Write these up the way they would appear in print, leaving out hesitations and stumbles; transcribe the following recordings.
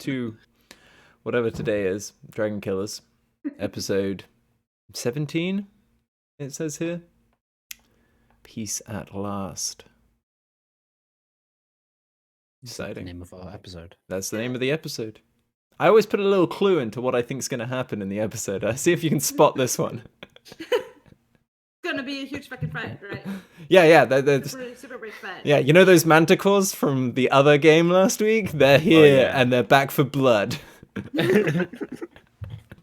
to whatever today is, Dragon Killers, episode 17, it says here. Peace at last. Exciting. That's the name of our episode. That's the name of the episode. I always put a little clue into what I think's going to happen in the episode. See if you can spot this one. Gonna be a huge fucking fight, right? Yeah. Super big fight. Yeah, you know those manticores from the other game last week? They're here and they're back for blood.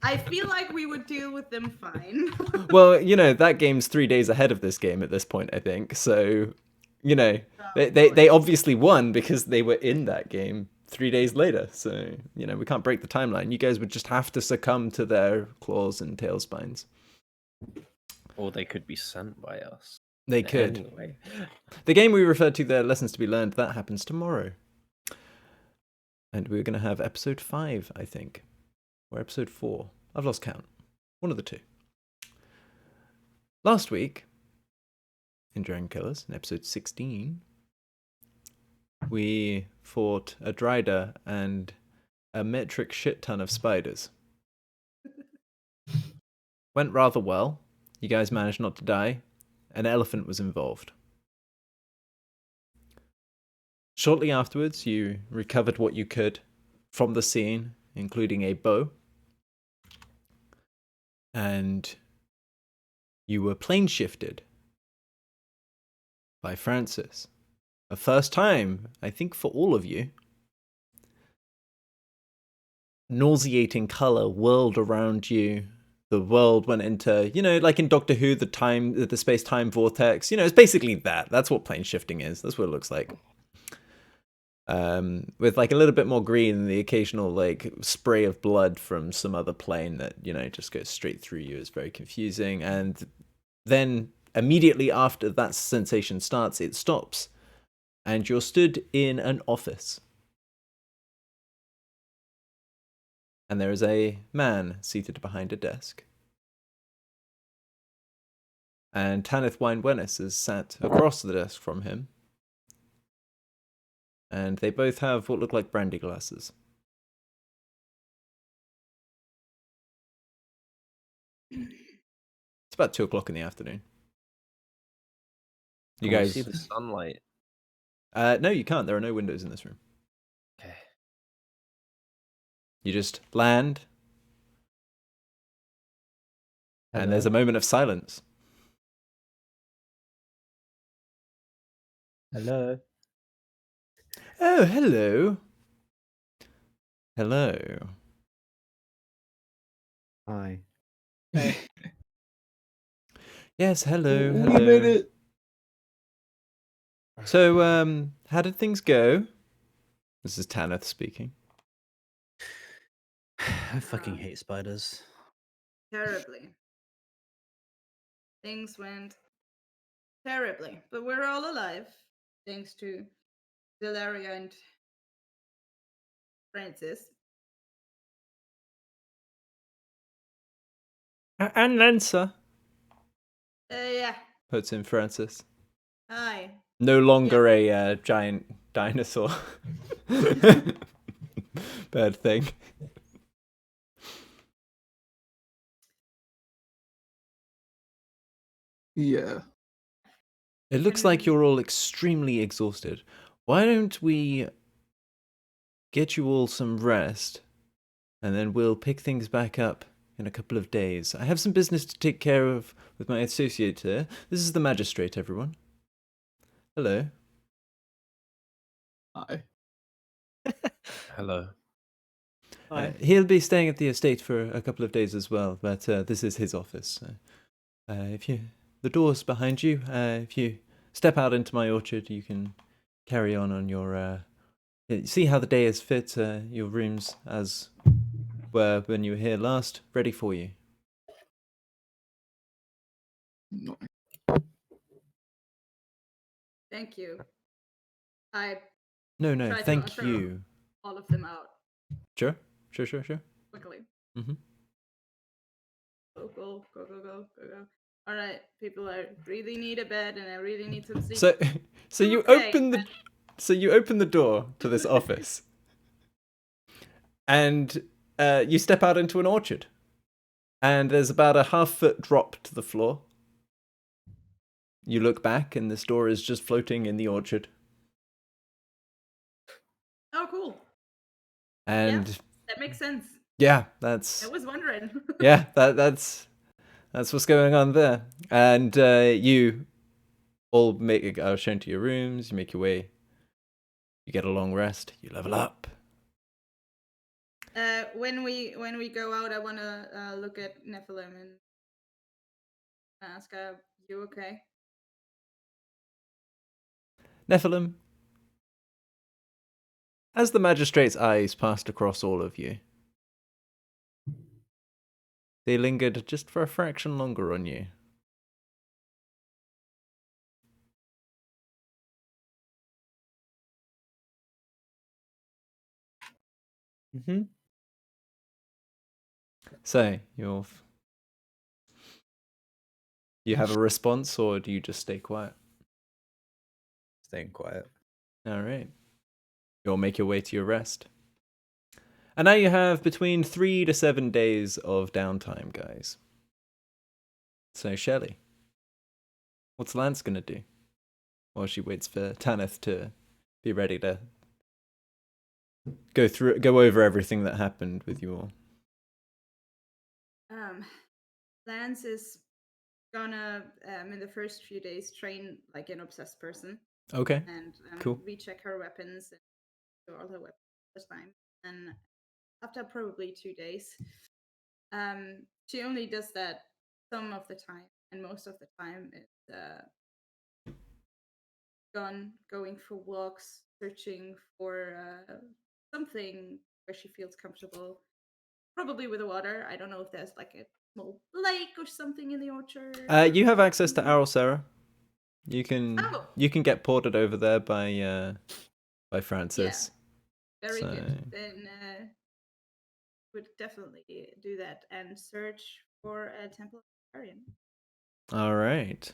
I feel like we would deal with them fine. Well, that game's 3 days ahead of this game at this point, I think. So, they obviously won because they were in that game 3 days later. So, we can't break the timeline. You guys would just have to succumb to their claws and tail spines. Or they could be sent by us. They could. Anyway. The game we referred to there, Lessons to be Learned, that happens tomorrow. And we're going to have episode 5, I think. Or episode 4. I've lost count. One of the two. Last week, in Dragon Killers, in episode 16, we fought a Dryder and a metric shit ton of spiders. Went rather well. You guys managed not to die. An elephant was involved. Shortly afterwards, you recovered what you could from the scene, including a bow. And you were plane shifted by Francis. A first time, I think, for all of you. Nauseating color whirled around you. The world went into, like in Doctor Who, the space-time vortex. It's basically that. That's what plane shifting is. That's what it looks like. With like a little bit more green and the occasional like spray of blood from some other plane that, just goes straight through you. Is very confusing. And then immediately after that sensation starts, it stops. And you're stood in an office. And there is a man seated behind a desk. And Tanith Wine-Wennis is sat across the desk from him. And they both have what look like brandy glasses. It's about 2 o'clock in the afternoon. You Can we guys see the sunlight? No, you can't. There are no windows in this room. Okay. You just land. And there's a moment of silence. Hello. Oh, hello. Hello. Hi. Yes, hello, We hello. made it. So, how did things go? This is Tanith speaking. I fucking hate spiders. Terribly. Things went terribly, but we're all alive, thanks to Delaria and Francis. And Lancer, Yeah. puts in Francis. Hi. No longer a giant dinosaur. Bad thing. Yeah. It looks like you're all extremely exhausted. Why don't we get you all some rest, and then we'll pick things back up in a couple of days. I have some business to take care of with my associate here. This is the magistrate, everyone. Hello. Hi. Hello. He'll be staying at the estate for a couple of days as well, but this is his office. The door's behind you. If you step out into my orchard, you can carry on your. See how the day has fit. Your rooms as were when you were here last, ready for you. No. Thank you. I No, Try to thank usher you. all of them out Sure. quickly. Mm-hmm. Go. All right, people, I really need a bed and I really need some sleep. So you Okay. open the door to this office, and you step out into an orchard, and there's about a half-foot drop to the floor. You look back, and this door is just floating in the orchard. Oh, cool. And That makes sense. yeah, that's I was wondering. yeah, that's what's going on there. And you all are shown to your rooms. You make your way. You get a long rest. You level up. When we go out, I want to look at Nephilim and ask, "You okay?" Nephilim, as the magistrate's eyes passed across all of you, they lingered just for a fraction longer on you. Mm-hmm. So, you have a response, or do you just stay quiet? Staying quiet. All right. You'll make your way to your rest. And now you have between 3 to 7 days of downtime, guys. So, Shelley, what's Lance gonna do? While she waits for Tanith to be ready to go over everything that happened with you all. Lance is gonna in the first few days train like an obsessed person Okay. and Cool. recheck her weapons and do all her weapons this time. And after probably 2 days, she only does that some of the time, and most of the time it's going for walks, searching for something where she feels comfortable. Probably with the water. I don't know if there's like a small lake or something in the orchard. You have access to Arl Sarah. You can get ported over there by Francis. Very So- good. Then would definitely do that and search for a Temple of Aquarian. All right.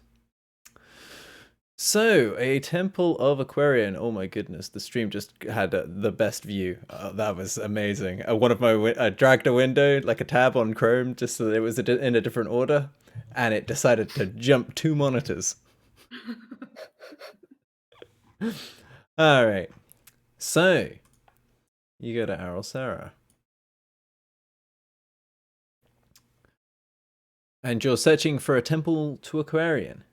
So, a Temple of Aquarian. Oh my goodness, the stream just had the best view. That was amazing. One of my I dragged a window like a tab on Chrome just so that it was in a different order, and it decided to jump 2 monitors. All right. So, you go to Arl Sarah. And you're searching for a Temple to Aquarian.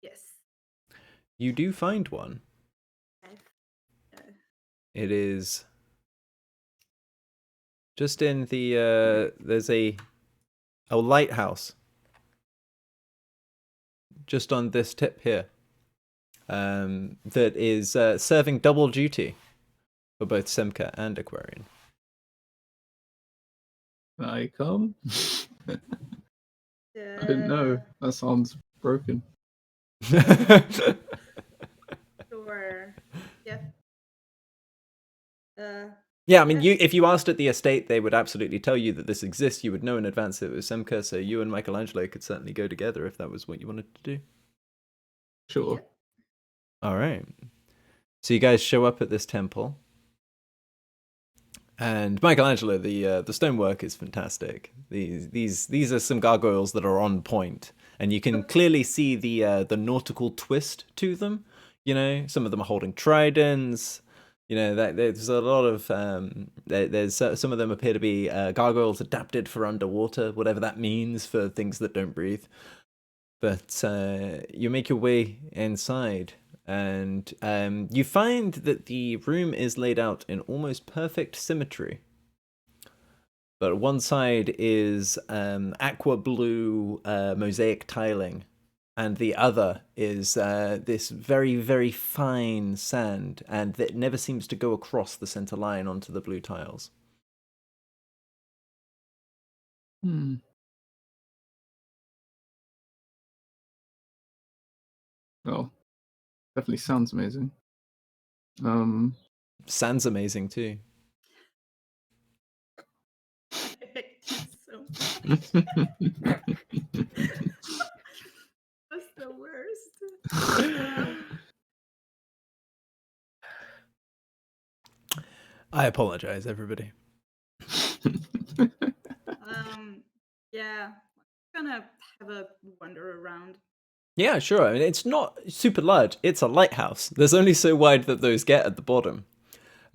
Yes. You do find one. It is just in the there's a lighthouse just on this tip here that is serving double duty for both Semka and Aquarian. Can I come? I didn't know. That sounds broken. Sure. Yeah. Yeah, I mean, if you asked at the estate, they would absolutely tell you that this exists. You would know in advance that it was Semka, so you and Michelangelo could certainly go together if that was what you wanted to do. Sure. All right. So you guys show up at this temple, and Michelangelo, the stonework is fantastic. These are some gargoyles that are on point, and you can clearly see the nautical twist to them. You know, some of them are holding tridents. You know, that there's a lot of there's some of them appear to be gargoyles adapted for underwater, whatever that means for things that don't breathe. But you make your way inside, and you find that the room is laid out in almost perfect symmetry. But one side is aqua blue mosaic tiling, and the other is this very, very fine sand, and that never seems to go across the center line onto the blue tiles. Hmm. Well, definitely sounds amazing. Sand's amazing too. So that's the worst. I apologize, everybody. Yeah, gonna have a wander around. Yeah, sure. I mean, it's not super large. It's a lighthouse. There's only so wide that those get at the bottom.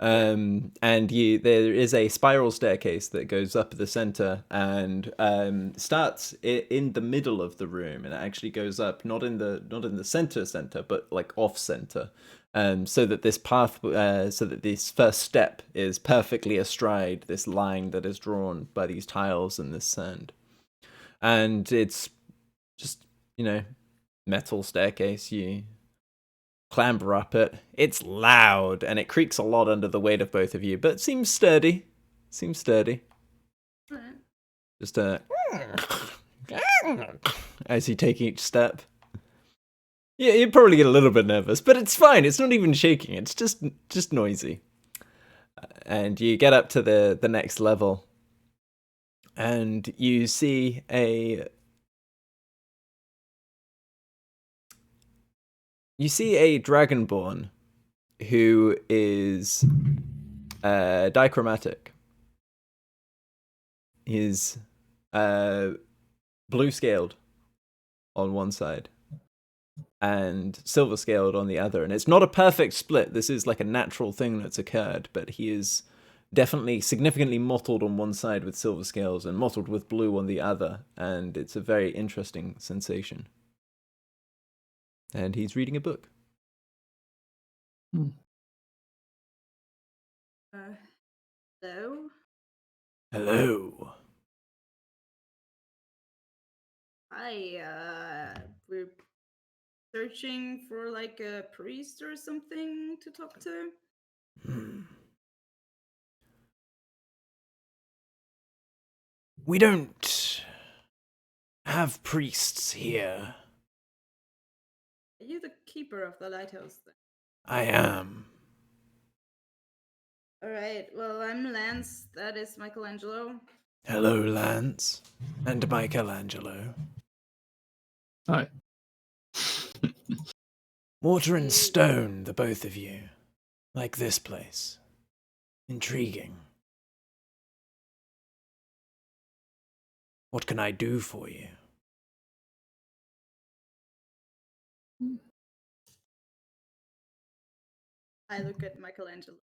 And there is a spiral staircase that goes up the center and starts in the middle of the room, and it actually goes up not in the center, but like off center, so that this path, so that this first step is perfectly astride this line that is drawn by these tiles and this sand, and it's just metal staircase. You clamber up it. It's loud and it creaks a lot under the weight of both of you, but seems sturdy. Alright. Just as you take each step. Yeah, you probably get a little bit nervous, but it's fine. It's not even shaking. It's just noisy. And you get up to the next level, and you see a dragonborn who is dichromatic. He's blue scaled on one side and silver scaled on the other. And it's not a perfect split. This is like a natural thing that's occurred, but he is definitely significantly mottled on one side with silver scales and mottled with blue on the other. And it's a very interesting sensation. And he's reading a book. Hello? Hello. Hi, we're searching for like a priest or something to talk to. We don't have priests here. Are you the keeper of the lighthouse then? I am. Alright, well, I'm Lance. That is Michelangelo. Hello, Lance. And Michelangelo. Hi. Water and stone, the both of you. Like this place. Intriguing. What can I do for you? I look at Michelangelo.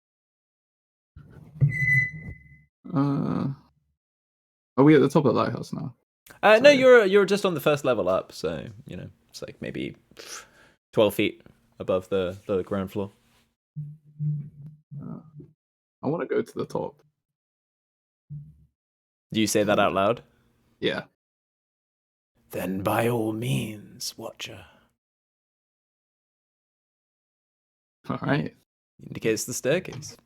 Are we at the top of the lighthouse now? No, Sorry. you're just on the first level up, so it's like maybe 12 feet above the ground floor. I want to go to the top. Do you say that out loud? Yeah. Then by all means, Watcher. All right. Indicates the staircase.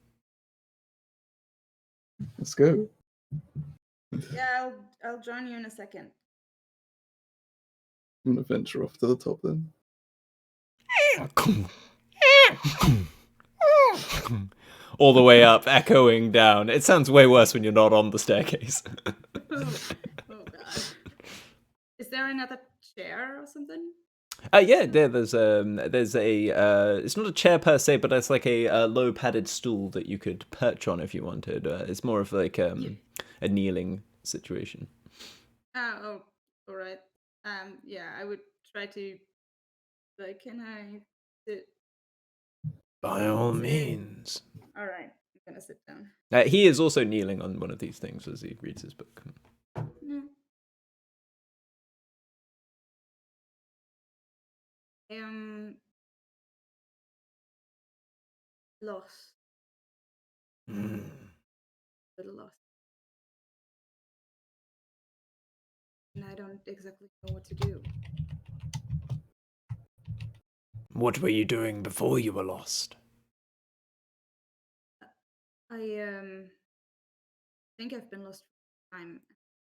Let's go. Yeah, I'll join you in a second. I'm gonna venture off to the top then. All the way up, echoing down. It sounds way worse when you're not on the staircase. Oh god. Is there another chair or something? Yeah, there's a it's not a chair per se, but it's like a low padded stool that you could perch on if you wanted. It's more of like a kneeling situation. Oh, all right. Yeah, I would try to. Like, can I sit? By all means. All right, I'm gonna sit down. He is also kneeling on one of these things as he reads his book. Yeah. I am lost. A little lost. And I don't exactly know what to do. What were you doing before you were lost? I think I've been lost for time,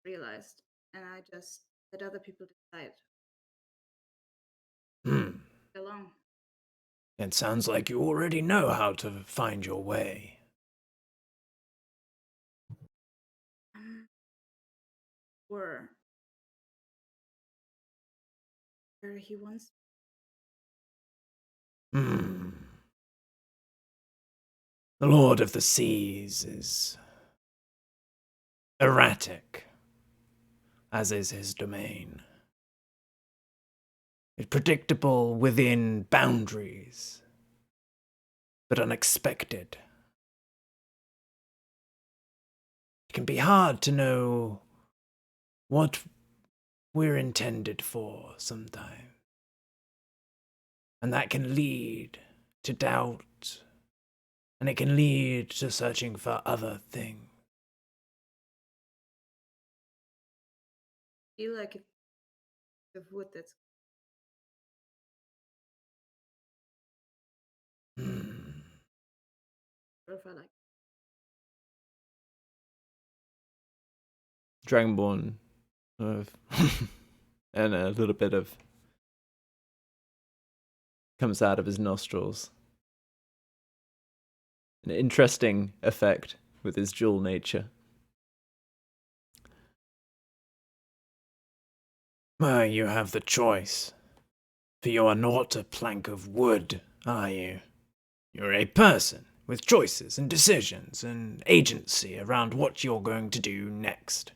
realized, and I just let other people decide. Along. It sounds like you already know how to find your way. Or where he wants. The Lord of the Seas is erratic, as is his domain. It's predictable within boundaries, but unexpected. It can be hard to know what we're intended for sometimes. And that can lead to doubt, and it can lead to searching for other things. I feel like if the wood that's or if I like Dragonborn, sort of, and a little bit of comes out of his nostrils. An interesting effect with his dual nature. Well, you have the choice. For you are not a plank of wood, are you? You're a person with choices and decisions and agency around what you're going to do next.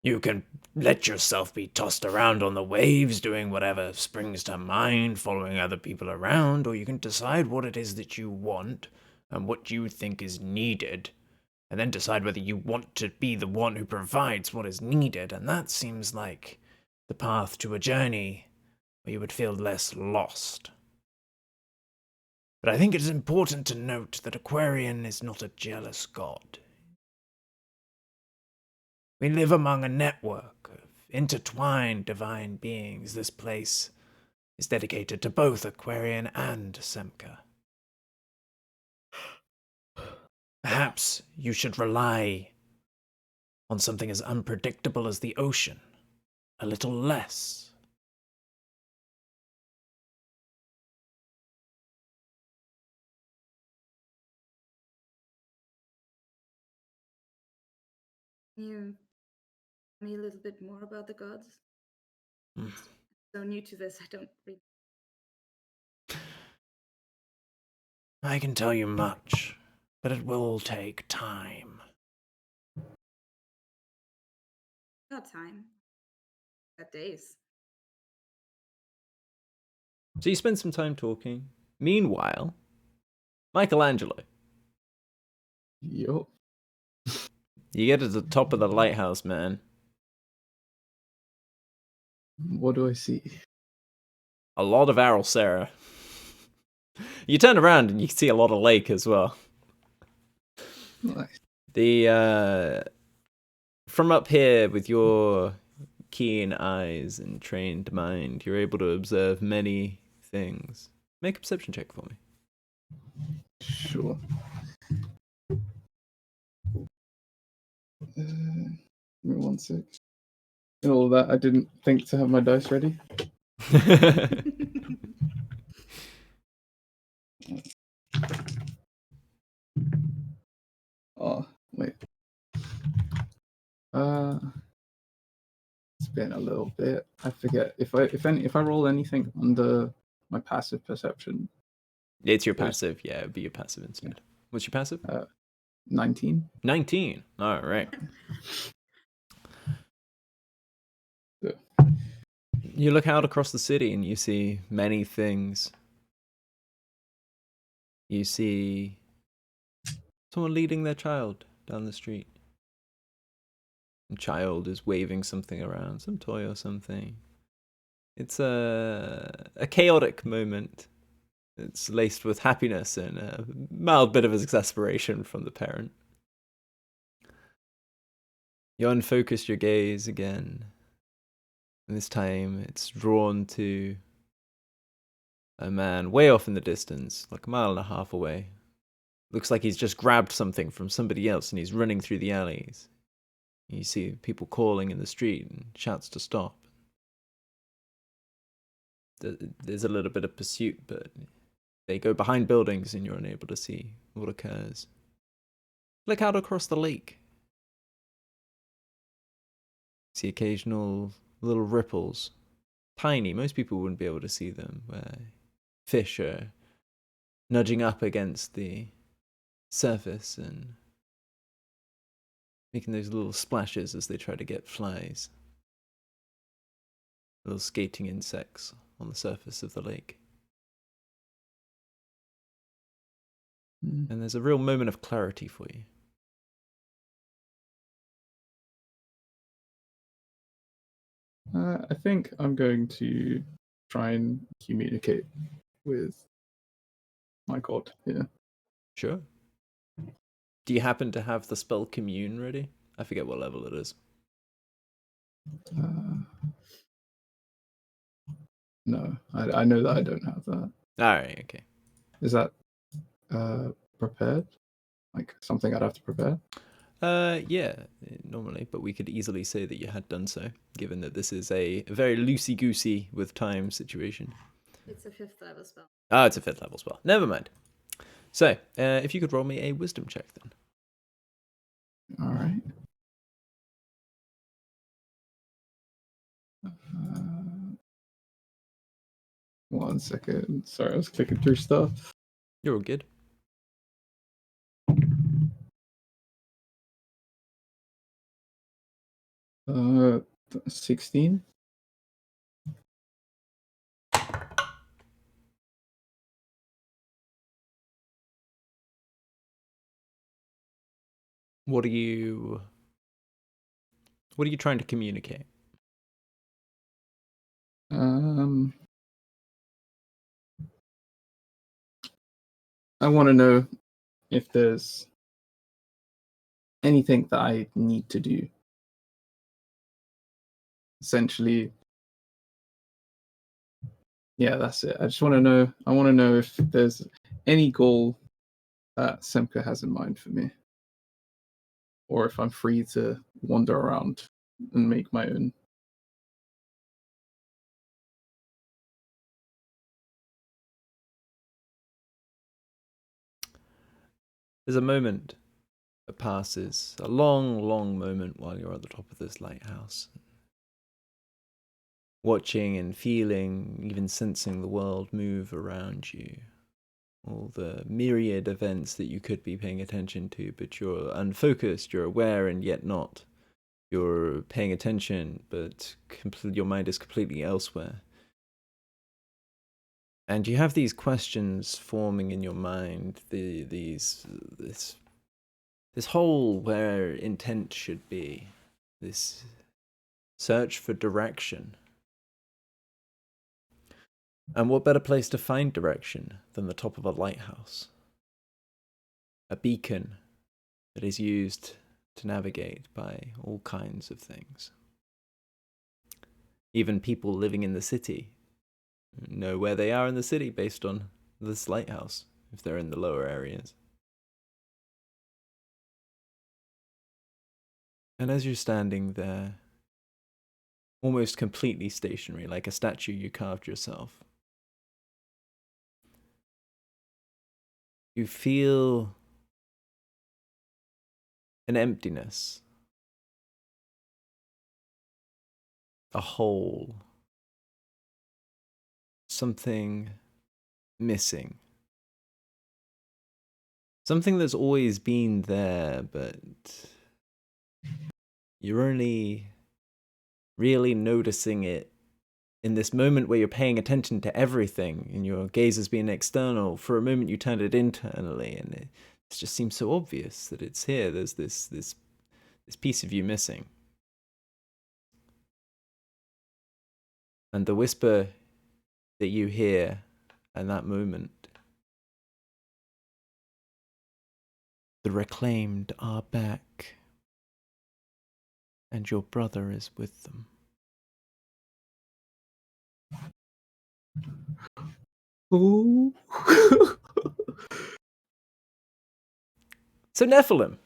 You can let yourself be tossed around on the waves, doing whatever springs to mind, following other people around, or you can decide what it is that you want and what you think is needed, and then decide whether you want to be the one who provides what is needed, and that seems like the path to a journey where you would feel less lost. But I think it is important to note that Aquarian is not a jealous god. We live among a network of intertwined divine beings. This place is dedicated to both Aquarian and Semka. Perhaps you should rely on something as unpredictable as the ocean a little less. Can you tell me a little bit more about the gods? Hmm. So new to this, I don't really. I can tell you much, but it will take time. Got time. Got days. So you spend some time talking. Meanwhile, Michelangelo, Yup. you get to the top of the lighthouse, man. What do I see? A lot of Aralsera. You turn around and you see a lot of lake as well. Nice. From up here with your keen eyes and trained mind, you're able to observe many things. Make a perception check for me. Sure. Give me 1 sec. And all that, I didn't think to have my dice ready. Oh, wait. It's been a little bit. I forget if I roll anything under my passive perception. It's your passive, yeah, it'd be your passive instead. What's your passive? 19. 19. All right. Yeah. You look out across the city and you see many things. You see someone leading their child down the street. The child is waving something around, some toy or something. It's a chaotic moment. It's laced with happiness and a mild bit of exasperation from the parent. You unfocus your gaze again. And this time it's drawn to a man way off in the distance, like a mile and a half away. Looks like he's just grabbed something from somebody else and he's running through the alleys. You see people calling in the street and shouts to stop. There's a little bit of pursuit, but they go behind buildings and you're unable to see what occurs. Look out across the lake. See occasional little ripples. Tiny, most people wouldn't be able to see them, where fish are nudging up against the surface and making those little splashes as they try to get flies. Little skating insects on the surface of the lake. Mm. And there's a real moment of clarity for you. I think I'm going to try and communicate with my god here. Sure. Do you happen to have the spell Commune ready? I forget what level it is. No, I know that I don't have that. Alright, okay. Is that prepared? Like something I'd have to prepare? Yeah, normally, but we could easily say that you had done so, given that this is a very loosey-goosey with time situation. It's a 5th level spell. Ah, it's a 5th level spell. Never mind. So, if you could roll me a wisdom check then. All right. 1 second. Sorry, I was clicking through stuff. You're all good. Uh, 16. What are you trying to communicate? I want to know if there's anything that I need to do. Essentially, yeah, that's it. I just want to know. I want to know if there's any goal that Semka has in mind for me, or if I'm free to wander around and make my own. There's a moment that passes, a long, long moment while you're at the top of this lighthouse. Watching and feeling, even sensing the world move around you. All the myriad events that you could be paying attention to, but you're unfocused, you're aware and yet not. You're paying attention, but your mind is completely elsewhere. And you have these questions forming in your mind, this hole where intent should be, this search for direction. And what better place to find direction than the top of a lighthouse? A beacon that is used to navigate by all kinds of things. Even people living in the city know where they are in the city based on this lighthouse, if they're in the lower areas. And as you're standing there, almost completely stationary, like a statue you carved yourself, you feel an emptiness, a hole, something missing. Something that's always been there, but you're only really noticing it in this moment where you're paying attention to everything and your gaze is being external. For a moment you turned it internally and it just seems so obvious that it's here. There's this piece of you missing. And the whisper that you hear in that moment, the reclaimed are back, and your brother is with them. Ooh. So Nephilim,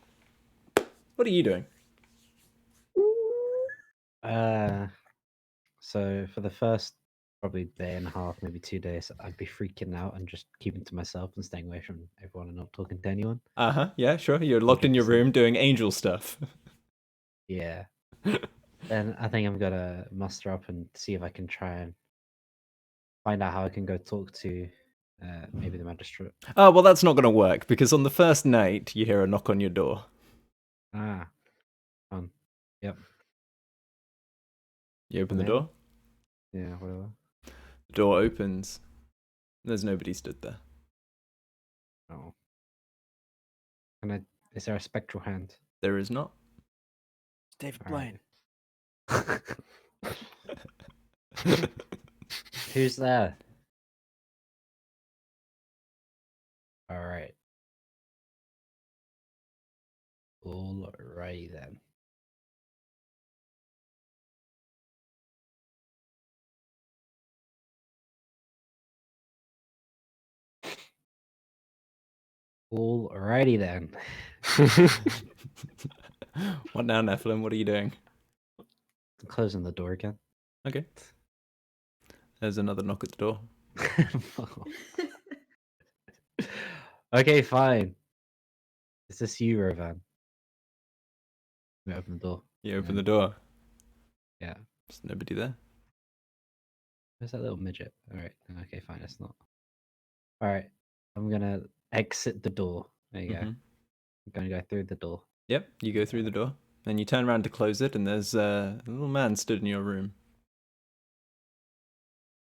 what are you doing? So for the first probably day and a half, maybe 2 days, I'd be freaking out and just keeping to myself and staying away from everyone and not talking to anyone. Yeah, sure. You're locked in your room doing angel stuff. Yeah. Then I think I'm gonna muster up and see if I can try and find out how I can go talk to maybe the magistrate. Oh, well, that's not going to work because on the first night you hear a knock on your door. Ah. Yep. You open the Come in. door. Yeah. Whatever. The door opens. There's nobody stood there. Oh. Can I? Is there a spectral hand? There is not. David Alright. Blaine. Who's there? All right. Alrighty then. Alrighty then. What now, Nephilim? What are you doing? I'm closing the door again. Okay. There's another knock at the door. Okay, fine. Is this you, Rovan? Let me open the door. You open Yeah. the door. Yeah. There's nobody there. Where's that little midget? Alright. Okay, fine. It's not. Alright. I'm gonna exit the door. There you go. Mhm. I'm gonna go through the door. Yep, you go through the door. And you turn around to close it, and there's a little man stood in your room.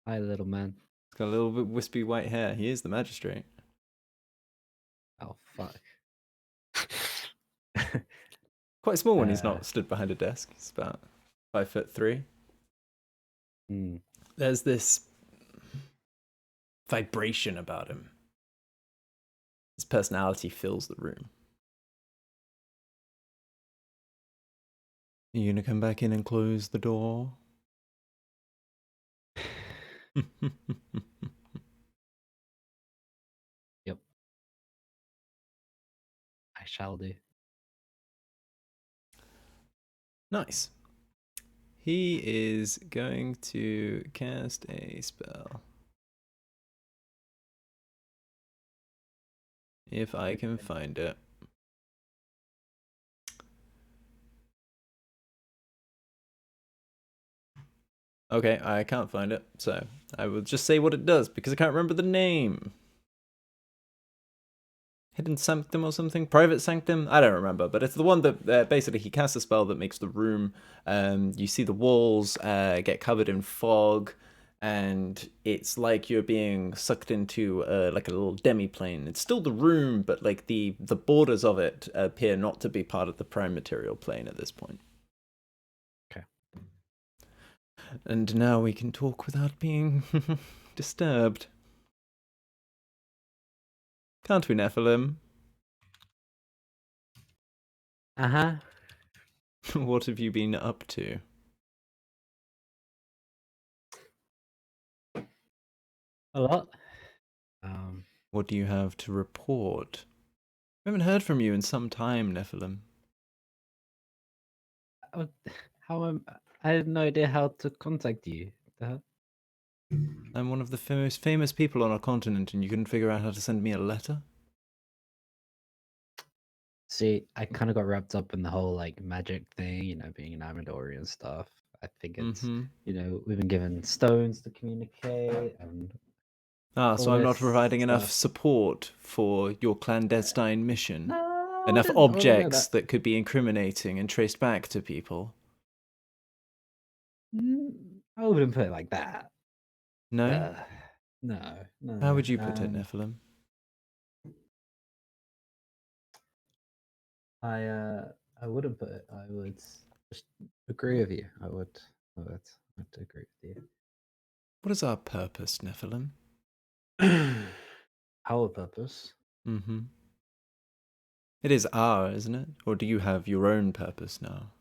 Hi, little man. He's got a little bit wispy white hair. He is the magistrate. Oh, fuck. Quite small when he's Uh, not stood behind a desk. He's about 5'3". Hmm. There's this vibration about him. His personality fills the room. Are you gonna come back in and close the door? Yep. I shall do. Nice. He is going to cast a spell. If I can find it. Okay, I can't find it, so I will just say what it does because I can't remember the name. Hidden Sanctum or something? Private Sanctum? I don't remember, but it's the one that basically he casts a spell that makes the room, you see the walls get covered in fog, and it's like you're being sucked into like a little demi-plane. It's still the room, but like the borders of it appear not to be part of the prime material plane at this point. Okay. And now we can talk without being disturbed. Can't we, Nephilim? Uh-huh. What have you been up to? A lot. What do you have to report? We haven't heard from you in some time, Nephilim. How am I had no idea how to contact you. I'm one of the most famous people on our continent, and you couldn't figure out how to send me a letter? See, I kind of got wrapped up in the whole like magic thing, being an Amadori and stuff. I think it's, we've been given stones to communicate and So all I'm not this providing enough stuff. support for your clandestine mission. No, Enough I wouldn't go objects that could be incriminating and traced back to people. I wouldn't put it like that. No? No. How would you put it, Nephilim? I wouldn't put it. I would just agree with you. I would agree with you. What is our purpose, Nephilim? Our purpose. Mm-hmm. It is our, isn't it? Or do you have your own purpose now?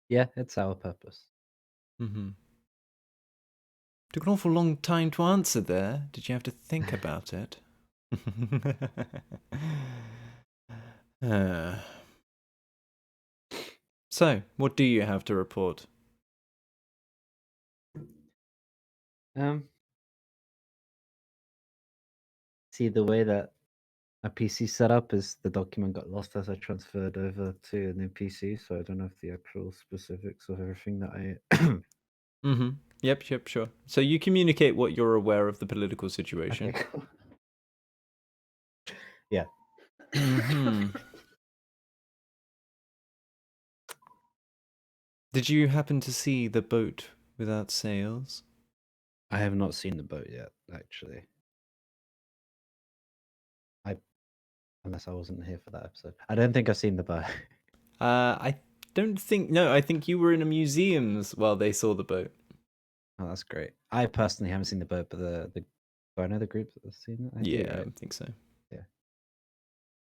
Yeah, it's our purpose. Mm-hmm. Took an awful long time to answer there. Did you have to think about it? So, what do you have to report? See, the way that a PC set up is the document got lost as I transferred over to a new PC, so I don't have the actual specifics of everything that I Mm-hmm. Yep, sure. So you communicate what you're aware of the political situation. Okay, cool. Yeah. Hmm. Did you happen to see the boat without sails? I have not seen the boat yet, actually. Unless I wasn't here for that episode. I don't think I've seen the boat. I don't think. No, I think you were in a museums while they saw the boat. Oh, that's great. I personally haven't seen the boat, but do I know the group that has seen it? I do, Yeah, right? I think so.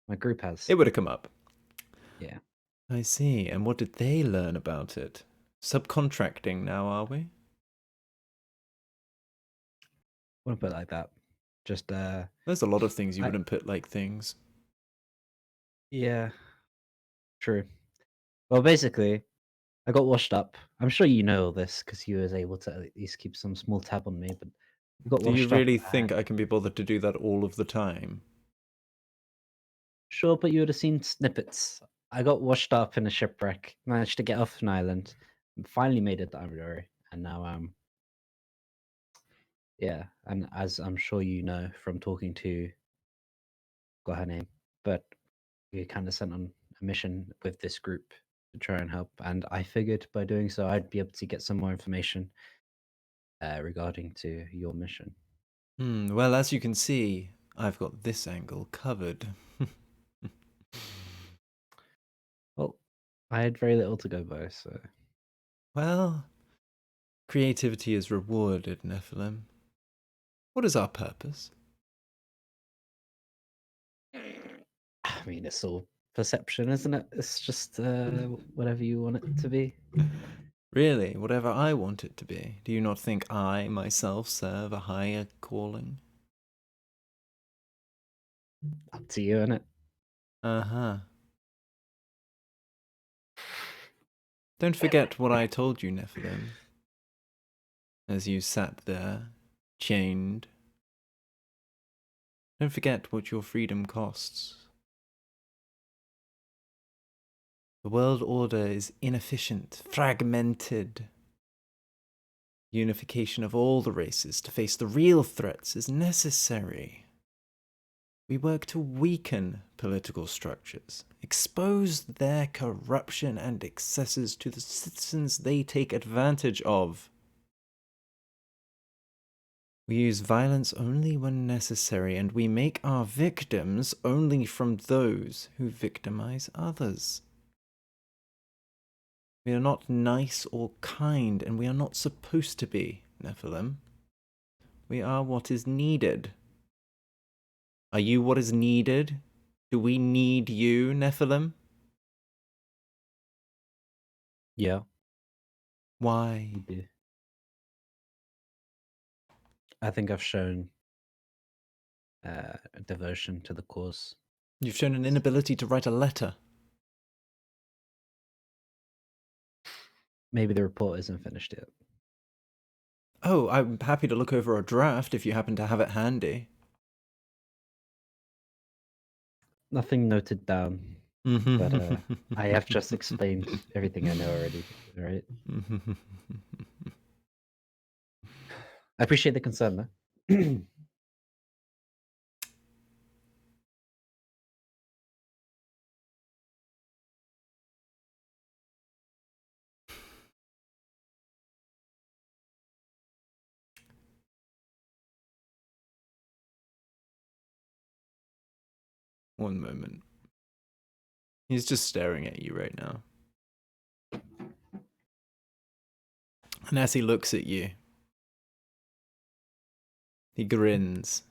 My group has. It would have come up. Yeah. I see. And what did they learn about it? Subcontracting now, are we? Wouldn't put it like that. Just There's a lot of things you I- wouldn't put like things. yeah. True. Well, basically, I got washed up. I'm sure you know all this because you was able to at least keep some small tab on me, but I got Do you washed up. really think I can be bothered to do that all of the time? Sure, but you would have seen snippets. I got washed up in a shipwreck, managed to get off an island, and finally made it to Amadori, and now yeah, and as I'm sure you know from talking to got her name, but we kind of sent on a mission with this group to try and help, and I figured by doing so I'd be able to get some more information regarding to your mission. Well, as you can see, I've got this angle covered. Well, I had very little to go by, so Well, creativity is rewarded, Nephilim. What is our purpose? I mean it's all perception, isn't it? It's just whatever you want it to be. Really, whatever I want it to be. Do you not think I myself serve a higher calling? Up to you, innit? Uh-huh. Don't forget what I told you, Nephilim. As you sat there, chained. Don't forget what your freedom costs. The world order is inefficient, fragmented. Unification of all the races to face the real threats is necessary. We work to weaken political structures, expose their corruption and excesses to the citizens they take advantage of. We use violence only when necessary, and we make our victims only from those who victimize others. We are not nice or kind, and we are not supposed to be, Nephilim. We are what is needed. Are you what is needed? Do we need you, Nephilim? Yeah, Why? you do. I think I've shown devotion to the cause. You've shown an inability to write a letter. Maybe the report isn't finished yet. Oh, I'm happy to look over a draft if you happen to have it handy. Nothing noted down, but I have just explained everything I know already, right? I appreciate the concern, though. One moment. He's just staring at you right now. And as he looks at you, he grins,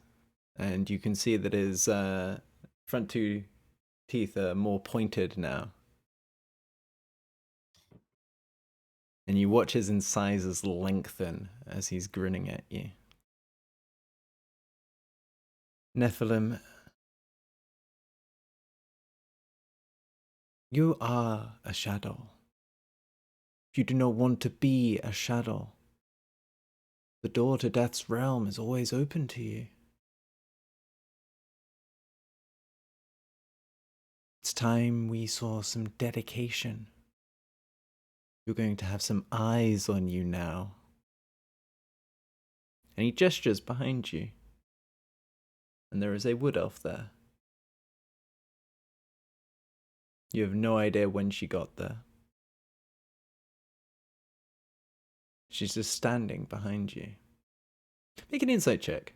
and you can see that his front two teeth are more pointed now. And you watch his incisors lengthen as he's grinning at you. Nephilim, you are a shadow. If you do not want to be a shadow, the door to Death's realm is always open to you. It's time we saw some dedication. You're going to have some eyes on you now. And he gestures behind you. And there is a wood elf there. You have no idea when she got there. She's just standing behind you. Make an insight check.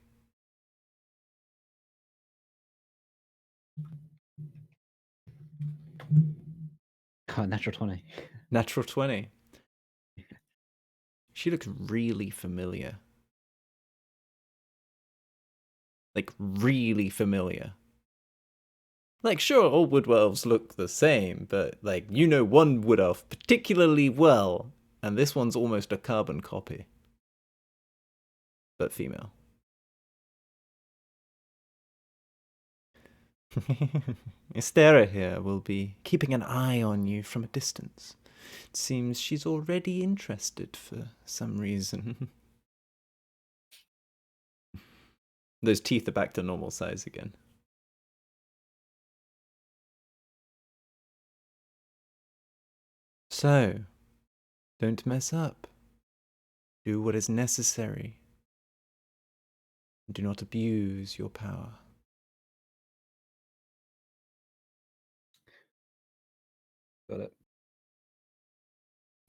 God, natural 20. Natural 20. She looks really familiar. Like, really familiar. Like, sure, all wood elves look the same, but, like, you know one wood elf particularly well, and this one's almost a carbon copy. But female. Estera here will be keeping an eye on you from a distance. It seems she's already interested for some reason. Those teeth are back to normal size again. So, don't mess up. Do what is necessary. Do not abuse your power. Got it.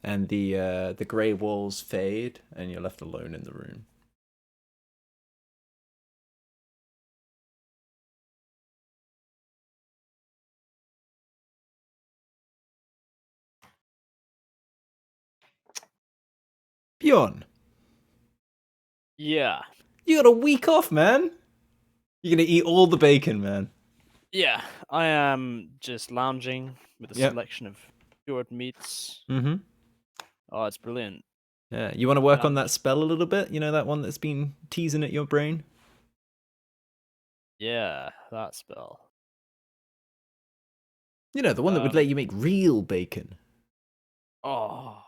And the grey walls fade, and you're left alone in the room. Bjorn, Yeah. you got a week off, man. You're gonna eat all the bacon, man. Yeah. I am just lounging with a Yep. selection of cured meats. Mm-hmm. Oh, it's brilliant. Yeah, you want to work on Um, that spell a little bit? You know, that one that's been teasing at your brain? Yeah, that spell. You know, the one that would let you make real bacon. Oh.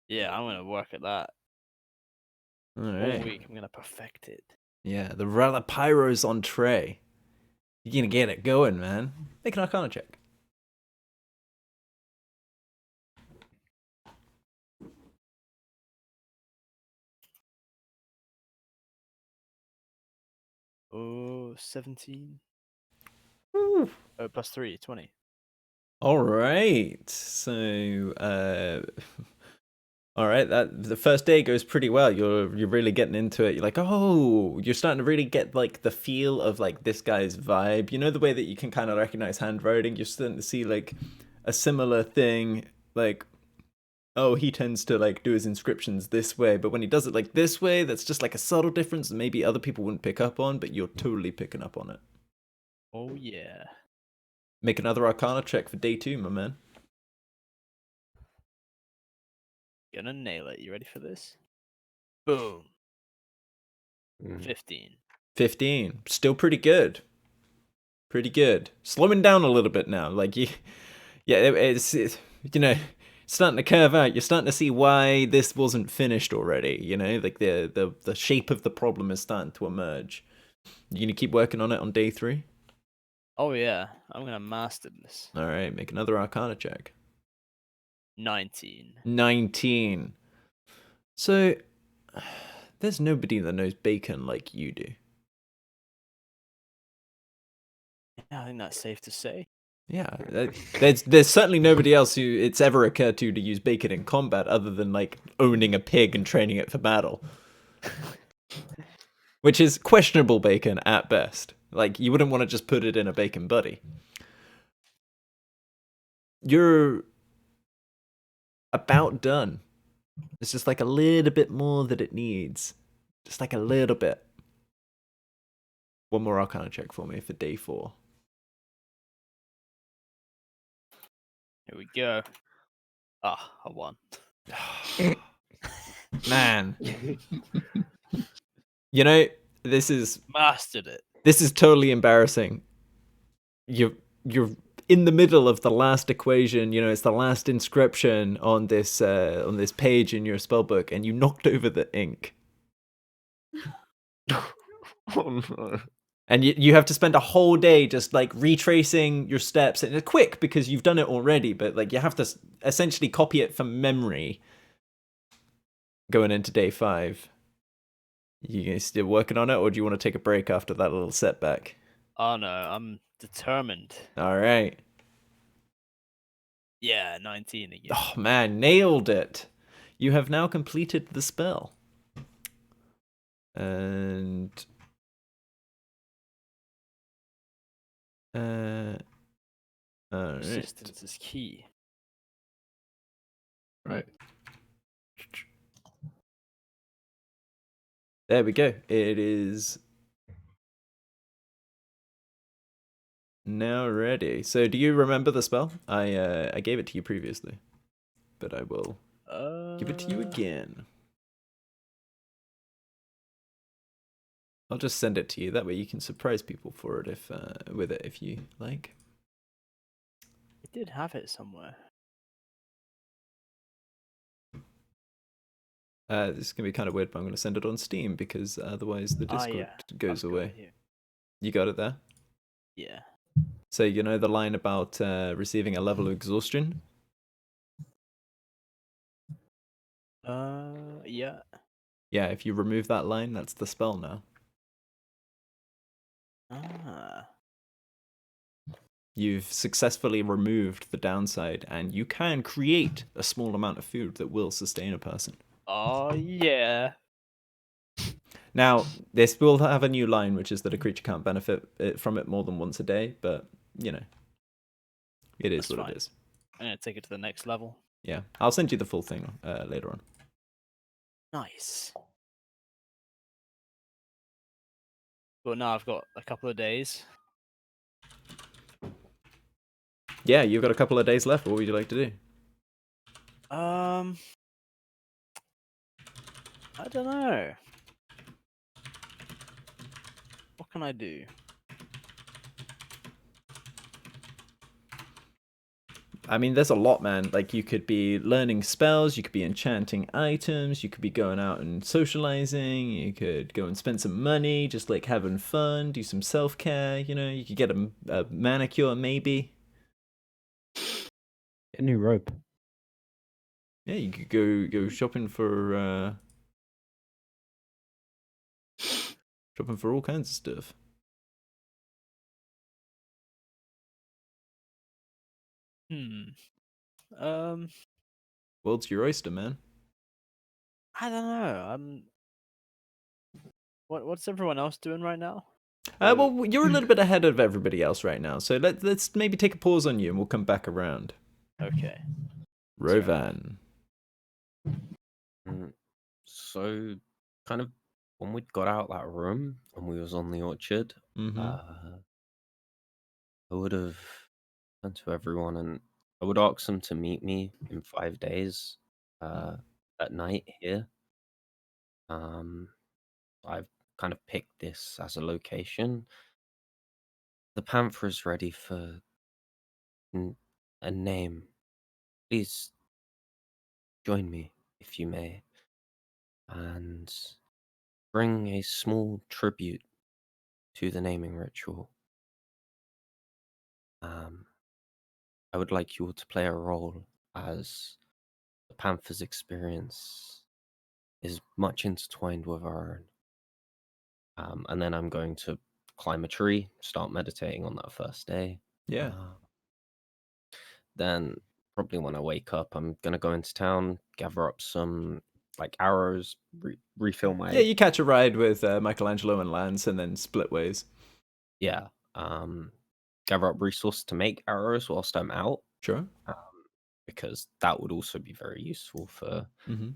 Yeah, I'm gonna work at that All all right. week. I'm gonna perfect it. Yeah, the Ralapyros entree. You're gonna get it going, man. Make an Arcana check. Oh, 17. Ooh. Oh, plus 3, 20. All right. So, all right. That the first day goes pretty well. You're really getting into it. You're like, oh, you're starting to really get like the feel of like this guy's vibe. You know, the way that you can kind of recognize handwriting. You're starting to see like a similar thing. Like, oh, he tends to like do his inscriptions this way, but when he does it like this way, that's just like a subtle difference that maybe other people wouldn't pick up on, but you're totally picking up on it. Oh, yeah. Make another Arcana check for day 2, my man. Gonna nail it. You ready for this? Boom. Mm. 15. 15. Still pretty good. Pretty good. Slowing down a little bit now. Like, you, yeah, it's you know, starting to curve out. You're starting to see why this wasn't finished already. You know, like the shape of the problem is starting to emerge. You gonna keep working on it on day 3? Oh, yeah. I'm gonna master this. All right, make another Arcana check. 19. 19. So, there's nobody that knows bacon like you do. Yeah, I think that's safe to say. Yeah, there's certainly nobody else who it's ever occurred to use bacon in combat other than like owning a pig and training it for battle. Which is questionable bacon at best. Like, you wouldn't want to just put it in a bacon buddy. You're about done. It's just like a little bit more that it needs. Just like a little bit. One more Arcana check for me for day 4. Here we go. Ah, I won. Man. You know, this is Mastered it. totally embarrassing. You're in the middle of the last equation, you know, it's the last inscription on this page in your spellbook, and you knocked over the ink. Oh no. And you have to spend a whole day just like retracing your steps, and it's quick because you've done it already, but like you have to essentially copy it from memory going into day 5. You guys still working on it, or do you want to take a break after that little setback? Oh no, I'm determined. All right. Yeah, 19 again. Oh man, nailed it! You have now completed the spell. And all right. Persistence is key. Right. There we go. It is now ready. So, do you remember the spell? I gave it to you previously, but I will give it to you again. I'll just send it to you. That way, you can surprise people for it with it if you like. I did have it somewhere. This is gonna be kind of weird, but I'm gonna send it on Steam because otherwise the Discord goes I've got away. it here. You got it there. Yeah. So you know the line about receiving a level of exhaustion. Yeah. Yeah, if you remove that line, that's the spell now. Ah. You've successfully removed the downside, and you can create a small amount of food that will sustain a person. Oh yeah. Now, this will have a new line, which is that a creature can't benefit from it more than once a day, but, you know, it is That's what fine. it is. I'm gonna take it to the next level. Yeah, I'll send you the full thing later on. Nice. But now I've got a couple of days. Yeah, you've got a couple of days left. What would you like to do? I don't know. What can I do? I mean, there's a lot, man. Like, you could be learning spells, you could be enchanting items, you could be going out and socializing, you could go and spend some money, just like having fun, do some self-care, you know, you could get a manicure, maybe. Get a new rope. Yeah, you could go shopping for all kinds of stuff. World's your oyster, man. I don't know. What's everyone else doing right now? Well, you're a little bit ahead of everybody else right now, so let's maybe take a pause on you, and we'll come back around. Okay. Rovan. So, kind of, when we got out that room and we was on the orchard, Mm-hmm. I would have turned to everyone and I would ask them to meet me in 5 days at night here. I've kind of picked this as a location. The Panther is ready for a name. Please join me, if you may, and bring a small tribute to the naming ritual. I would like you all to play a role, as the Panther's experience is much intertwined with our own. And then I'm going to climb a tree, start meditating on that first day. Yeah. Then probably when I wake up, I'm gonna go into town, gather up some like arrows, refill my Yeah, you catch a ride with Michelangelo and Lance, and then split ways. yeah. Gather up resources to make arrows whilst I'm out, Sure. because that would also be very useful for. Mm-hmm.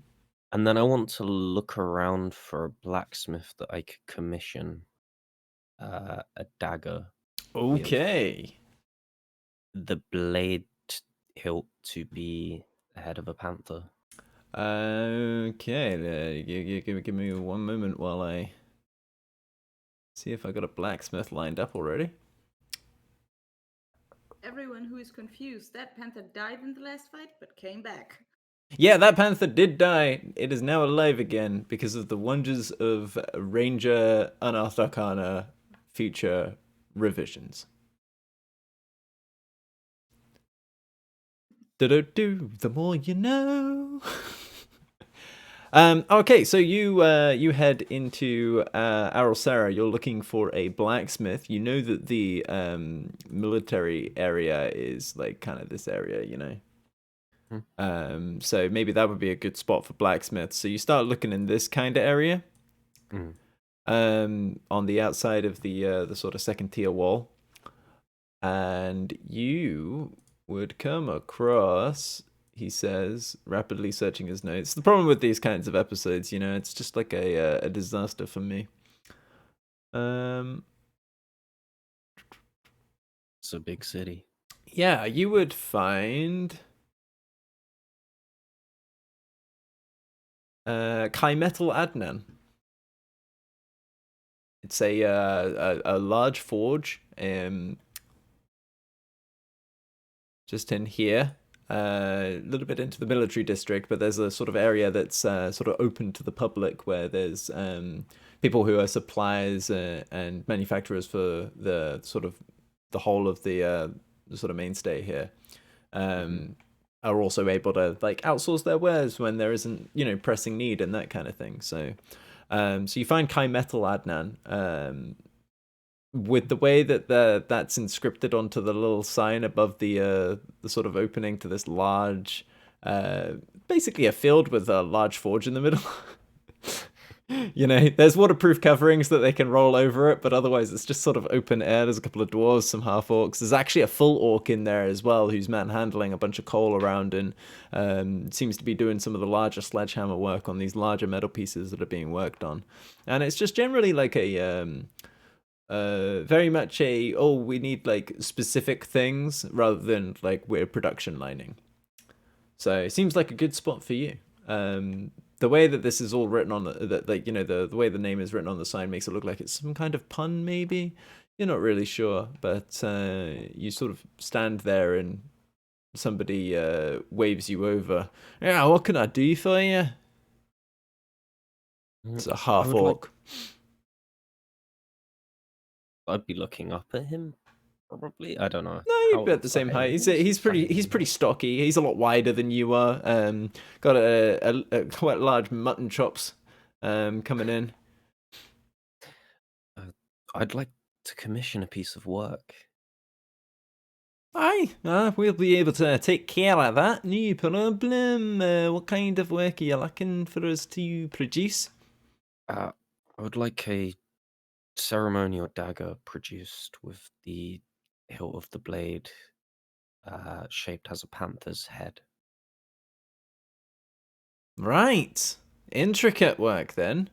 And then I want to look around for a blacksmith that I could commission a dagger. Okay. The blade hilt to be the head of a panther. Okay. Give me 1 moment while I see if I got a blacksmith lined up already. Everyone who is confused, that panther died in the last fight, but came back. Yeah, that panther did die. It is now alive again because of the wonders of Ranger Unearthed Arcana future revisions. Do-do-do, the more you know. Okay, so you head into Arelsera. You're looking for a blacksmith. You know that the military area is like kind of this area, you know. So maybe that would be a good spot for blacksmiths. So you start looking in this kind of area, on the outside of the sort of second tier wall, and you would come across. He says, rapidly searching his notes. The problem with these kinds of episodes, you know, it's just like a disaster for me. It's a big city. Yeah, you would find Chimetal Adnan. It's a large forge, just in here. A little bit into the military district, but there's a sort of area that's sort of open to the public where there's people who are suppliers and manufacturers for the sort of the whole of the sort of mainstay here. Are also able to like outsource their wares when there isn't, you know, pressing need and that kind of thing. So, so you find Chimetal Adnan. With the way that that's inscripted onto the little sign above the sort of opening to this large, basically a field with a large forge in the middle. You know, there's waterproof coverings that they can roll over it, but otherwise it's just sort of open air. There's a couple of dwarves, some half orcs. There's actually a full orc in there as well, who's manhandling a bunch of coal around and seems to be doing some of the larger sledgehammer work on these larger metal pieces that are being worked on. And it's just generally like a very much we need like specific things rather than like we're production lining. So it seems like a good spot for you. The way that this is all written on the like, you know, the way the name is written on the sign makes it look like it's some kind of pun, maybe. You're not really sure, but you sort of stand there and somebody waves you over. Yeah, what can I do for you? It's a half orc. I'd be looking up at him, probably. I don't know. No, you're about the same height. He's pretty stocky. He's a lot wider than you are. Got a quite large mutton chops coming in. I'd like to commission a piece of work. Aye, we'll be able to take care of that. No problem. What kind of work are you looking for us to produce? I would like a ceremonial dagger produced with the hilt of the blade shaped as a panther's head. Right. Intricate work then.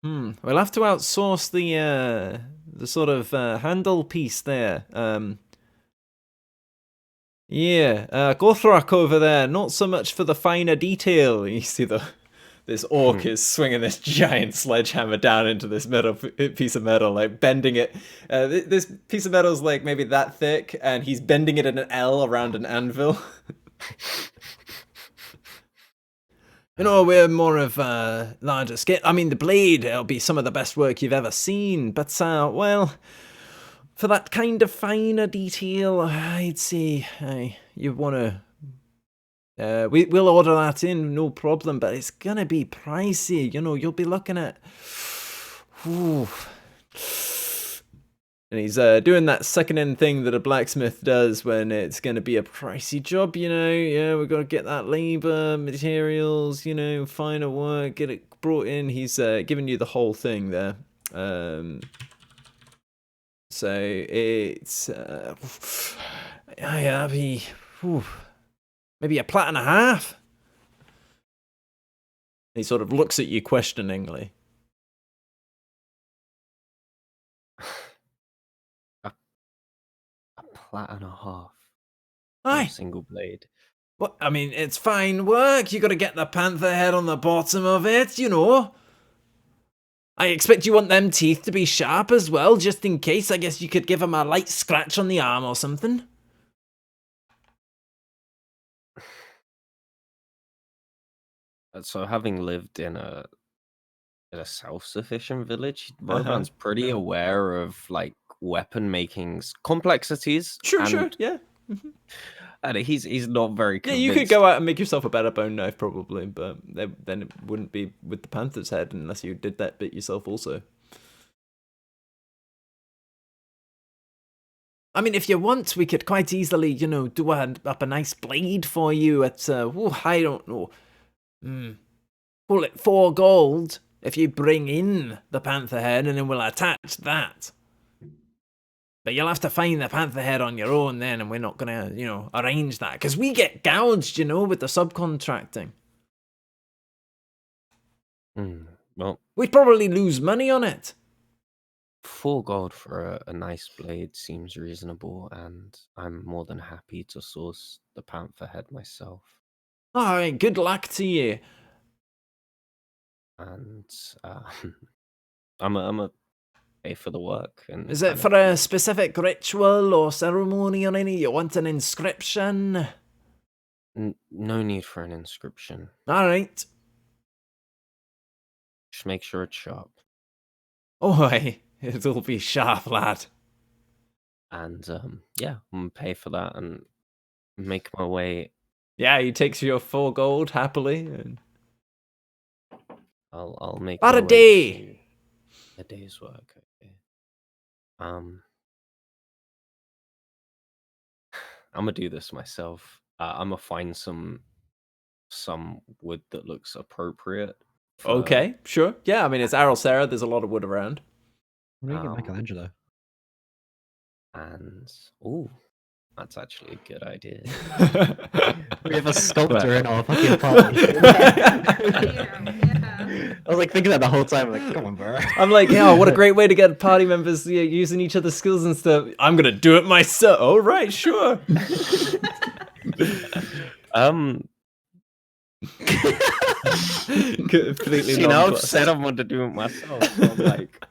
We'll have to outsource the sort of handle piece there. Gothrak over there, not so much for the finer detail. You see this orc is swinging this giant sledgehammer down into this piece of metal, like bending it. This piece of metal is like maybe that thick, and he's bending it in an L around an anvil. You know, we're more of a larger scale. I mean, the blade, it'll be some of the best work you've ever seen, but, well, for that kind of finer detail, I'd say you want to... we'll order that in, no problem, but it's going to be pricey. You know, you'll be looking at... Ooh. And he's doing that second-hand thing that a blacksmith does when it's going to be a pricey job, you know. Yeah, we've got to get that labor, materials, you know, finer work, get it brought in. He's giving you the whole thing there. So it's... that'd be... maybe $1.50. He sort of looks at you questioningly. $1.50. Aye. A single blade. Well, I mean, it's fine work. You got to get the panther head on the bottom of it, you know. I expect you want them teeth to be sharp as well, just in case. I guess you could give him a light scratch on the arm or something. So, having lived in a self-sufficient village, Roban's pretty aware of like weapon making's complexities. Sure, yeah. And he's not very Yeah, convinced. you could go out and make yourself a better bone knife, probably, but then it wouldn't be with the panther's head unless you did that bit yourself also. I mean, if you want, we could quite easily, do up a nice blade for you at, I don't know, call it 4 gold if you bring in the panther head, and then we'll attach that. But you'll have to find the panther head on your own then, and we're not going to, arrange that. Because we get gouged, with the subcontracting. Well, We'd probably lose money on it. 4 gold for a nice blade seems reasonable, and I'm more than happy to source the panther head myself. All right, good luck to you. And I'm a pay for the work. And Is it for a specific ritual or ceremony or any? You want an inscription? No need for an inscription. All right. Just make sure it's sharp. Oi, it'll be sharp, lad. And yeah, I'm gonna pay for that and make my way. Yeah, he takes your 4 gold happily. And... I'll make About my a way day. to a day's work. Okay. I'm gonna do this myself. I'm gonna find some wood that looks appropriate. Okay, sure. Yeah, I mean, it's Arelsera. There's a lot of wood around. What do you get Michelangelo? And that's actually a good idea. We have a sculptor in our fucking party. Yeah. I was like thinking that the whole time. Like, come on, bro. I'm like, oh, what a great way to get party members using each other's skills and stuff. I'm gonna do it myself. Oh, right, sure. Completely I've said I want to do it myself. So I'm like,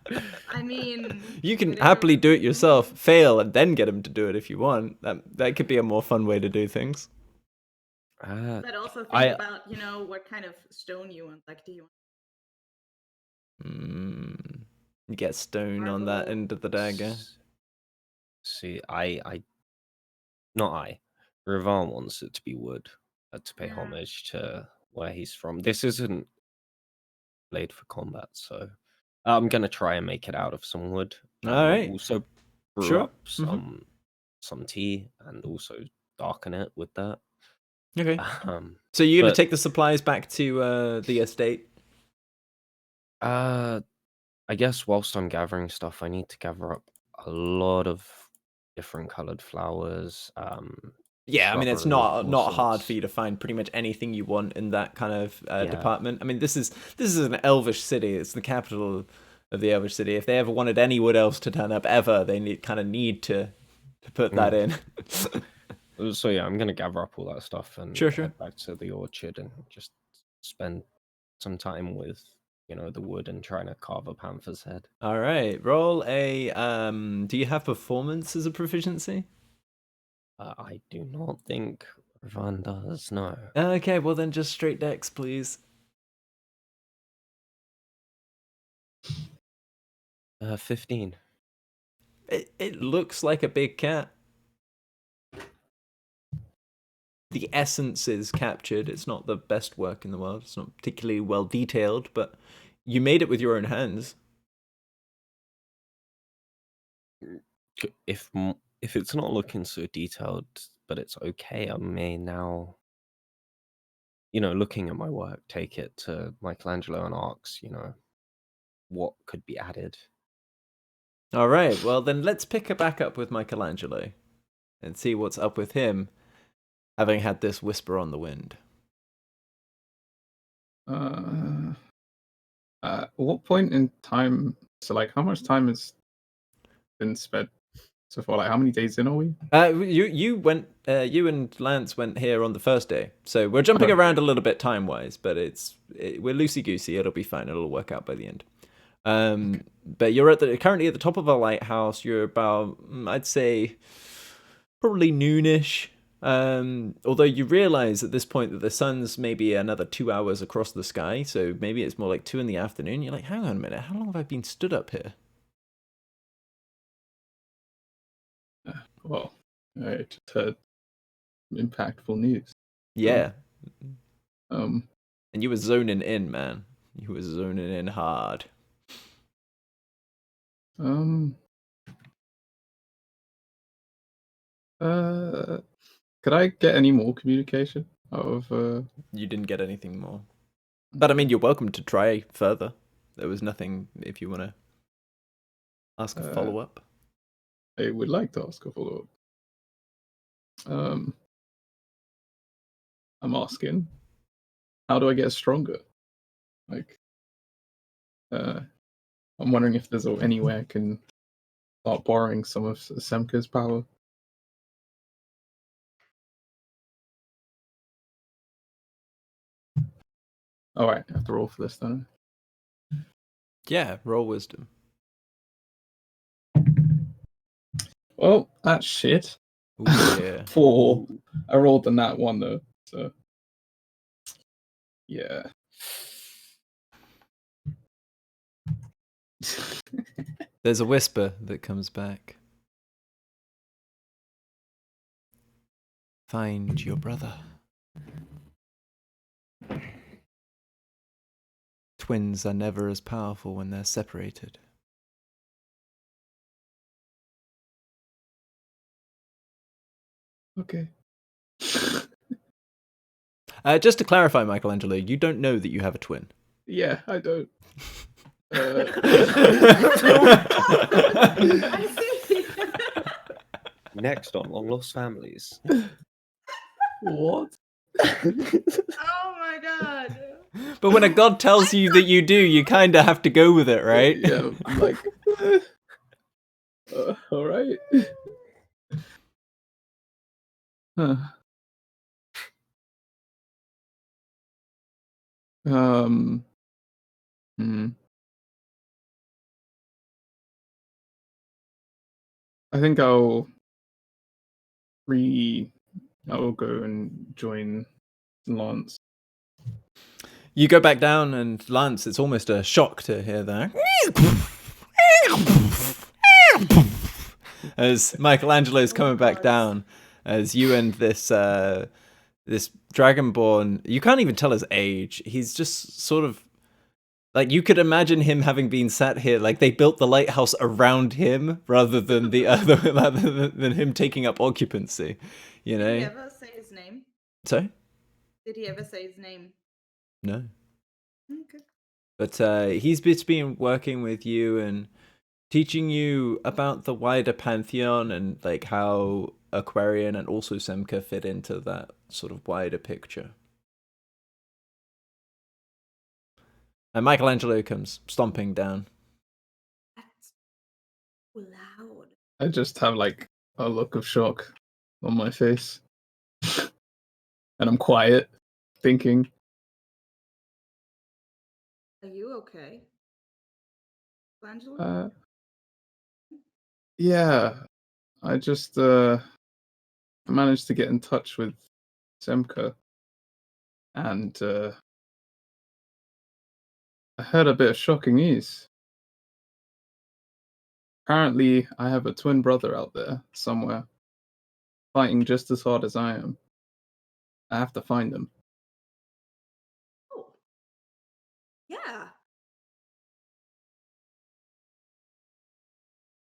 I mean, you can whatever. happily do it yourself, fail, and then get him to do it if you want. That could be a more fun way to do things. But also think I- about, what kind of stone you want. Like, do you want You get stone on that Marble. end of the dagger. See, Ravan wants it to be wood to pay Yeah. homage to where he's from. This isn't blade for combat, so I'm gonna try and make it out of some wood. All right. Also brew Sure. up some tea and also darken it with that. Okay. So you're gonna but- take the supplies back to the estate? I guess whilst I'm gathering stuff, I need to gather up a lot of different colored flowers. Yeah, I mean, it's Shrubbery of not all hard sorts. for you to find pretty much anything you want in that kind of Yeah. department. I mean, this is an elvish city. It's the capital of the elvish city. If they ever wanted any wood elves to turn up ever, they need to put that in. So yeah, I'm gonna gather up all that stuff and Sure. head back to the orchard and just spend some time with the wood and trying to carve a panther's head. All right, roll a. Do you have performance as a proficiency? I do not think Ravan does. No. Okay, well then just straight dex, please. 15. It looks like a big cat. The essence is captured. It's not the best work in the world. It's not particularly well detailed, but you made it with your own hands. If it's not looking so detailed, but it's okay, I may now, looking at my work, take it to Michelangelo and ask, what could be added. All right, well then let's pick it back up with Michelangelo and see what's up with him, having had this whisper on the wind. What point in time? So, like, how much time has been spent so far? Like, how many days in are we? You went. You and Lance went here on the first day, so we're jumping Okay. around a little bit time wise, but we're loosey goosey. It'll be fine. It'll work out by the end. But you're currently at the top of a lighthouse. You're about, I'd say, probably noonish. Although you realize at this point that the sun's maybe another 2 hours across the sky, so maybe it's more like 2 in the afternoon. You're like, hang on a minute, how long have I been stood up here? Well, I just heard impactful news. Yeah. Um, And you were zoning in, man. You were zoning in hard. Could I get any more communication out of? You didn't get anything more. But I mean, you're welcome to try further. There was nothing if you want to ask a follow-up. I would like to ask a follow-up. I'm asking, how do I get stronger? Like, I'm wondering if there's any way I can start borrowing some of Semka's power. All right, I have to roll for this, don't Yeah, roll wisdom. I? Well, that's shit. Ooh, yeah. 4. I rolled on that one though, so yeah. There's a whisper that comes back. Find your brother. Twins are never as powerful when they're separated. Okay. Just to clarify, Michelangelo, you don't know that you have a twin. Yeah, I don't. I see. Next on Long Lost Families. What? Oh my god. But when a god tells you that you do, you kind of have to go with it, right? Yeah, I'm like, all right. Huh. Hmm. I think I'll go and join Lance. You go back down, and Lance, it's almost a shock to hear that. As Michelangelo's coming back down, as you and this Dragonborn, you can't even tell his age. He's just sort of like, you could imagine him having been sat here, like they built the lighthouse around him rather than the other, rather than him taking up occupancy. You know? Did he ever say his name? Sorry? Did he ever say his name? No. Okay. But he's just been working with you and teaching you about the wider pantheon and like how Aquarian and also Semka fit into that sort of wider picture. And Michelangelo comes stomping down. That's loud. I just have like a look of shock on my face. And I'm quiet, thinking. Are you okay? Angela? Yeah. I just managed to get in touch with Semka. And I heard a bit of shocking news. Apparently, I have a twin brother out there somewhere, fighting just as hard as I am. I have to find him. Oh. Yeah.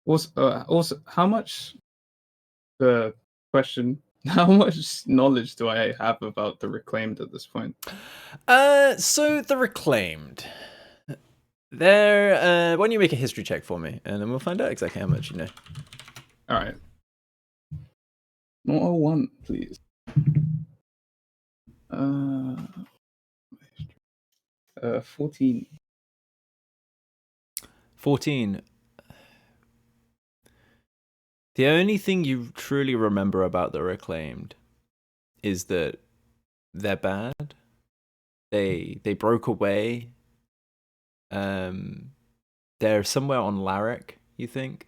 Also, how much? The question: how much knowledge do I have about the Reclaimed at this point? So the Reclaimed. Why don't you make a history check for me, and then we'll find out exactly how much you know. All right. Not a 1, please. 14. 14. The only thing you truly remember about the Reclaimed is that they're bad. They broke away. They're somewhere on Larrick, you think?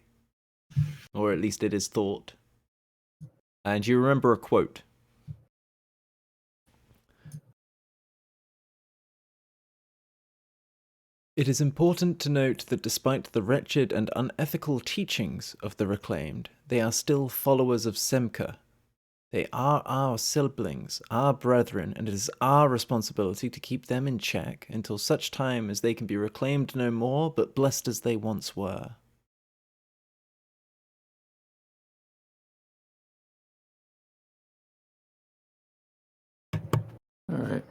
Or at least it is thought. And you remember a quote. It is important to note that despite the wretched and unethical teachings of the Reclaimed, they are still followers of Semka, They are our siblings, our brethren, and it is our responsibility to keep them in check until such time as they can be reclaimed no more, but blessed as they once were. All right.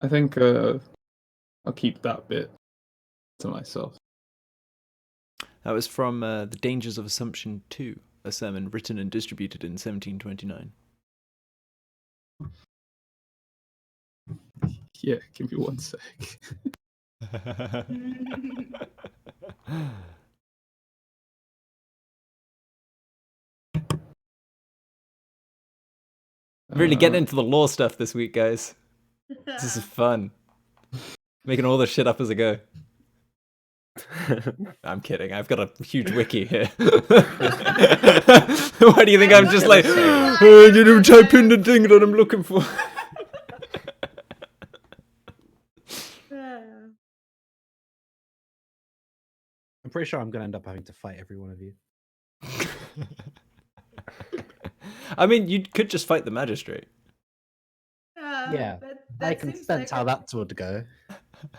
I think I'll keep that bit to myself. That was from The Dangers of Assumption 2, a sermon written and distributed in 1729. Yeah, give me one sec. Really getting into the law stuff this week, guys. This is fun. Making all this shit up as I go. I'm kidding. I've got a huge wiki here. Why do you think I'm just like, type in the thing that I'm looking for? I'm pretty sure I'm going to end up having to fight every one of you. I mean, you could just fight the magistrate. Yeah, I that can seems sense like how a that would go.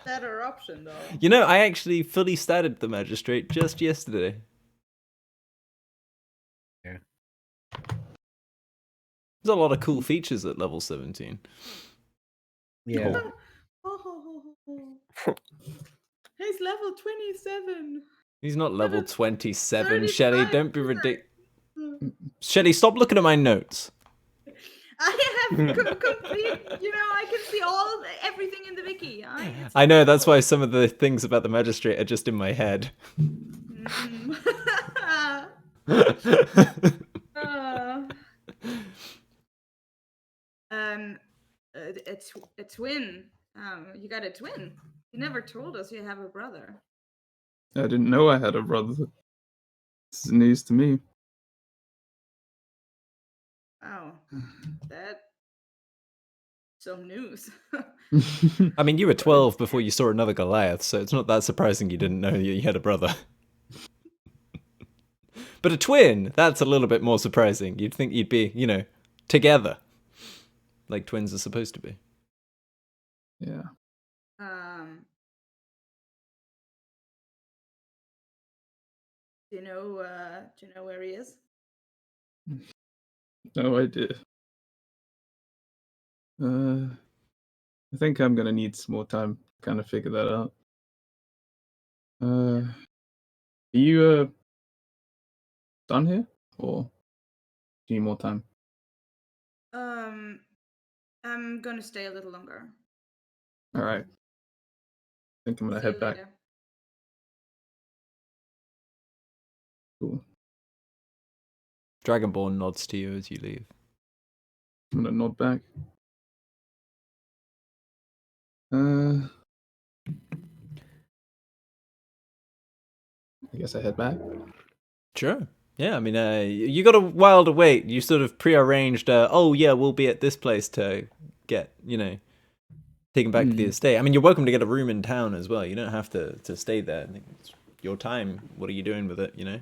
better option, though. You know, I actually fully statted the magistrate just yesterday. Yeah. There's a lot of cool features at level 17. Yeah. He's level 27. He's not level Level 27, Shelly. 35. Don't be ridiculous. Shelly, stop looking at my notes. I have complete, I can see everything in the wiki. I know, that's why some of the things about the magistrate are just in my head. A twin. You got a twin. You never told us you have a brother. I didn't know I had a brother. This is news to me. Oh, that's some news. I mean, you were 12 before you saw another Goliath, so it's not that surprising you didn't know you had a brother. But a twin, that's a little bit more surprising. You'd think you'd be, together. Like twins are supposed to be. Yeah. Do you know where he is? No idea. I think I'm gonna need some more time to kind of figure that out. Are you done here, or do you need more time? I'm gonna stay a little longer. All right. I think I'm gonna See you head back. later. Cool. Dragonborn nods to you as you leave. I'm gonna nod back. I guess I head back. Sure. Yeah, I mean, you got a while to wait. You sort of prearranged, we'll be at this place to get, taken back to the estate. I mean, you're welcome to get a room in town as well. You don't have to stay there. It's your time. What are you doing with it, You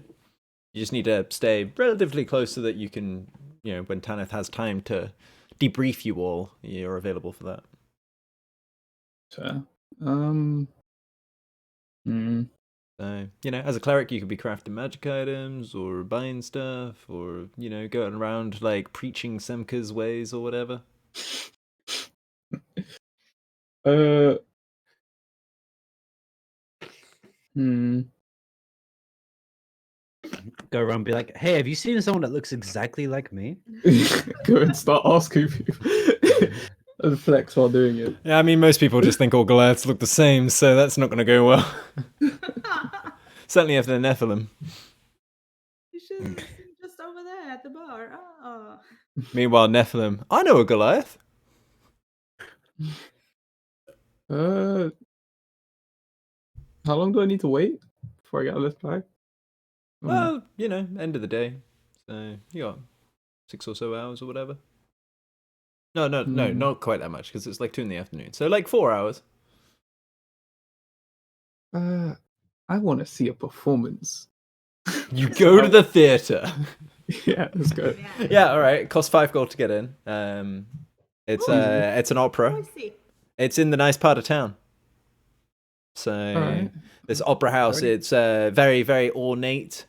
just need to stay relatively close so that you can, when Tanith has time to debrief you all, you're available for that. Fair. So, as a cleric, you could be crafting magic items or buying stuff or, going around, like, preaching Semka's ways or whatever. Go around and be like, hey, have you seen someone that looks exactly like me? Go and start asking people. And flex while doing it. Yeah, I mean, most people just think all Goliaths look the same, so that's not going to go well. Certainly if they're Nephilim. You should just over there at the bar. Oh. Meanwhile, Nephilim, I know a Goliath. How long do I need to wait before I get this back? Well, end of the day. So you got 6 or so hours or whatever. No, not quite that much because it's like 2 in the afternoon. So like 4 hours. I want to see a performance. You go to the theater. Yeah, let's go. Yeah, all right. It costs 5 gold to get in. It's Ooh. it's an Oh, opera. I see. It's in the nice part of town. So Alright. this opera house, Already? it's very, very ornate.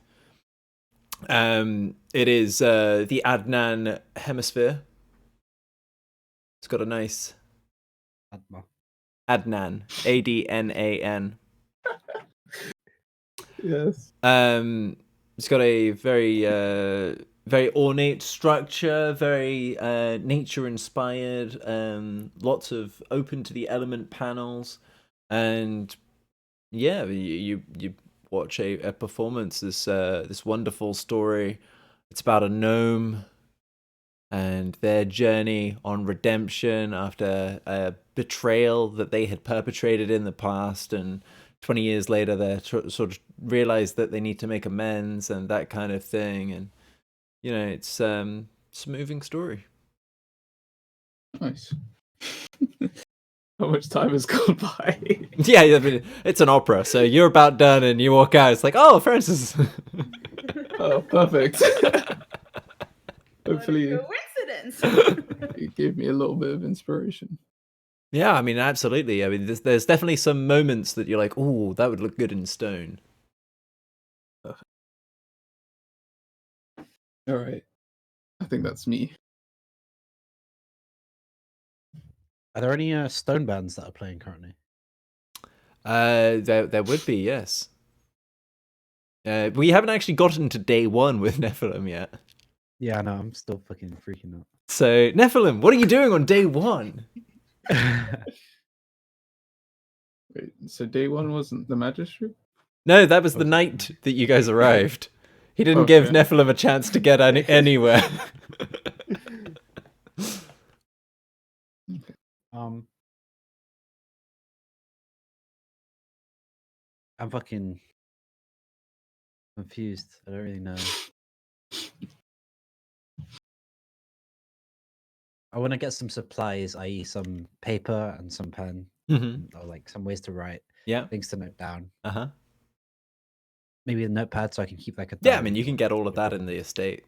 It is the Adnan Hemisphere. It's got a nice Adma. Adnan, Adnan. Yes. It's got a very very ornate structure, very nature inspired. Lots of open to the element panels, and yeah, you watch a performance. This wonderful story. It's about a gnome and their journey on redemption after a betrayal that they had perpetrated in the past, and 20 years later they sort of realize that they need to make amends and that kind of thing. And it's a moving story. Nice. How much time has gone by? Yeah, I mean, it's an opera, so you're about done and you walk out, it's like, oh, Francis. Oh, perfect. What a Hopefully coincidence. it gave me a little bit of inspiration. Yeah, I mean, absolutely. I mean, there's definitely some moments that you're like, oh, that would look good in stone. Alright. I think that's me. Are there any stone bands that are playing currently? There would be, yes. We haven't actually gotten to day 1 with Nephilim yet. Yeah, I know. I'm still fucking freaking out. So, Nephilim, what are you doing on day 1? Wait, so day 1 wasn't the magistrate? No, that was the Okay. night that you guys arrived. He didn't give Okay. Nephilim a chance to get anywhere. I'm fucking confused. I don't really know. I want to get some supplies, i.e., some paper and some pen, Mhm. or like some ways to write, Yeah. things to note down. Uh-huh. Maybe a notepad so I can keep like a. Yeah, I mean, diary you can or get all of that whatever. in the estate.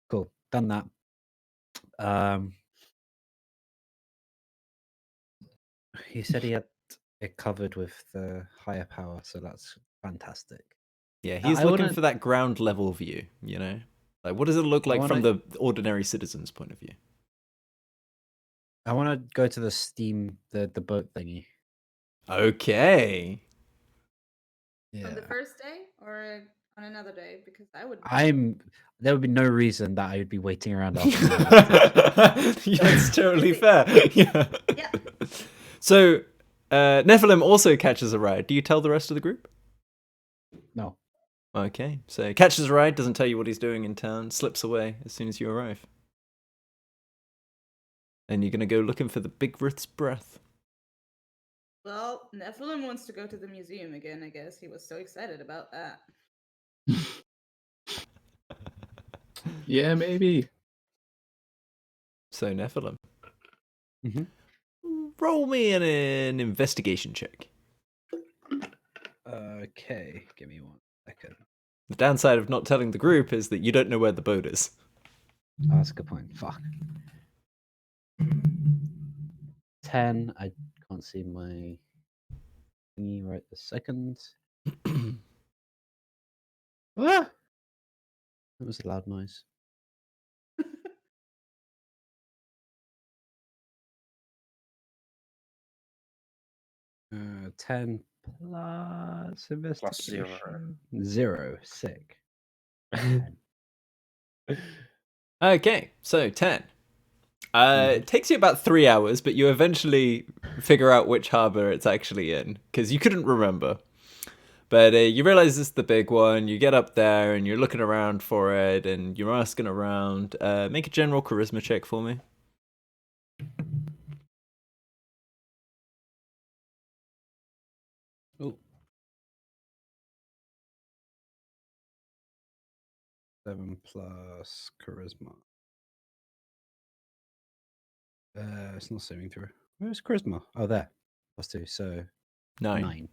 Cool, done that. He said he had it covered with the higher power, so that's fantastic. Yeah, Now, he's I looking wanna- for that ground level view, Like, what does it look I like from wanna- the ordinary citizen's point of view? I want to go to the steam, the boat thingy. Okay. On the first day or on another day? Because I would. There would be no reason that I would be waiting around after that. Yeah, that's totally fair. Yeah. Yeah. So, Nephilim also catches a ride. Do you tell the rest of the group? No. Okay. So, catches a ride, doesn't tell you what he's doing in town, slips away as soon as you arrive. And you're going to go looking for the Big Rith's breath. Well, Nephilim wants to go to the museum again, I guess. He was so excited about that. Yeah, maybe. So, Nephilim. Mhm. Roll me an investigation check. Okay, give me 1 second. The downside of not telling the group is that you don't know where the boat is. Oh, that's a good point. Fuck. 10. I can't see my thingy right this second. Ah! That was a loud noise. Uh, 10 plus investigation. 0. Sick. 10. Okay, so 10. It takes you about 3 hours, but you eventually figure out which harbor it's actually in, because you couldn't remember. But you realize this is the big one. You get up there and you're looking around for it, and you're asking around. Make a general charisma check for me. Oh. 7 plus charisma. It's not saving through. Where's charisma? Oh, there. +2, so 9. 9.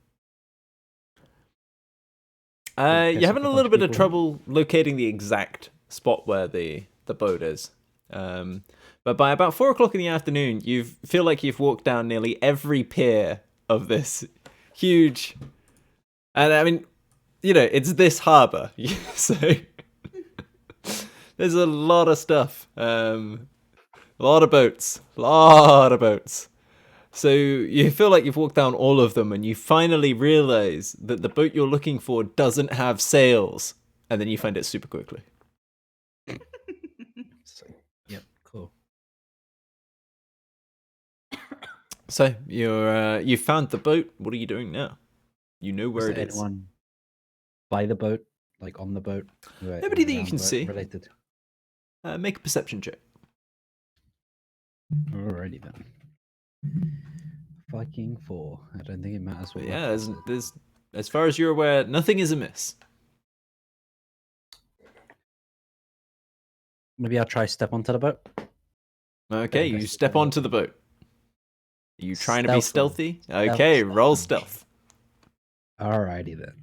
catch You're up having with a a little bunch bit of of people? trouble locating the exact spot where the boat is. But by about 4 o'clock in the afternoon, you feel like you've walked down nearly every pier of this huge. And I mean, you know, it's this harbor, so there's a lot of stuff. A lot of boats. So you feel like you've walked down all of them, and you finally realize that the boat you're looking for doesn't have sails, and then you find it super quickly. So, yep, cool. So you found the boat. What are you doing now? You know where Is it there is. anyone by the boat, like on the boat? Nobody that you around can the boat see. Related. Make a perception check. Alrighty then. Fucking 4. I don't think it matters what. But my yeah, plus is. there's as far as you're aware, nothing is amiss. Maybe I'll try step onto the boat. Okay, you investigate step the boat. onto the boat. Are you trying to be Stealthily. stealthy? Okay, roll stealth. stealth. Alrighty then.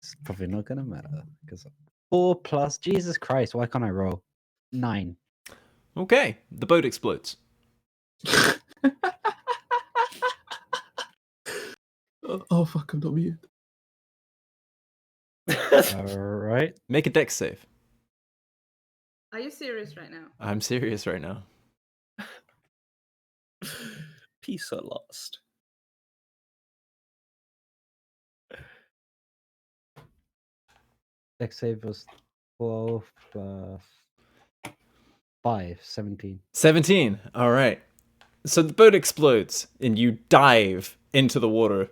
It's probably not gonna matter because 4 plus. Jesus Christ! Why can't I roll 9? Okay, the boat explodes. Oh fuck! I'm not muted. Alright. Make a dex save. Are you serious right now? I'm serious right now. Peace at last. Dex save was 12 plus 5, 17. 17. All right. So the boat explodes and you dive into the water.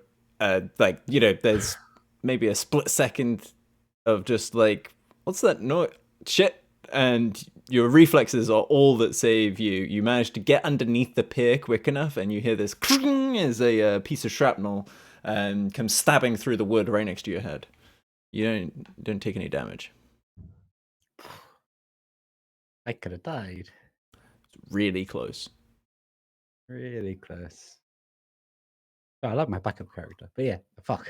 Like, you know, there's maybe a split second of just like, what's that noise? Shit. And your reflexes are all that save you. You manage to get underneath the pier quick enough, and you hear this as a piece of shrapnel comes stabbing through the wood right next to your head. You don't take any damage. I could have died. It's really close. Really close. Oh, I like my backup character, but yeah, fuck.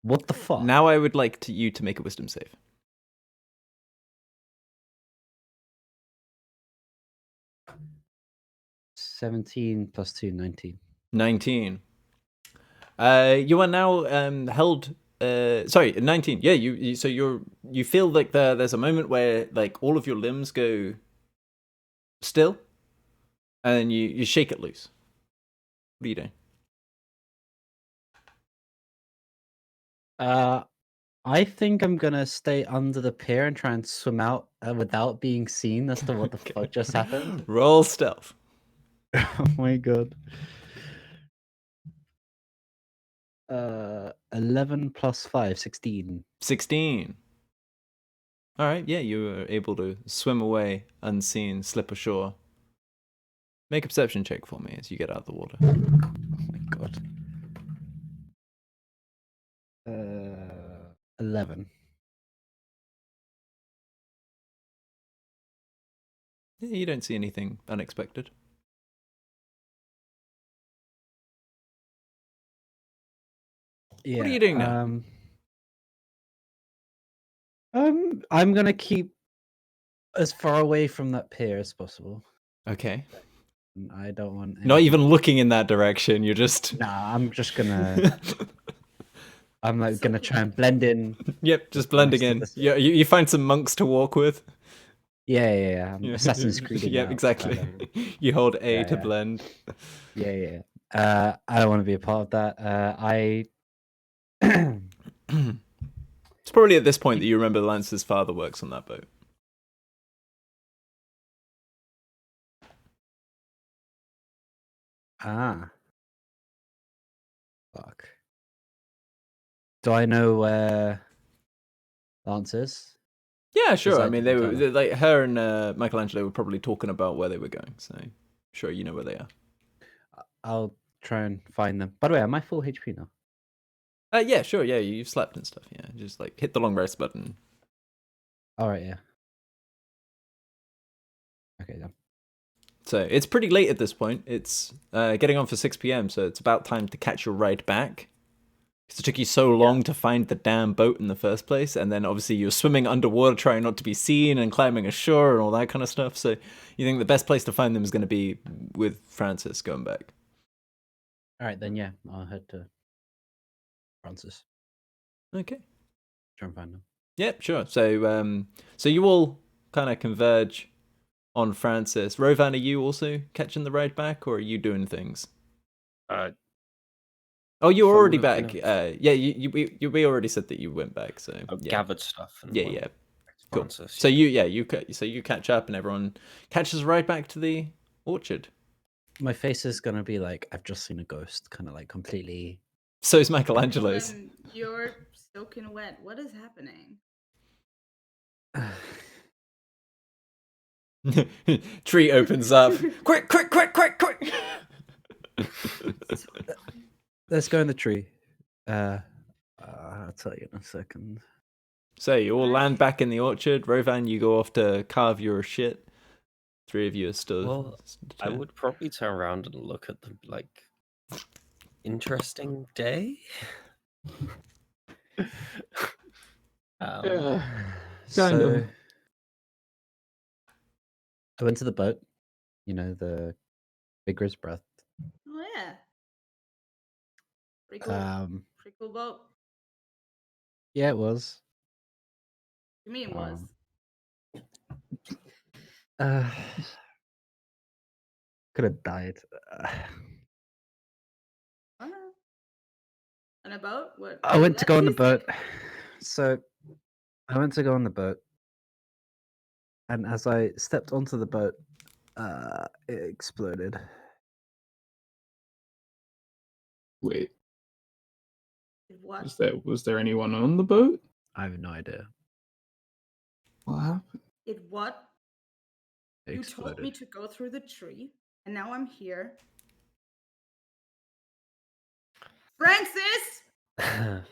What the fuck? Now I would like you to make a wisdom save. 17 plus 2, 19. 19. You are now held. Sorry, 19. Yeah, so you feel like there's a moment where like all of your limbs go still, and then you shake it loose. What are you doing? I think I'm gonna stay under the pier and try and swim out without being seen as to what the Okay. fuck just happened. Roll stealth. Oh my god. 11 plus 5, 16. 16. All right. Yeah, you were able to swim away unseen, slip ashore. Make a perception check for me as you get out of the water. Oh my god. 11. Yeah, you don't see anything unexpected. Yeah, What are you doing now? I'm gonna keep as far away from that pier as possible. Okay. I don't want Not anything- even looking in that direction. You're just. Nah, I'm just gonna. I'm like gonna try and blend in. Yep, just blending in. Nice to Yeah, you find some monks to walk with. Yeah. I'm Yeah. Assassin's Creed. Yep, exactly. You hold A Yeah, to yeah. blend. Yeah. I don't want to be a part of that. I. It's probably at this point that you remember Lance's father works on that boat. Fuck. Do I know where Lance is? Yeah, sure. I that mean, different they like her and Michelangelo were probably talking about where they were going. So, sure, you know where they are. I'll try and find them. By the way, am I full HP now? Yeah, sure. Yeah, you've slept and stuff. Yeah, just like hit the long rest button. All right, yeah. Okay, then. So it's pretty late at this point. It's getting on for 6 p.m. So it's about time to catch your ride back. 'Cause it took you so long to find the damn boat in the first place, and then obviously you're swimming underwater trying not to be seen and climbing ashore and all that kind of stuff. So you think the best place to find them is going to be with Francis going back? All right, then yeah, I'll head to Francis. Okay. Try and find them. Yep, sure. So so you all kind of converge on Francis. Rovan, are you also catching the ride back, or are you doing things? Oh, you're If I'm already looking back. at- Yeah, we already said that you went back. So I've yeah. gathered stuff. And Yeah, went yeah. back to Cool. Francis, So yeah. you catch up, and everyone catches right back to the orchard. My face is gonna be like I've just seen a ghost, kind of like completely. So is Michelangelo's. You're soaking wet. What is happening? Tree opens up. Quick! Let's go in the tree. I'll tell you in a second. So you all land back in the orchard. Rovan, you go off to carve your shit. Three of you are still. Well, I would probably turn around and look at the like interesting day. Yeah. So Kind of. I went to the boat. You know, the Vigorous Breath. Oh yeah. Pretty cool. Pretty cool boat. Yeah, it was. To me, it was. Could have died. Oh, no. On a boat? What? I went to go on the Let's boat. So I went to go on the boat. And as I stepped onto the boat, it exploded. Wait, What? was there anyone on the boat? I have no idea. What happened? It what? It You told me exploded. to go through the tree, and now I'm here. Francis!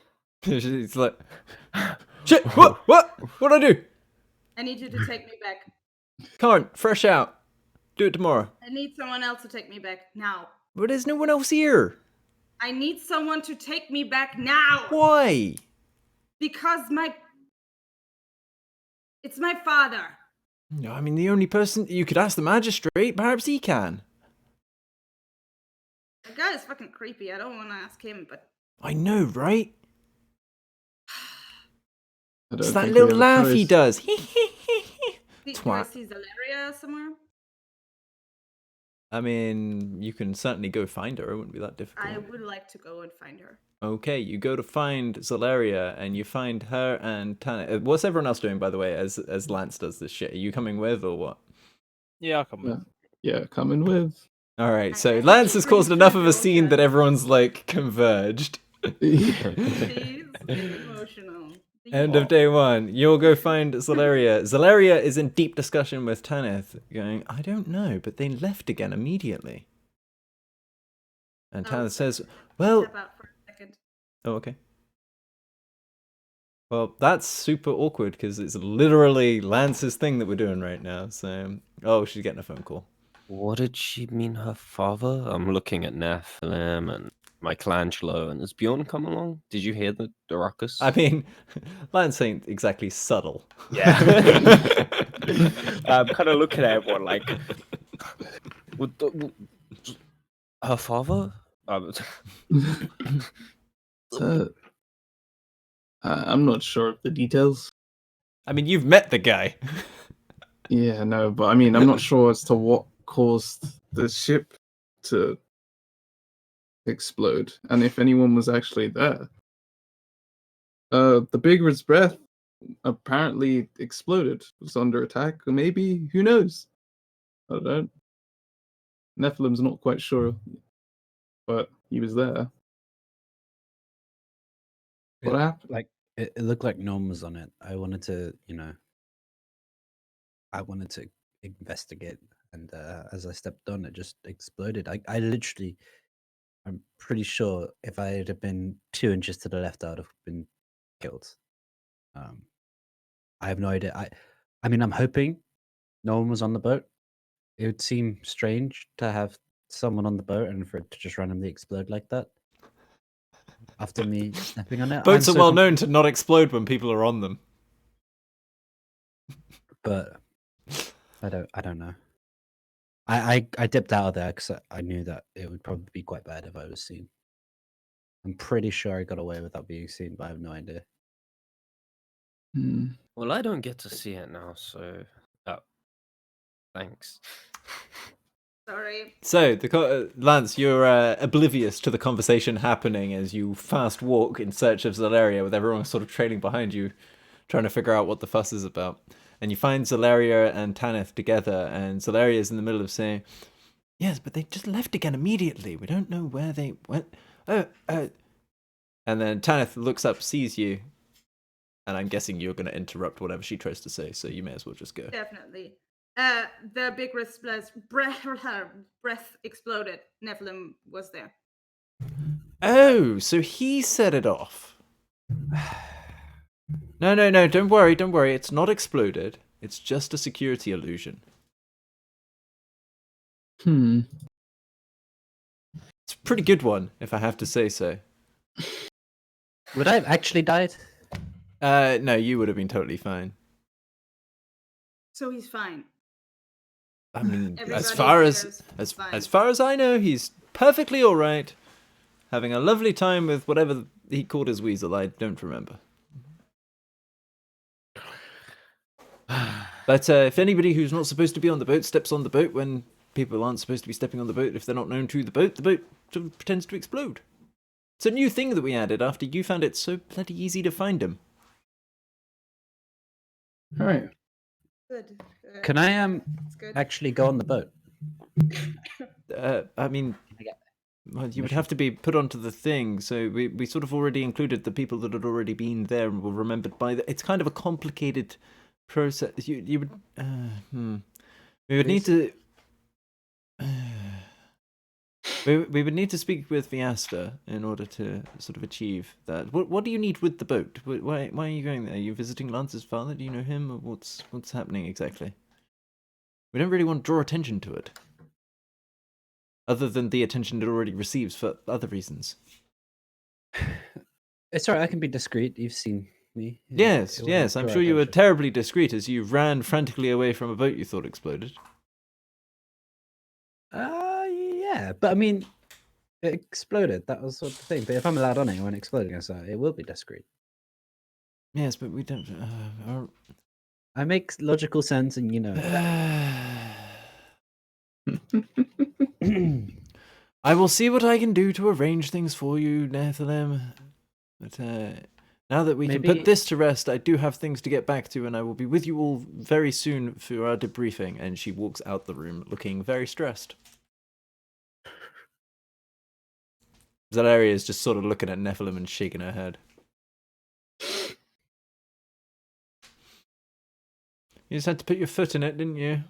It's like, shit! What'd I do? I need you to take me back. Come on, fresh out. Do it tomorrow. I need someone else to take me back now. But there's no one else here. I need someone to take me back now. Why? Because it's my father. No, I mean, the only person you could ask the magistrate. Perhaps he can. The guy is fucking creepy. I don't want to ask him, but I know, right? I don't It's that think we little have a laugh he choice. does. do I Twat. see Zalaria somewhere? I mean, you can certainly go find her. It wouldn't be that difficult. I would like to go and find her. Okay, you go to find Zalaria, and you find her and Tana. What's everyone else doing, by the way, as Lance does this shit? Are you coming with, or what? Yeah, I'll come with. Yeah, coming with. All right, I so think Lance he has caused brings enough her of a scene that daughter. everyone's like converged. Please, get emotional. End of day one. You'll go find Zalaria. Zalaria is in deep discussion with Tanith, going, I don't know, but they left again immediately. And Oh, Tanith says, Step well, out for a second. oh, okay. Well, that's super awkward because it's literally Lance's thing that we're doing right now. So, oh, she's getting a phone call. What did she mean, her father? I'm looking at Nephilim and Michelangelo, and has Bjorn come along? Did you hear the ruckus? I mean, Lance ain't exactly subtle. Yeah. I'm kind of looking at everyone like, Her father? I'm not sure of the details. I mean, you've met the guy. Yeah, no, but I mean, I'm not sure as to what caused the ship to explode, and if anyone was actually there. The Bigred's breath apparently exploded. It was under attack, or maybe, who knows? I don't know. Nephilim's not quite sure, but he was there. What happened? Like it looked like Norm was on it. I wanted to investigate, and as I stepped on, it just exploded. I literally, I'm pretty sure if I had been 2 inches to the left, I would have been killed. I have no idea. I mean, I'm hoping no one was on the boat. It would seem strange to have someone on the boat and for it to just randomly explode like that. after me stepping on it. Boats I'm are so well conf- known to not explode when people are on them. but I don't know. I dipped out of there because I knew that it would probably be quite bad if I was seen. I'm pretty sure I got away without being seen, but I have no idea. Hmm. Well, I don't get to see it now, so thanks. Sorry. So, Lance, you're oblivious to the conversation happening as you fast walk in search of Zalaria, with everyone sort of trailing behind you, trying to figure out what the fuss is about. And you find Zalaria and Tanith together, and Zalaria is in the middle of saying, "Yes, but they just left again immediately. We don't know where they went." And then Tanith looks up, sees you, and I'm guessing you're going to interrupt whatever she tries to say, so you may as well just go. Definitely. The big breath exploded. Nephilim was there. Oh, so he set it off. No, don't worry. It's not exploded. It's just a security illusion. Hmm. It's a pretty good one, if I have to say so. Would I have actually died? No, you would have been totally fine. So he's fine. I mean, Everybody as far here's as fine. far as I know, he's perfectly all right, having a lovely time with whatever he called his weasel. I don't remember. But if anybody who's not supposed to be on the boat steps on the boat when people aren't supposed to be stepping on the boat, if they're not known to the boat sort of pretends to explode. It's a new thing that we added after you found it so bloody easy to find him. All right. Good. Can I It's good. actually go on the boat? I mean, well, you would have to be put onto the thing, so we sort of already included the people that had already been there and were remembered by the... It's kind of a complicated process. You would... We would need to... we would need to speak with Viasta in order to sort of achieve that. What do you need with the boat? Why are you going there? Are you visiting Lance's father? Do you know him? Or what's happening exactly? We don't really want to draw attention to it. Other than the attention it already receives for other reasons. It's alright, I can be discreet. You've seen me. Yes, It will yes, I'm draw sure you were attention. terribly discreet as you ran frantically away from a boat you thought exploded. Yeah, but I mean, it exploded. That was sort of the thing. But if I'm allowed on it when exploding, so it will be discreet. Yes, but we don't... I make logical sense, and you know. I will see what I can do to arrange things for you, Nephilim. But now that we can Maybe- put this to rest, I do have things to get back to, and I will be with you all very soon for our debriefing. And she walks out the room looking very stressed. Zalaria is just sort of looking at Nephilim and shaking her head. You just had to put your foot in it, didn't you?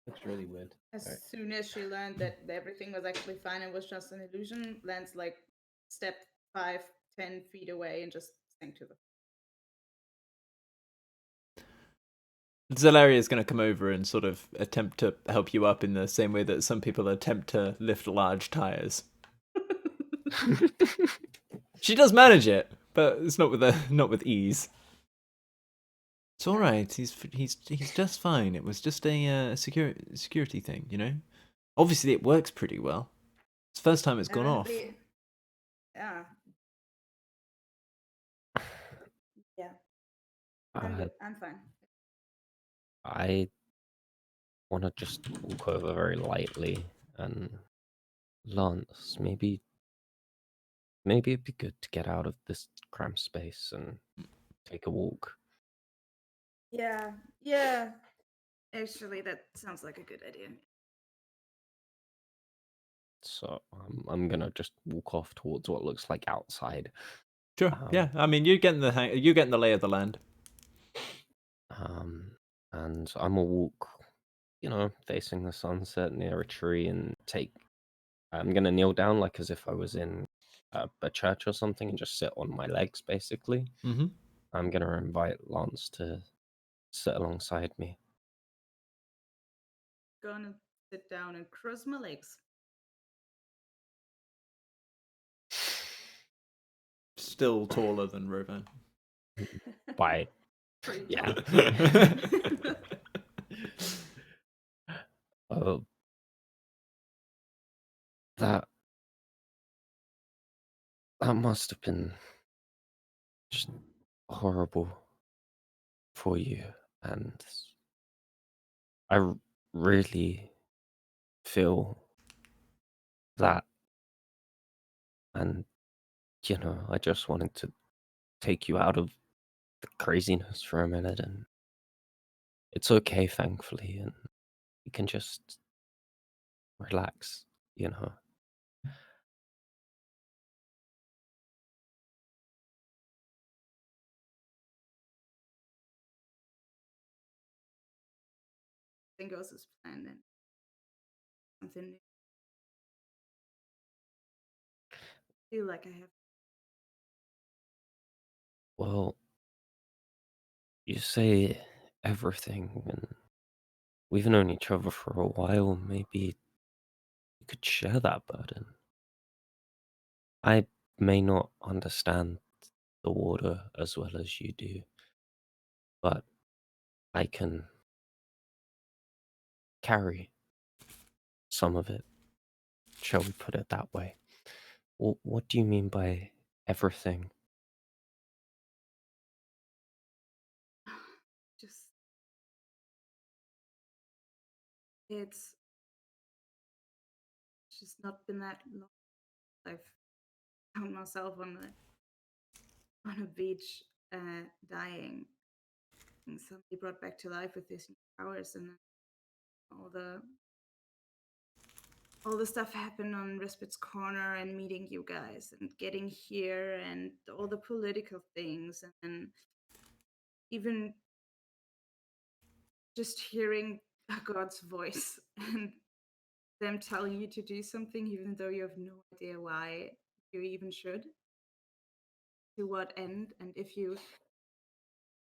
Looks really weird. As Right. soon as she learned that everything was actually fine and was just an illusion, Lance like stepped 5-10 feet away and just sank to the... Zalaria is going to come over and sort of attempt to help you up in the same way that some people attempt to lift large tires. She does manage it, but it's not with ease. It's all right. He's just fine. It was just a security thing, you know. Obviously, it works pretty well. It's the first time it's gone off. Yeah. Yeah. Uh, I'm fine. I want to just walk over very lightly and Lance, maybe it'd be good to get out of this cramped space and take a walk. Yeah. Actually, that sounds like a good idea. So I'm gonna just walk off towards what looks like outside. Sure. Yeah. I mean, you're getting the lay of the land. And I'm gonna walk, facing the sunset near a tree and I'm gonna kneel down like as if I was in a church or something and just sit on my legs basically. Mm-hmm. I'm gonna invite Lance to sit alongside me. Gonna sit down and cross my legs. still taller than Rovan. By Pretty Yeah. tall. uh, that that must have been just horrible for you, and I really feel that, and I just wanted to take you out of the craziness for a minute, and it's okay, thankfully, and you can just relax, you know. Everything goes as planned and something new. I feel like I have. Well, you say everything, and we've known each other for a while. Maybe you could share that burden. I may not understand the water as well as you do, but I can carry some of it. Shall we put it that way? What do you mean by everything? Just it's just not been that long. I've found myself on a beach, dying, and suddenly brought back to life with these new powers, and then all the all the stuff happened on Respit's Corner and meeting you guys and getting here and all the political things and even just hearing God's voice and them telling you to do something even though you have no idea why you even should, to what end, and if you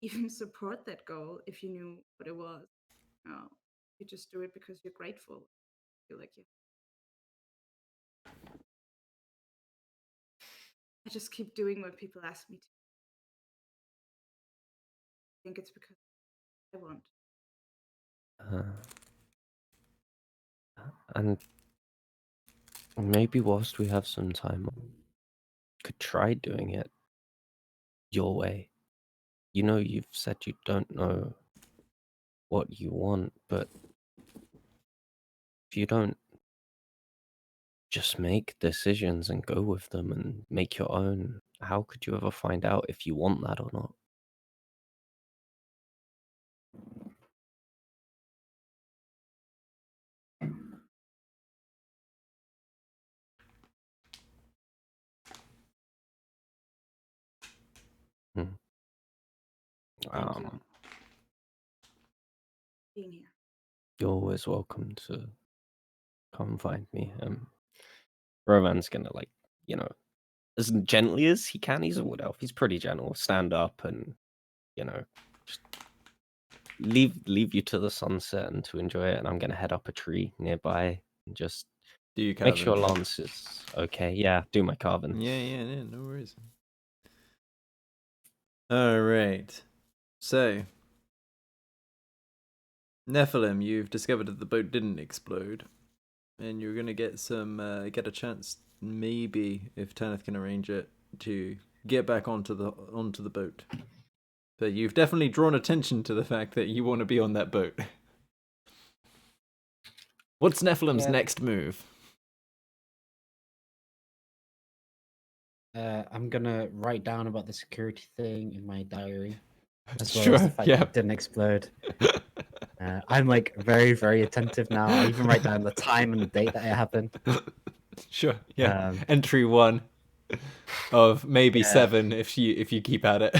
even support that goal if you knew what it was. No, you just do it because you're grateful. Feel like you. I just keep doing what people ask me to. I think it's because I want. Uh, and maybe whilst we have some time, could try doing it your way. You've said you don't know what you want, but if you don't just make decisions and go with them and make your own, how could you ever find out if you want that or not? Hmm. Thank you for being here. You're always welcome to come find me. Rovan's gonna as gently as he can. He's a wood elf. He's pretty gentle. Stand up and just leave you to the sunset and to enjoy it. And I'm gonna head up a tree nearby and just Do you make sure carving? Lance is okay. Yeah, do my carving. Yeah, no worries. All right. So, Nephilim, you've discovered that the boat didn't explode, and you're gonna get a chance, maybe if Tanith can arrange it, to get back onto the boat. But you've definitely drawn attention to the fact that you want to be on that boat. What's Nephilim's Yeah. next move? I'm gonna write down about the security thing in my diary, as well Sure, as the fact yeah. that it didn't explode. I'm like very, very attentive now. I even write down the time and the date that it happened. Sure, yeah. Um, Entry 1 of maybe Yeah. 7 if you keep at it.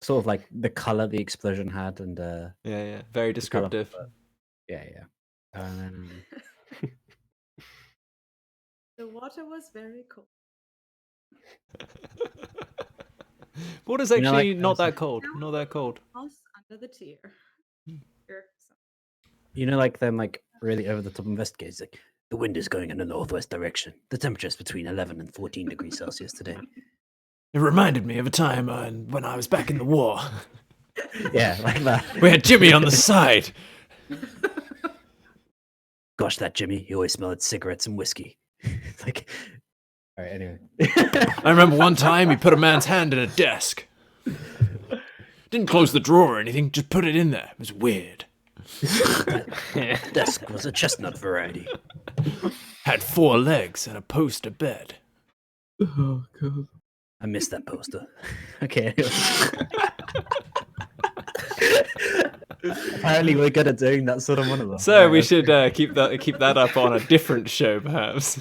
Sort of like the color the explosion had, and Yeah. Very the color- descriptive. yeah. The water was very cold. Water's You know, actually like, not there's- that cold. Not that cold. Mouse under the tier. Here, so- You know, like them, like really over the top investigators. Like the wind is going in the northwest direction. The temperature is between 11 and 14 degrees Celsius today. It reminded me of a time when I was back in the war. Yeah, like that. We had Jimmy on the side. Gosh, that Jimmy, he always smelled cigarettes and whiskey. It's like, all right, anyway. I remember one time he put a man's hand in a desk. Didn't close the drawer or anything, just put it in there. It was weird. The desk was a chestnut variety. Had 4 legs and a poster bed. Oh god. I missed that poster. Okay. Apparently, we're good at doing that sort of monologue. So we should keep that up on a different show, perhaps.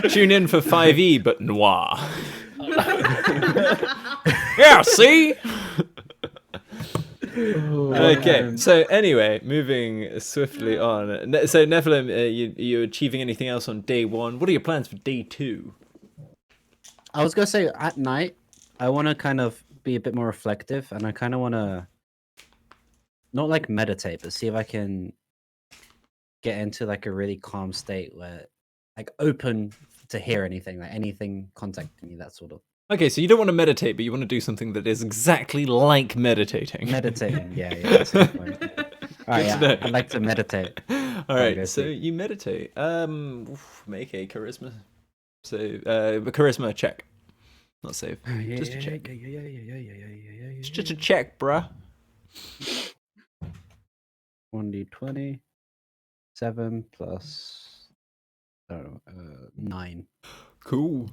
Tune in for 5e, but noir. Yeah, see? Okay, so anyway, moving swiftly on. So Nephilim, you achieving anything else on day 1? What are your plans for day 2? I was gonna say at night, I want to kind of be a bit more reflective, and I kind of want to not like meditate, but see if I can get into like a really calm state where, like, open to hear anything, like anything contacting me, that sort of Okay, so you don't want to meditate, but you want to do something that is exactly like meditating. meditating. Yeah, that's the point. All right, Good to yeah, know. I'd like to meditate. All right, go so sleep. you meditate. Make a charisma. So charisma check, not save. Just a check. Just a check, bruh. 1d20, 7 plus, I don't know, 9. Cool.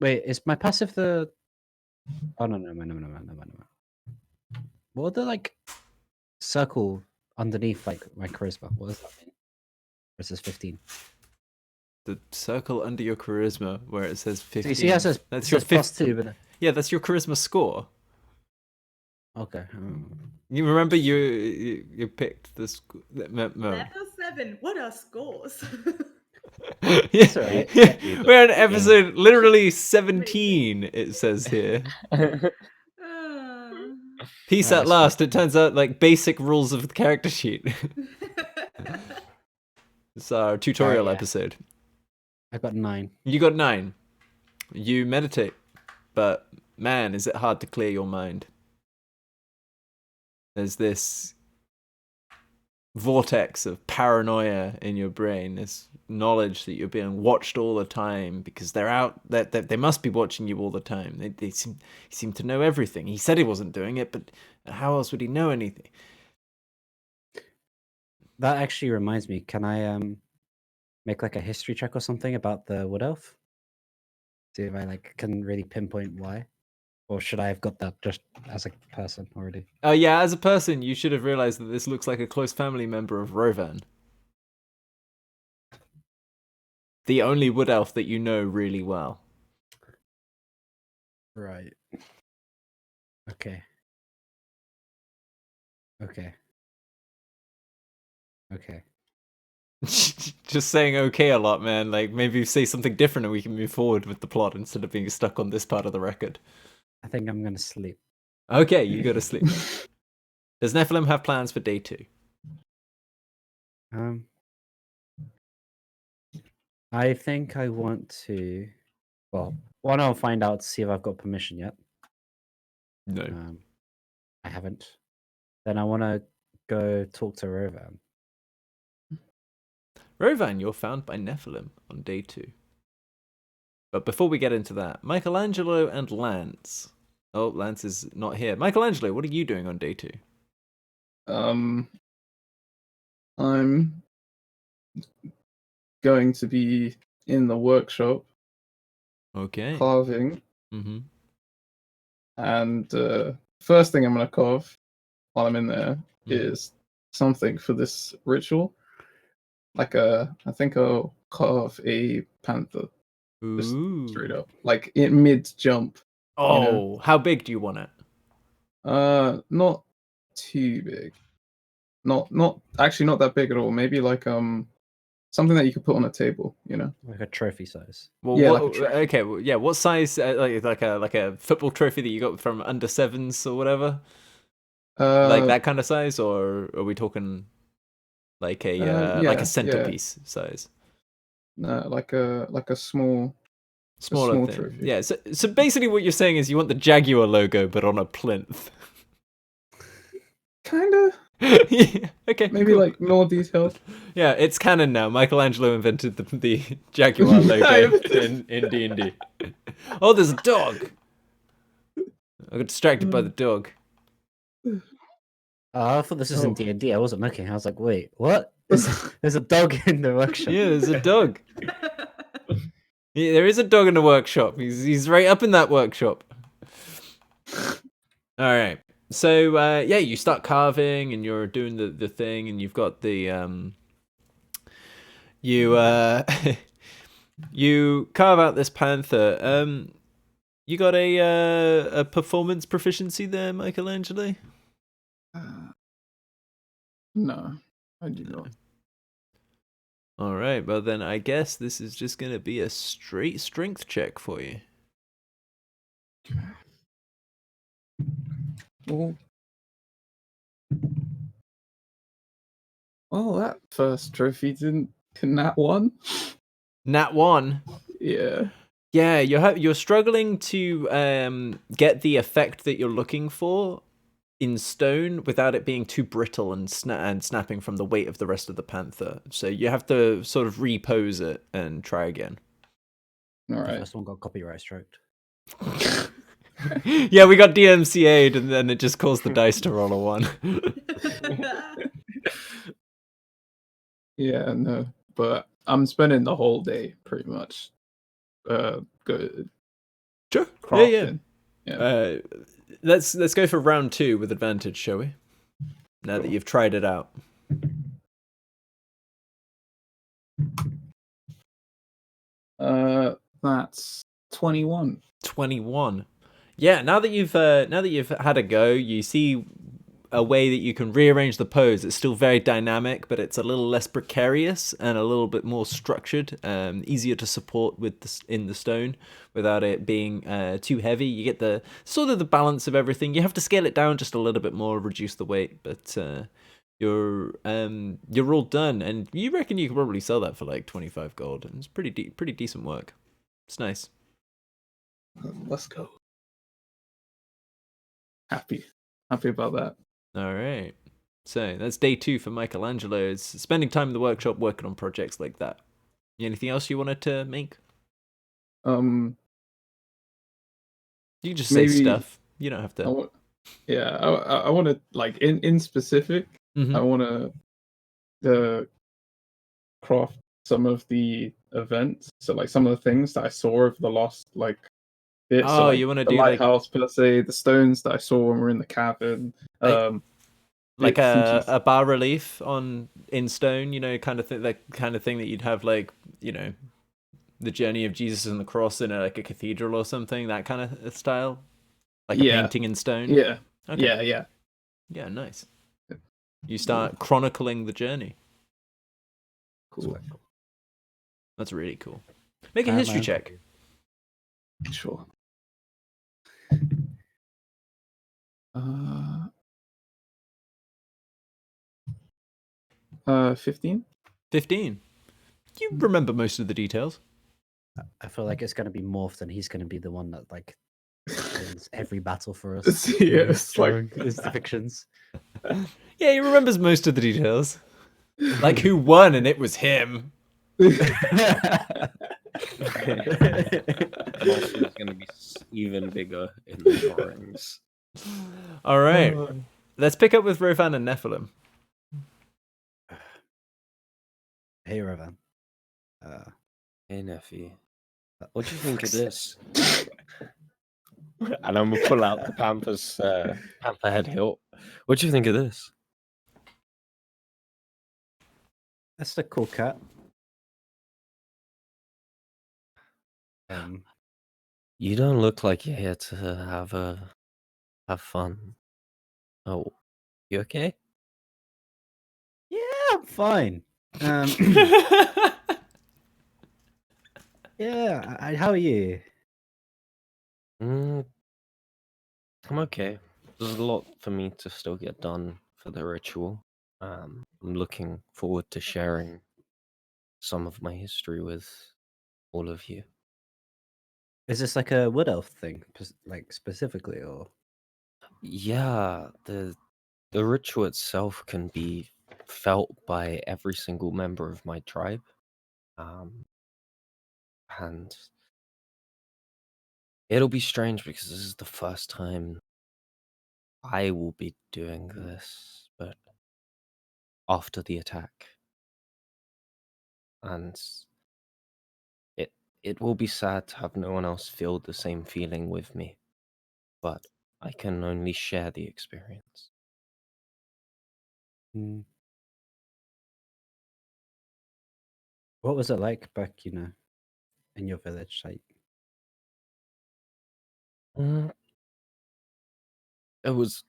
Wait, is my passive the? Oh no. What are the like circle underneath like my charisma? What does that mean? It says 15. The circle under your charisma where it says 15. So you see how it says, That's it your says plus 15. 2, but Yeah, that's your charisma score. okay. You remember you picked the no. Level 7. What are scores? Yeah. alright. Yeah. We're on episode literally 17. It says here. Peace Alright, at last. It turns out like basic rules of the character sheet. It's our tutorial yeah. episode. I got 9. You got 9. You meditate, but man, is it hard to clear your mind. There's this vortex of paranoia in your brain, this knowledge that you're being watched all the time because they're out. They must be watching you all the time. They seem to know everything. He said he wasn't doing it, but how else would he know anything? That actually reminds me. Can I make like a history check or something about the wood elf? See if I like can really pinpoint why, or should I have got that just as a person already? Oh yeah, as a person, you should have realized that this looks like a close family member of Rovan. The only wood elf that you know really well. Right. Okay. Just saying okay a lot, man. Like, maybe say something different and we can move forward with the plot instead of being stuck on this part of the record. I think I'm gonna sleep. Okay, you go to sleep. Does Nephilim have plans for day 2? I think I want to. Well, one, I'll find out to see if I've got permission yet. No. I haven't. Then I want to go talk to Rovan. Rovan, you're found by Nephilim on day 2. But before we get into that, Michelangelo and Lance. Oh, Lance is not here. Michelangelo, what are you doing on day 2? I'm going to be in the workshop Okay. carving, Mm-hmm. and first thing I'm going to carve while I'm in there Mhm. is something for this ritual. I think I'll carve a panther Ooh. straight up, like in mid jump. Oh, how big do you want it? Not too big. Not actually not that big at all. Maybe like something that you could put on a table, you know. Like a trophy size. Well, Yeah, what, like a trophy. okay, well, yeah. What size? Like a football trophy that you got from under 7s or whatever. Like that kind of size, or are we talking like a yeah, centerpiece size? No, like a small Smaller small thing. trophy. Yeah. So basically, what you're saying is you want the Jaguar logo, but on a plinth. Kind of. Yeah, okay. Maybe cool. like more detailed. Yeah, it's canon now. Michelangelo invented the Jaguar logo in D&D. Oh, there's a dog. I got distracted by the dog. I thought this was Oh. in D&D. I wasn't looking. I was like, wait, what? There's a dog in the workshop. Yeah, there's a dog. Yeah, there is a dog in the workshop. He's right up in that workshop. All right. So yeah, you start carving and you're doing the thing, and you've got the you carve out this panther. You got a performance proficiency there, Michelangelo? No, I do not. All right. Well, then I guess this is just gonna be a straight strength check for you. Well, that first trophy didn't nat one. Nat 1. Yeah. Yeah, you're struggling to get the effect that you're looking for in stone without it being too brittle and snapping from the weight of the rest of the panther. So you have to sort of repose it and try again. All The right. first one got copyright stroked. Yeah, we got DMCA'd and then it just caused the dice to roll a 1. Yeah, no, but I'm spending the whole day pretty much. Go Sure. crafting. Yeah. Let's go for round 2 with advantage, shall we? Now that you've tried it out. That's 21. 21. Yeah, now that you've had a go, you see a way that you can rearrange the pose. It's still very dynamic, but it's a little less precarious and a little bit more structured, easier to support in the stone without it being too heavy. You get the sort of the balance of everything. You have to scale it down just a little bit more, reduce the weight, but you're all done, and you reckon you could probably sell that for like 25 gold. And it's pretty decent work. It's nice. Let's go. Happy about that. All right. So that's day 2 for Michelangelo. It's spending time in the workshop working on projects like that. Anything else you wanted to make? Um, You can just maybe say stuff. You don't have I to. want, yeah, I want to like in specific. Mhm. I want to craft some of the events. So like some of the things that I saw over the last like bit. Oh, so, like, you want to the do like lighthouse per se, the stones that I saw when we were in the cavern. like bits and pieces. a bas relief in stone, kind of that kind of thing that you'd have like, the journey of Jesus and the cross in like a cathedral or something, that kind of style, like a Yeah. painting in stone. Yeah. Okay. Yeah. Nice. You start chronicling the journey. Cool. That's really cool. Make a history check. Sure. 15. 15. You remember most of the details. I feel like it's going to be morphed, and he's going to be the one that like wins every battle for us. Yeah, it's like It's the fictions. Yeah, he remembers most of the details. Like who won, and it was him. The monster is going to be even bigger in the drawings. All right. Let's pick up with Rovan and Nephilim. Hey, Rovan. Hey, nephew. What do you think of this? And I'm gonna pull out the Panther's Panther head hilt. What do you think of this? That's a cool cat. You don't look like you're here to have fun. Oh, you okay? Yeah, I'm fine. Yeah, how are you? I'm okay. There's a lot for me to still get done for the ritual. I'm looking forward to sharing some of my history with all of you. Is this like a wood elf thing, like specifically, or Yeah, the ritual itself can be felt by every single member of my tribe. Um, and it'll be strange because this is the first time I will be doing this, but after the attack. And it it will be sad to have no one else feel the same feeling with me, but I can only share the experience. Mm. What was it like back, in your village? Like, Mm, It was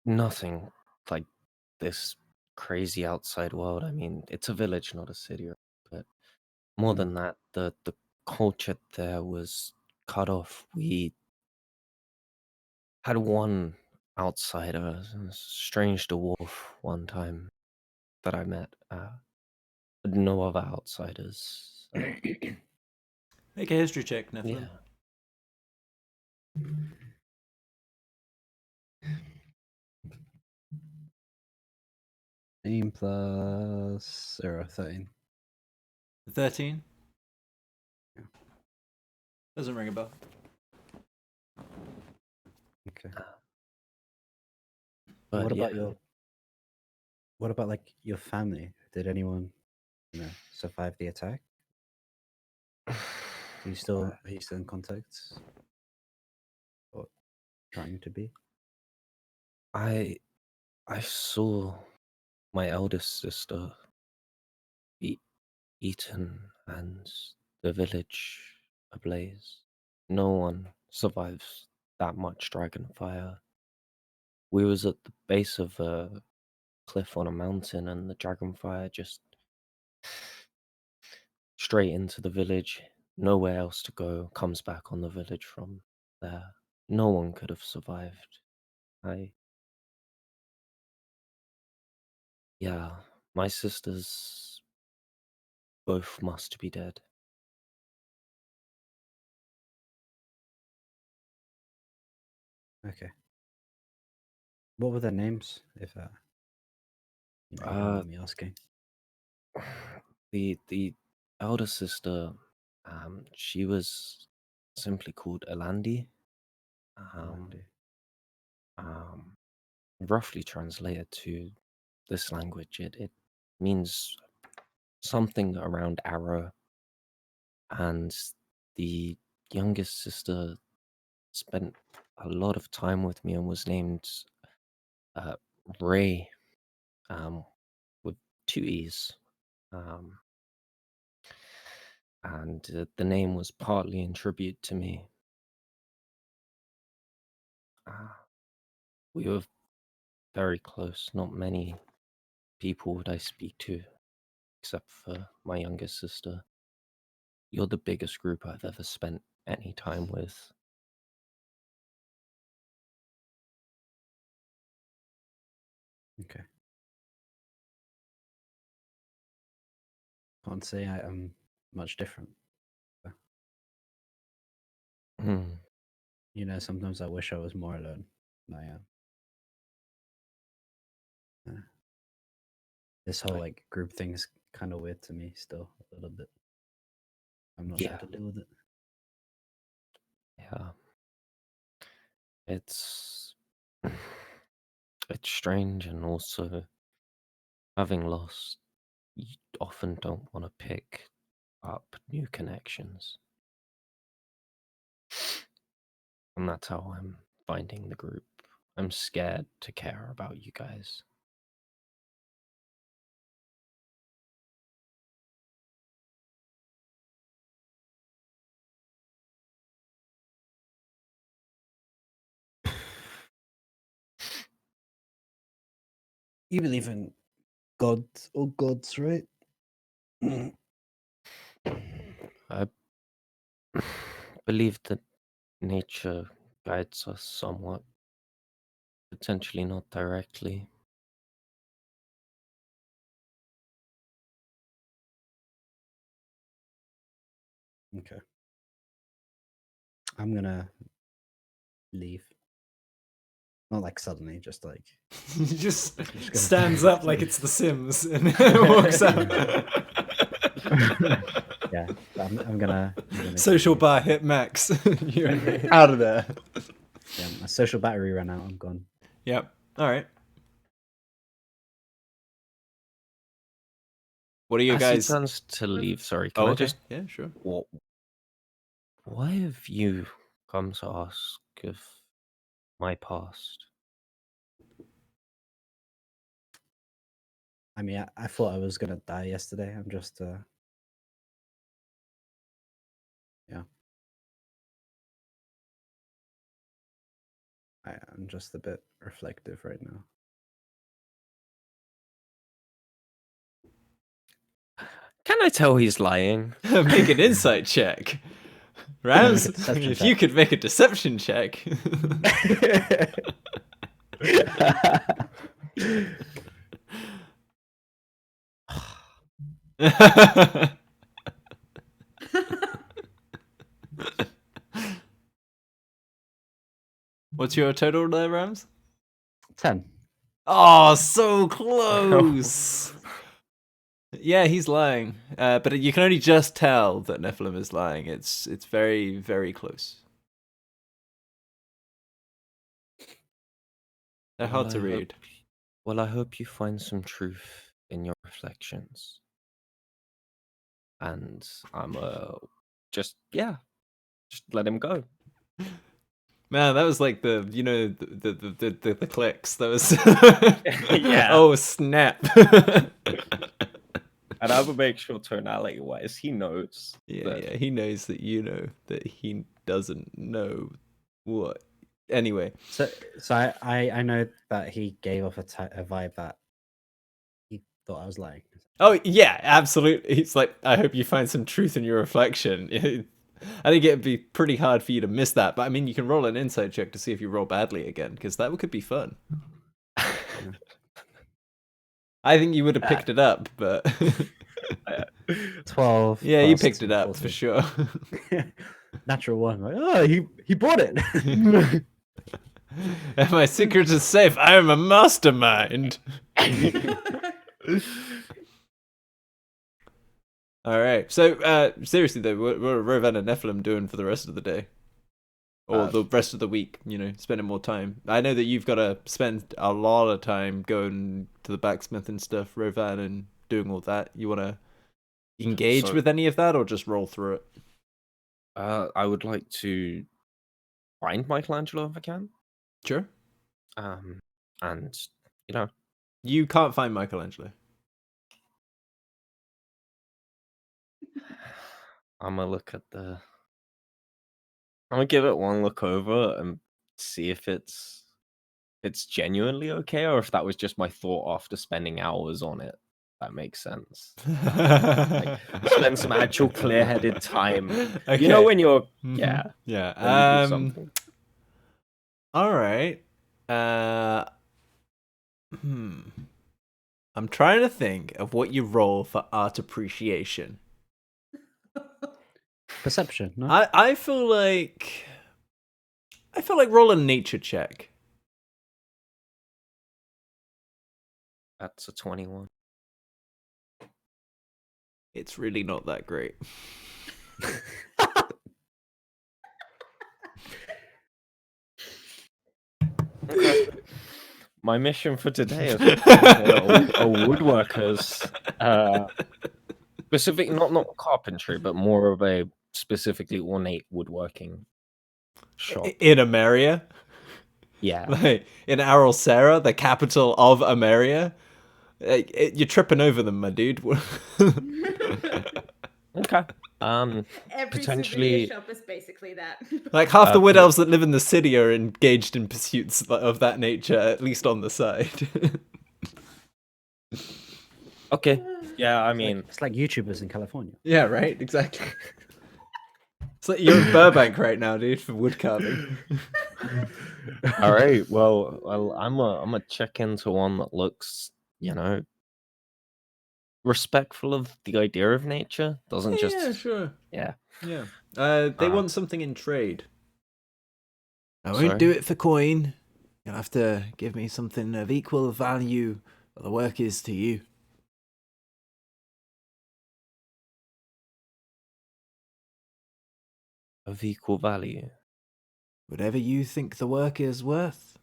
nothing like this crazy outside world. I mean, it's a village, not a city, but more Mm. than that, the culture there was cut off. We had one outsider, Strange dwarf, one time that I met, but no other outsiders. Make a history check, Nephilim. Yeah. name plus 13. 13? Yeah. Doesn't ring a bell. Okay. But What about yeah, What about like your family? Did anyone, survive the attack? Are you still in contact? Or trying to be? I I saw my eldest sister be eaten and the village ablaze. No one survives that much dragon fire. We was at the base of a cliff on a mountain and the dragon fire just straight into the village. Nowhere else to go. Comes back on the village from there. No one could have survived. Yeah, my sisters both must be dead. Okay. What were their names, if you don't Uh, mind me asking? the elder sister, she was simply called Elandi. Um, Orlando. um, roughly translated to this language, it means something around arrow. And the youngest sister spent a lot of time with me and was named uh, Ray, with two E's. Um, and the name was partly in tribute to me. Uh, we were very close. Not many people would I speak to, except for my youngest sister. You're the biggest group I've ever spent any time with. Okay. Can't say I am much different. Hmm. Sometimes I wish I was more alone than I am. Yeah. This whole like group thing is kind of weird to me still a little bit. I'm not sure how Yeah, to deal with it. yeah. It's it's strange, and also having lost, you often don't want to pick up new connections, and that's how I'm finding the group. I'm scared to care about you guys. You believe in God or gods, right? I believe that nature guides us somewhat, potentially not directly. Okay. I'm gonna leave. Not like suddenly, just like He just gonna- stands up like it's The Sims and walks out. yeah. I'm gonna Social go. bar hit max. You're out of there. Yeah, my social battery ran out. I'm gone. Yep. All right. What are you As guys? he turns to leave, sorry, can Oh, I okay. just Yeah, sure. why have you come to ask of my past? I mean, I thought I was gonna die yesterday. I'm just yeah. I'm just a bit reflective right now. Can I tell he's lying? Make an insight check. Rams, deception if you check. could make a deception check. What's your total there, Rams? 10. Oh, so close. Yeah, he's lying. But you can only just tell that Nephilim is lying. It's very, very close. They're hard to read. Well, I hope you find some truth in your reflections. And I'm just let him go. Man, that was like the the clicks. That was Yeah. Oh snap. And I will make sure tonality wise he knows. Yeah, he knows that you know that he doesn't know what. Anyway, So I know that he gave off a vibe that he thought I was lying. oh yeah, absolutely. It's like, I hope you find some truth in your reflection. I think it'd be pretty hard for you to miss that, but I mean, you can roll an insight check to see if you roll badly again, because that could be fun. I think you would have picked it up, but 12. yeah, you plus picked it up 14. for sure. Natural one. Like, oh, he bought it. And my secret is safe. I am a mastermind. All right. So, seriously though, what are Rovan and Nephilim doing for the rest of the day, or the rest of the week? You know, spending more time. I know that you've got to spend a lot of time going to the blacksmith and stuff, Rovan, and doing all that. You want to engage with any of that, or just roll through it? I would like to find Michelangelo if I can. Sure. And You can't find Michelangelo. I'm gonna give it one look over and see if it's genuinely okay, or if that was just my thought after spending hours on it. That makes sense. Spend some actual clear-headed time. Okay. You know when you're Mhm. yeah. Yeah. when you do something. All right. I'm trying to think of what you roll for art appreciation. Perception, no? I feel like roll a nature check. That's a 21. It's really not that great. Okay. My mission for today is a woodworkers, specific, not carpentry, but more of a specifically ornate woodworking shop. In Ameria, Yeah. like in Aralsera, the capital of Ameria. You're tripping over them, my dude. Okay. Every Potentially- souvenir shop is basically that. Like half the wood elves that live in the city are engaged in pursuits of that nature, at least on the side. Okay. Yeah, I mean, It's like YouTubers in California. Yeah, right. Exactly. It's like you're in Burbank right now, dude, for wood carving. all right. Well, I'm a check into one that looks, respectful of the idea of nature. Doesn't just Yeah, sure. yeah. Yeah. They want something in trade. I won't do Sorry? it for coin. You'll have to give me something of equal value what the work is to you. Of equal value. Whatever you think the work is worth,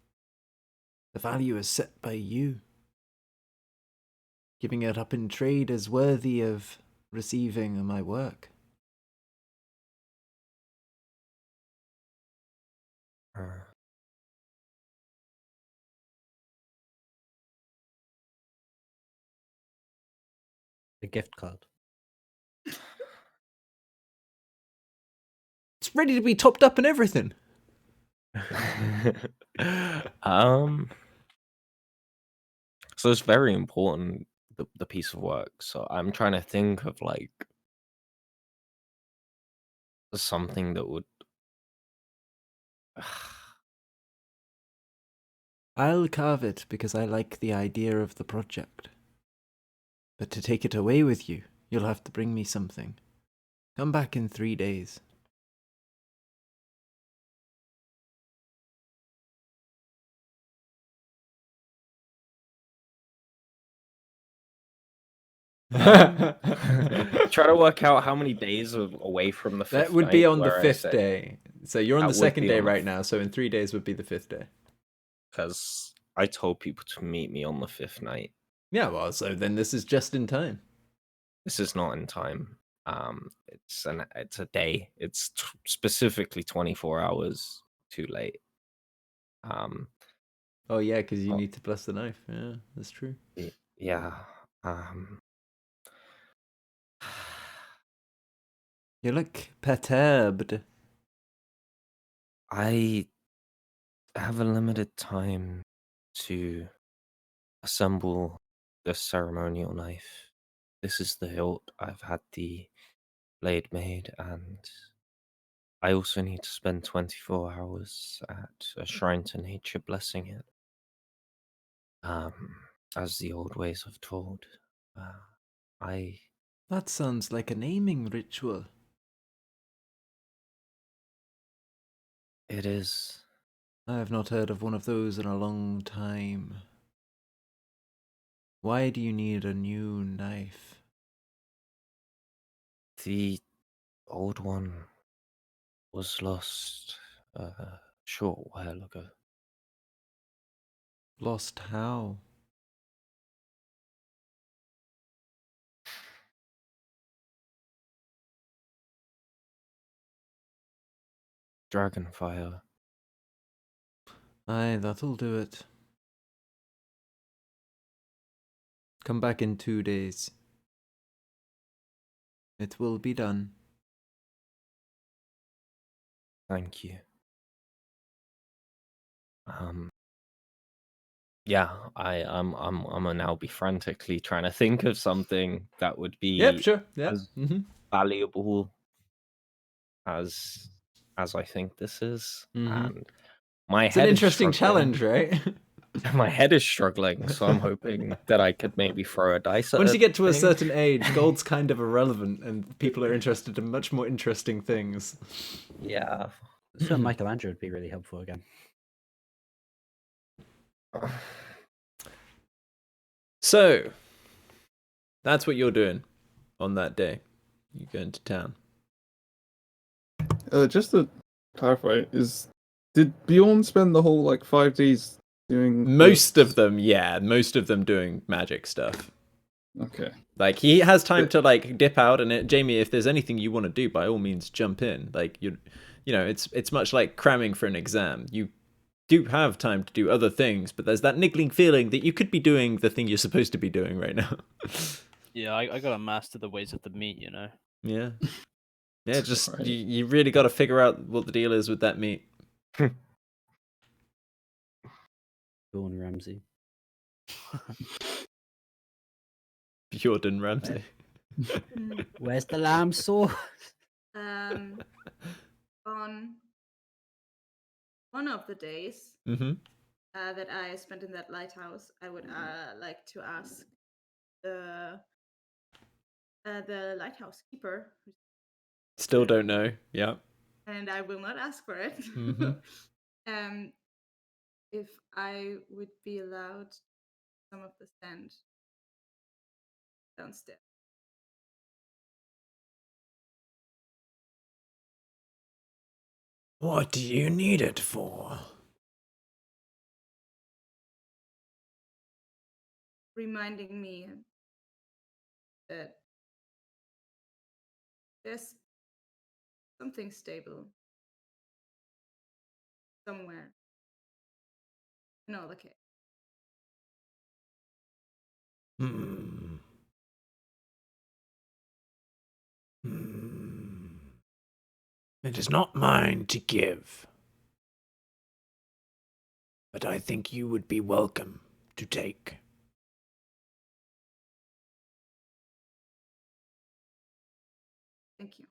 the value is set by you. Giving it up in trade is worthy of receiving my work. Uh, The gift card. It's ready to be topped up and everything. um. So it's very important, the piece of work. So I'm trying to think of like something that would. I'll carve it because I like the idea of the project. But to take it away with you, you'll have to bring me something. Come back in 3 days. Try to work out how many days away from the fifth That would be night on the where I 5th say- day. So you're on That the would 2nd be day on the right now, so in 3 days would be the 5th day. because I told people to meet me on the fifth night. Yeah, well, so then this is just in time. This is not in time. It's a day. It's specifically 24 hours too late. Oh yeah, because you Oh. need to bless the knife. Yeah, that's true. Yeah. You look perturbed. I have a limited time to assemble the ceremonial knife. This is the hilt. I've had the blade made, and I also need to spend 24 hours at a shrine to nature blessing it. As the old ways have told. I That sounds like a naming ritual. it is I have not heard of one of those in a long time. Why do you need a new knife? the old one was lost a short while ago. Lost how? Dragonfire. Aye, that'll do it. Come back in 2 days. It will be done. Thank you. Yeah, I'm gonna now be frantically trying to think of something that would be Yep, sure. Yeah. as Mm-hmm. valuable as I think this is. Mhm. And my It's an head is interesting struggling. challenge, right? My head is struggling, so I'm hoping that I could maybe throw a dice at Once you get to a thing. certain age, gold's kind of irrelevant, and people are interested in much more interesting things. Yeah. So Michelangelo would be really helpful again. So, that's what you're doing on that day. You go into town. Just to clarify, did Bjorn spend the whole like 5 days doing Most of them, yeah. Most of them doing magic stuff. Okay. Like, he has time to, like, dip out, and Jamie, if there's anything you want to do, by all means, jump in. Like, you know, it's much like cramming for an exam. You do have time to do other things, but there's that niggling feeling that you could be doing the thing you're supposed to be doing right now. Yeah, I gotta master the ways of the meat, you know. Yeah. Yeah, just, Right. you really got to figure out what the deal is with that meat. Gordon Ramsay. Jordan Ramsay. Mm, Where's the lamb sauce? on one of the days Mm-hmm. that I spent in that lighthouse, I would like to ask the lighthouse keeper, Still don't know. Yeah. and I will not ask for it. Mhm. if I would be allowed some of the sand downstairs. What do you need it for? Reminding me that there's something stable somewhere in all the case. Hmm. It is not mine to give, but I think you would be welcome to take. Thank you.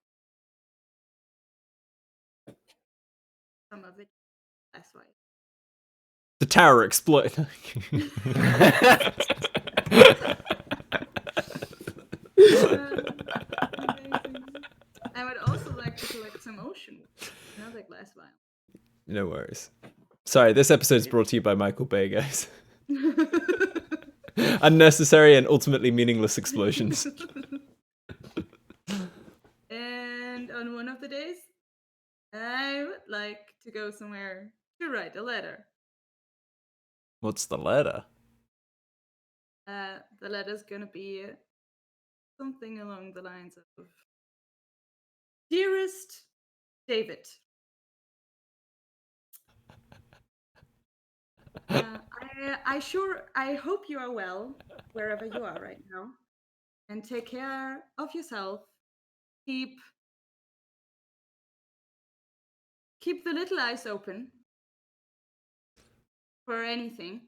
Some of it, that's why. The tower explodes. Amazing. I would also like to collect some ocean water. Another glass vial. No worries. Sorry, this episode is brought to you by Michael Bay, guys. Unnecessary and ultimately meaningless explosions. And on one of the days, I would like to go somewhere to write a letter. What's the letter? The letter's gonna be something along the lines of, "Dearest David, I hope you are well wherever you are right now, and take care of yourself. Keep the little eyes open for anything.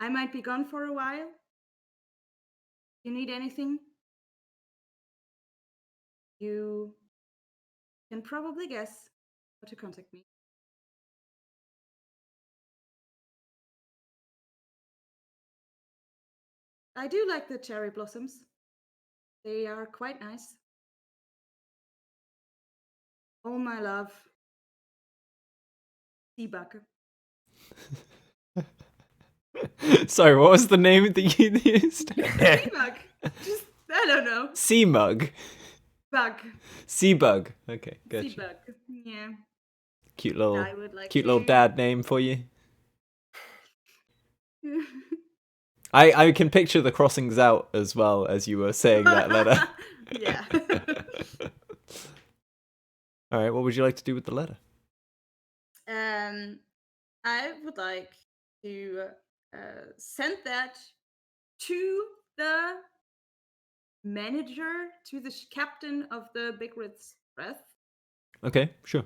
I might be gone for a while. You need anything? You can probably guess how to contact me. I do like the cherry blossoms. They are quite nice. All my love, Seabug." Sorry, what was the name that you used? Seabug. Just, I don't know. Sea mug. Bug. Sea bug. Okay, gotcha. Seabug. Yeah. Cute I little, would like cute little to- dad name for you. I can picture the crossings out as well as you were saying that letter. Yeah. All right, what would you like to do with the letter? I would like to send that to the manager, to the captain of the Big Ritz Breath. Okay, sure.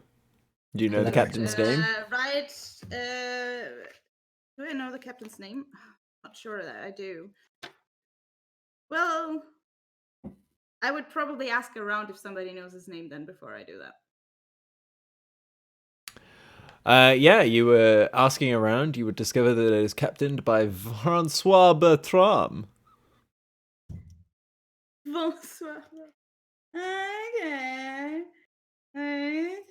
Do you know the captain's name? Right. Do I know the captain's name? Not sure that I do. Well, I would probably ask around if somebody knows his name then before I do that. Yeah, you were asking around. You would discover that it is captained by Francois Bertram. Bonsoir. Okay. Alright.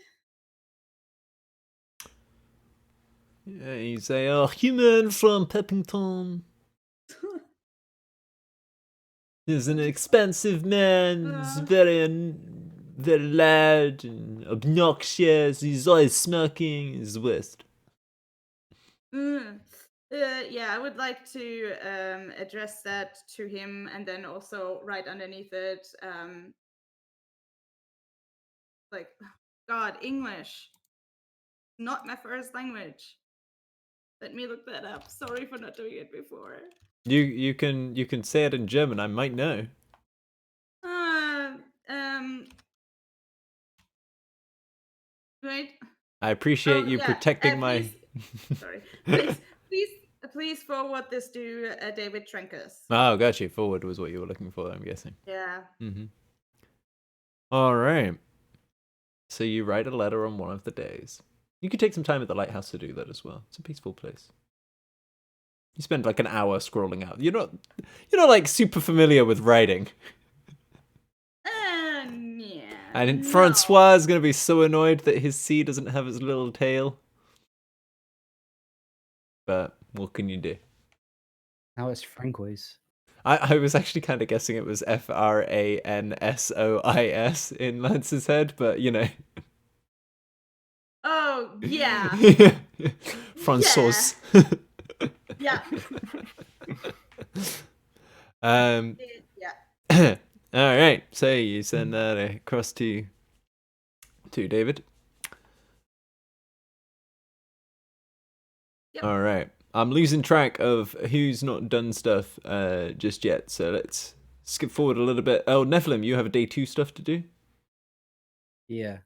Yeah, he's a human from Peppington. He's an expensive man. He's very loud and obnoxious. He's always smoking. He's the worst. Yeah, I would like to address that to him and then also write underneath it, like, God, English. Not my first language. Let me look that up. Sorry for not doing it before. You can say it in German. I might know. Right. I appreciate you yeah, protecting my. please- Sorry. Please forward this to David Trenkus. Oh, got you. Forward was what you were looking for, I'm guessing. Yeah. Mm-hmm. All right. So you write a letter on one of the days. You could take some time at the lighthouse to do that as well. It's a peaceful place. You spend like an hour scrolling out. You're not like super familiar with writing. Yeah. And No. Francois is going to be so annoyed that his C doesn't have his little tail. But what can you do? Now it's Francois. I was actually kind of guessing it was Fransois in Lance's head, but you know. Oh yeah, Francois. yeah, Um. yeah. All right. So you send that across to David. Yep. All right. I'm losing track of who's not done stuff just yet. So let's skip forward a little bit. Oh, Nephilim, you have a day 2 stuff to do. Yeah.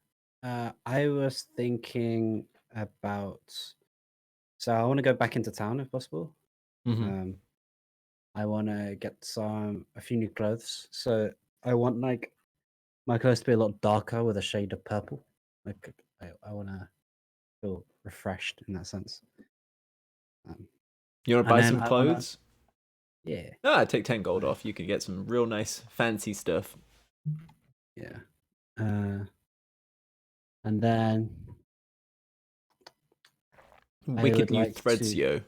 I was thinking about. So I want to go back into town if possible. Mm-hmm. I want to get a few new clothes. So I want like my clothes to be a lot darker with a shade of purple. Like I want to feel refreshed in that sense. You want to And buy then some I wanna- clothes? Yeah, Take 10 gold off. You can get some real nice fancy stuff. yeah. And then I Wicked would new like threads, to- yo.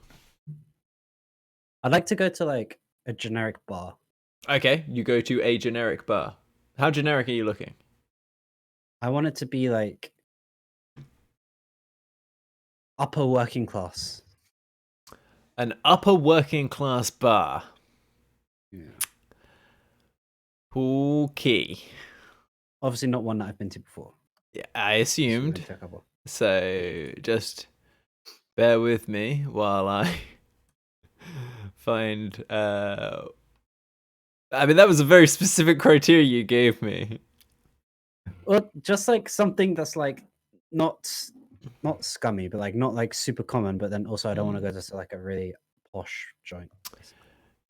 I'd like to go to like a generic bar. Okay, you go to a generic bar. How generic are you looking? I want it to be like upper working class. An upper working class bar. Yeah. Okay. Obviously not one that I've been to before. Yeah, I So assumed. been to a couple. So just bear with me while I find I mean that was a very specific criteria you gave me. Well, just like something that's like not scummy, but like not like super common. But then also I don't want to go to like a really posh joint.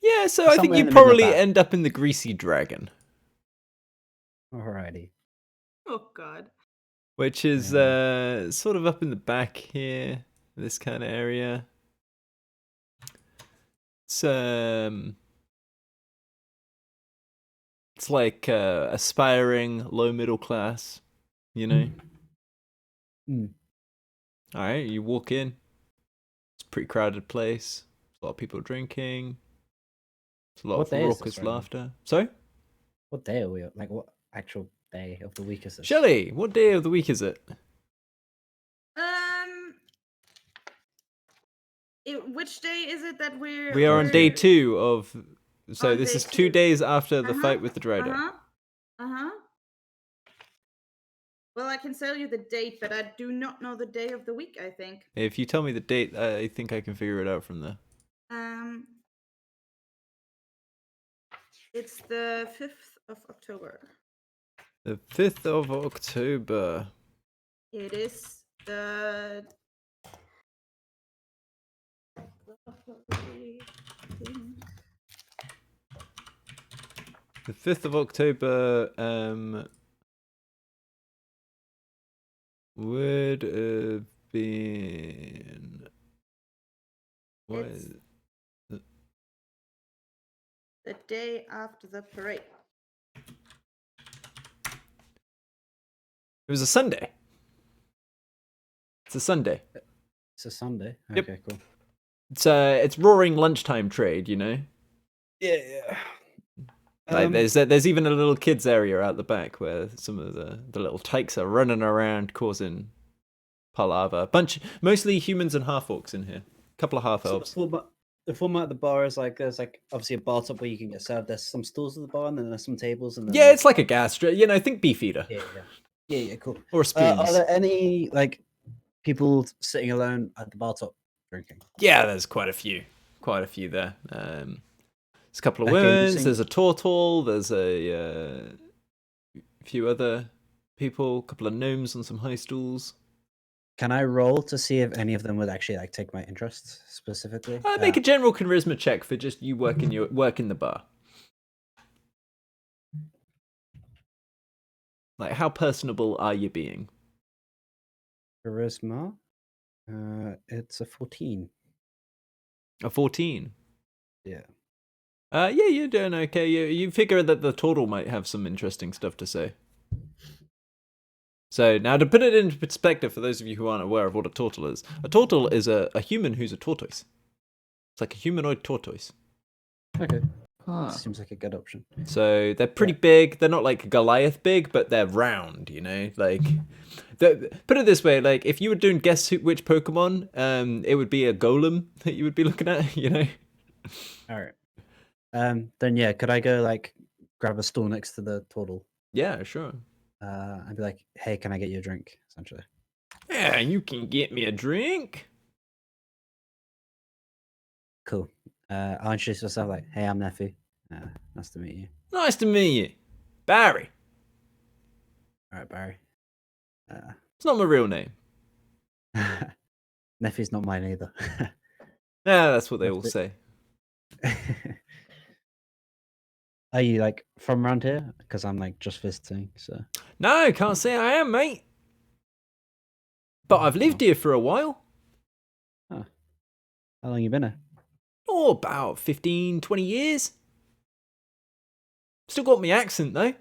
Yeah, so I think Somewhere in you the middle of probably that. end up in the Greasy Dragon, Alrighty. Oh god. which is sort of up in the back here, this kind of area. It's like aspiring low middle class, you know. Mm. All right, you walk in. It's a pretty crowded place. A lot of people drinking. It's a lot What of day is this raucous right now? laughter. Sorry, What day are we on? Like what actual day of the week is this? Shelley, what day of the week is it? Which day is it that we're? We are on day 2 of. So On this day is 2 2. days after the Uh-huh, fight with the Drider. Uh-huh. Well, I can tell you the date, but I do not know the day of the week, I think. If you tell me the date, I think I can figure it out from there. It's the 5th of October. The 5th of October. It is the The 5th of October would have been. What It's- is it? the day after the parade. It was a Sunday. It's a Sunday. It's a Sunday. Yep. Okay, cool. It's roaring lunchtime trade, you know. Yeah. Like there's even a little kids area out the back where some of the little tykes are running around causing palaver. Mostly humans and half orcs in here. Couple of half elves. The format of the bar is like there's like obviously a bar top where you can get served. There's some stools at the bar and then there's some tables and then Yeah, it's like a gastro. You know, think Beefeater yeah, cool. or spoons. Are there any like people sitting alone at the bar top drinking? Yeah, there's quite a few there. There's a couple of Okay, women. interesting. There's a turtle. There's a few other people. A couple of gnomes on some high stools. Can I roll to see if any of them would actually like take my interest specifically? Make a general charisma check for just you working the bar. Like, how personable are you being? Charisma. It's a 14. A 14. Yeah. Yeah, you're doing okay. You figure that the turtle might have some interesting stuff to say. So now to put it into perspective for those of you who aren't aware of what a turtle is a human who's a tortoise. It's like a humanoid tortoise. Okay. Ah, Seems like a good option. So they're pretty big. They're not like Goliath big, but they're round, you know? Like, put it this way, like, if you were doing guess which Pokemon, it would be a Golem that you would be looking at, you know? All right. Then yeah, could I go like grab a stool next to the turtle? Yeah, sure. I'd be like, hey, can I get you a drink? Essentially. Yeah, you can get me a drink. Cool. I'll introduce myself like, hey, I'm Nephi. Nice to meet you. Nice to meet you. Barry. All right, Barry. It's not my real name. Nephi's not mine either. Yeah, that's what they That's all it. say. Are you like from around here? Because I'm like just visiting. So No, can't say I am, mate. But I've lived here for a while. how long you been here? Oh, about 15, 20 years. Still got my accent, though.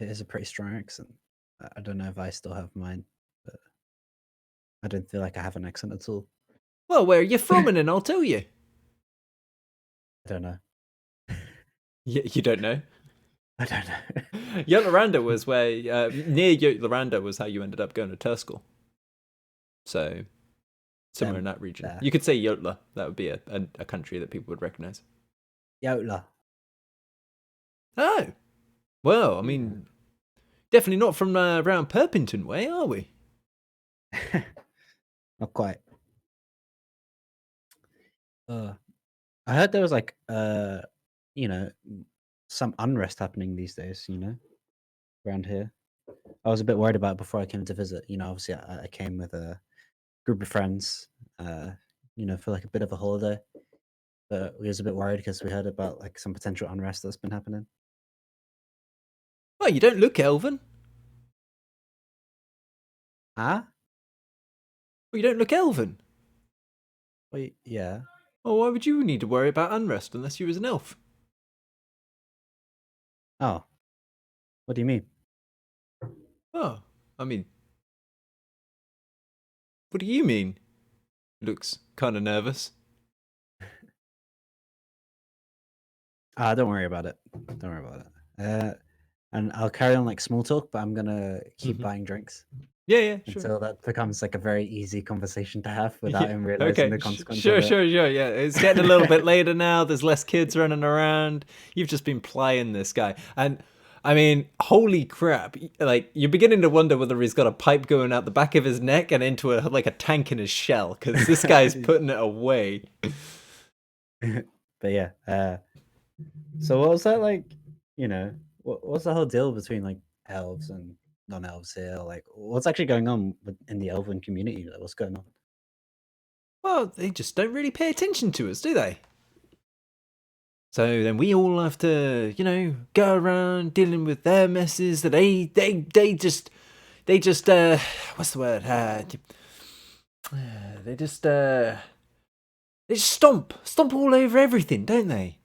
It is a pretty strong accent. I don't know if I still have mine, but I don't feel like I have an accent at all. Well, where are you from? And then I'll tell you. I don't know. You don't know? I don't know. Yotlaranda was where, near Yotlaranda was how you ended up going to Turskal. So, somewhere Then in that region. there. You could say Yotla. That would be a country that people would recognize. Yotla. Oh. Well, I mean, definitely not from around Perpington way, are we? Not quite. I heard there was like you know, some unrest happening these days, you know, around here. I was a bit worried about it before I came to visit. You know, obviously I came with a group of friends, you know, for like a bit of a holiday. But we was a bit worried because we heard about like some potential unrest that's been happening. Well, you don't look elven. Huh? Well, you don't look elven. Wait, yeah. Well, why would you need to worry about unrest unless you was an elf? Oh. What do you mean? Oh, I mean, what do you mean? Looks kind of nervous. Don't worry about it. Don't worry about it. And I'll carry on like small talk, but I'm gonna keep Mhm. buying drinks Yeah, sure. until that becomes like a very easy conversation to have without Yeah, him realizing okay, the consequence sure, of it. sure. Yeah, it's getting a little bit later now. There's less kids running around. You've just been playing this guy, and I mean, holy crap! Like you're beginning to wonder whether he's got a pipe going out the back of his neck and into a tank in his shell, because this guy's putting it away. But yeah. So what was that like? You know, what's the whole deal between like elves and non-elves here? Like, what's actually going on in the elven community? Like, what's going on? Well, they just don't really pay attention to us, do they? So then we all have to, you know, go around dealing with their messes that they just what's the word? They just stomp all over everything, don't they?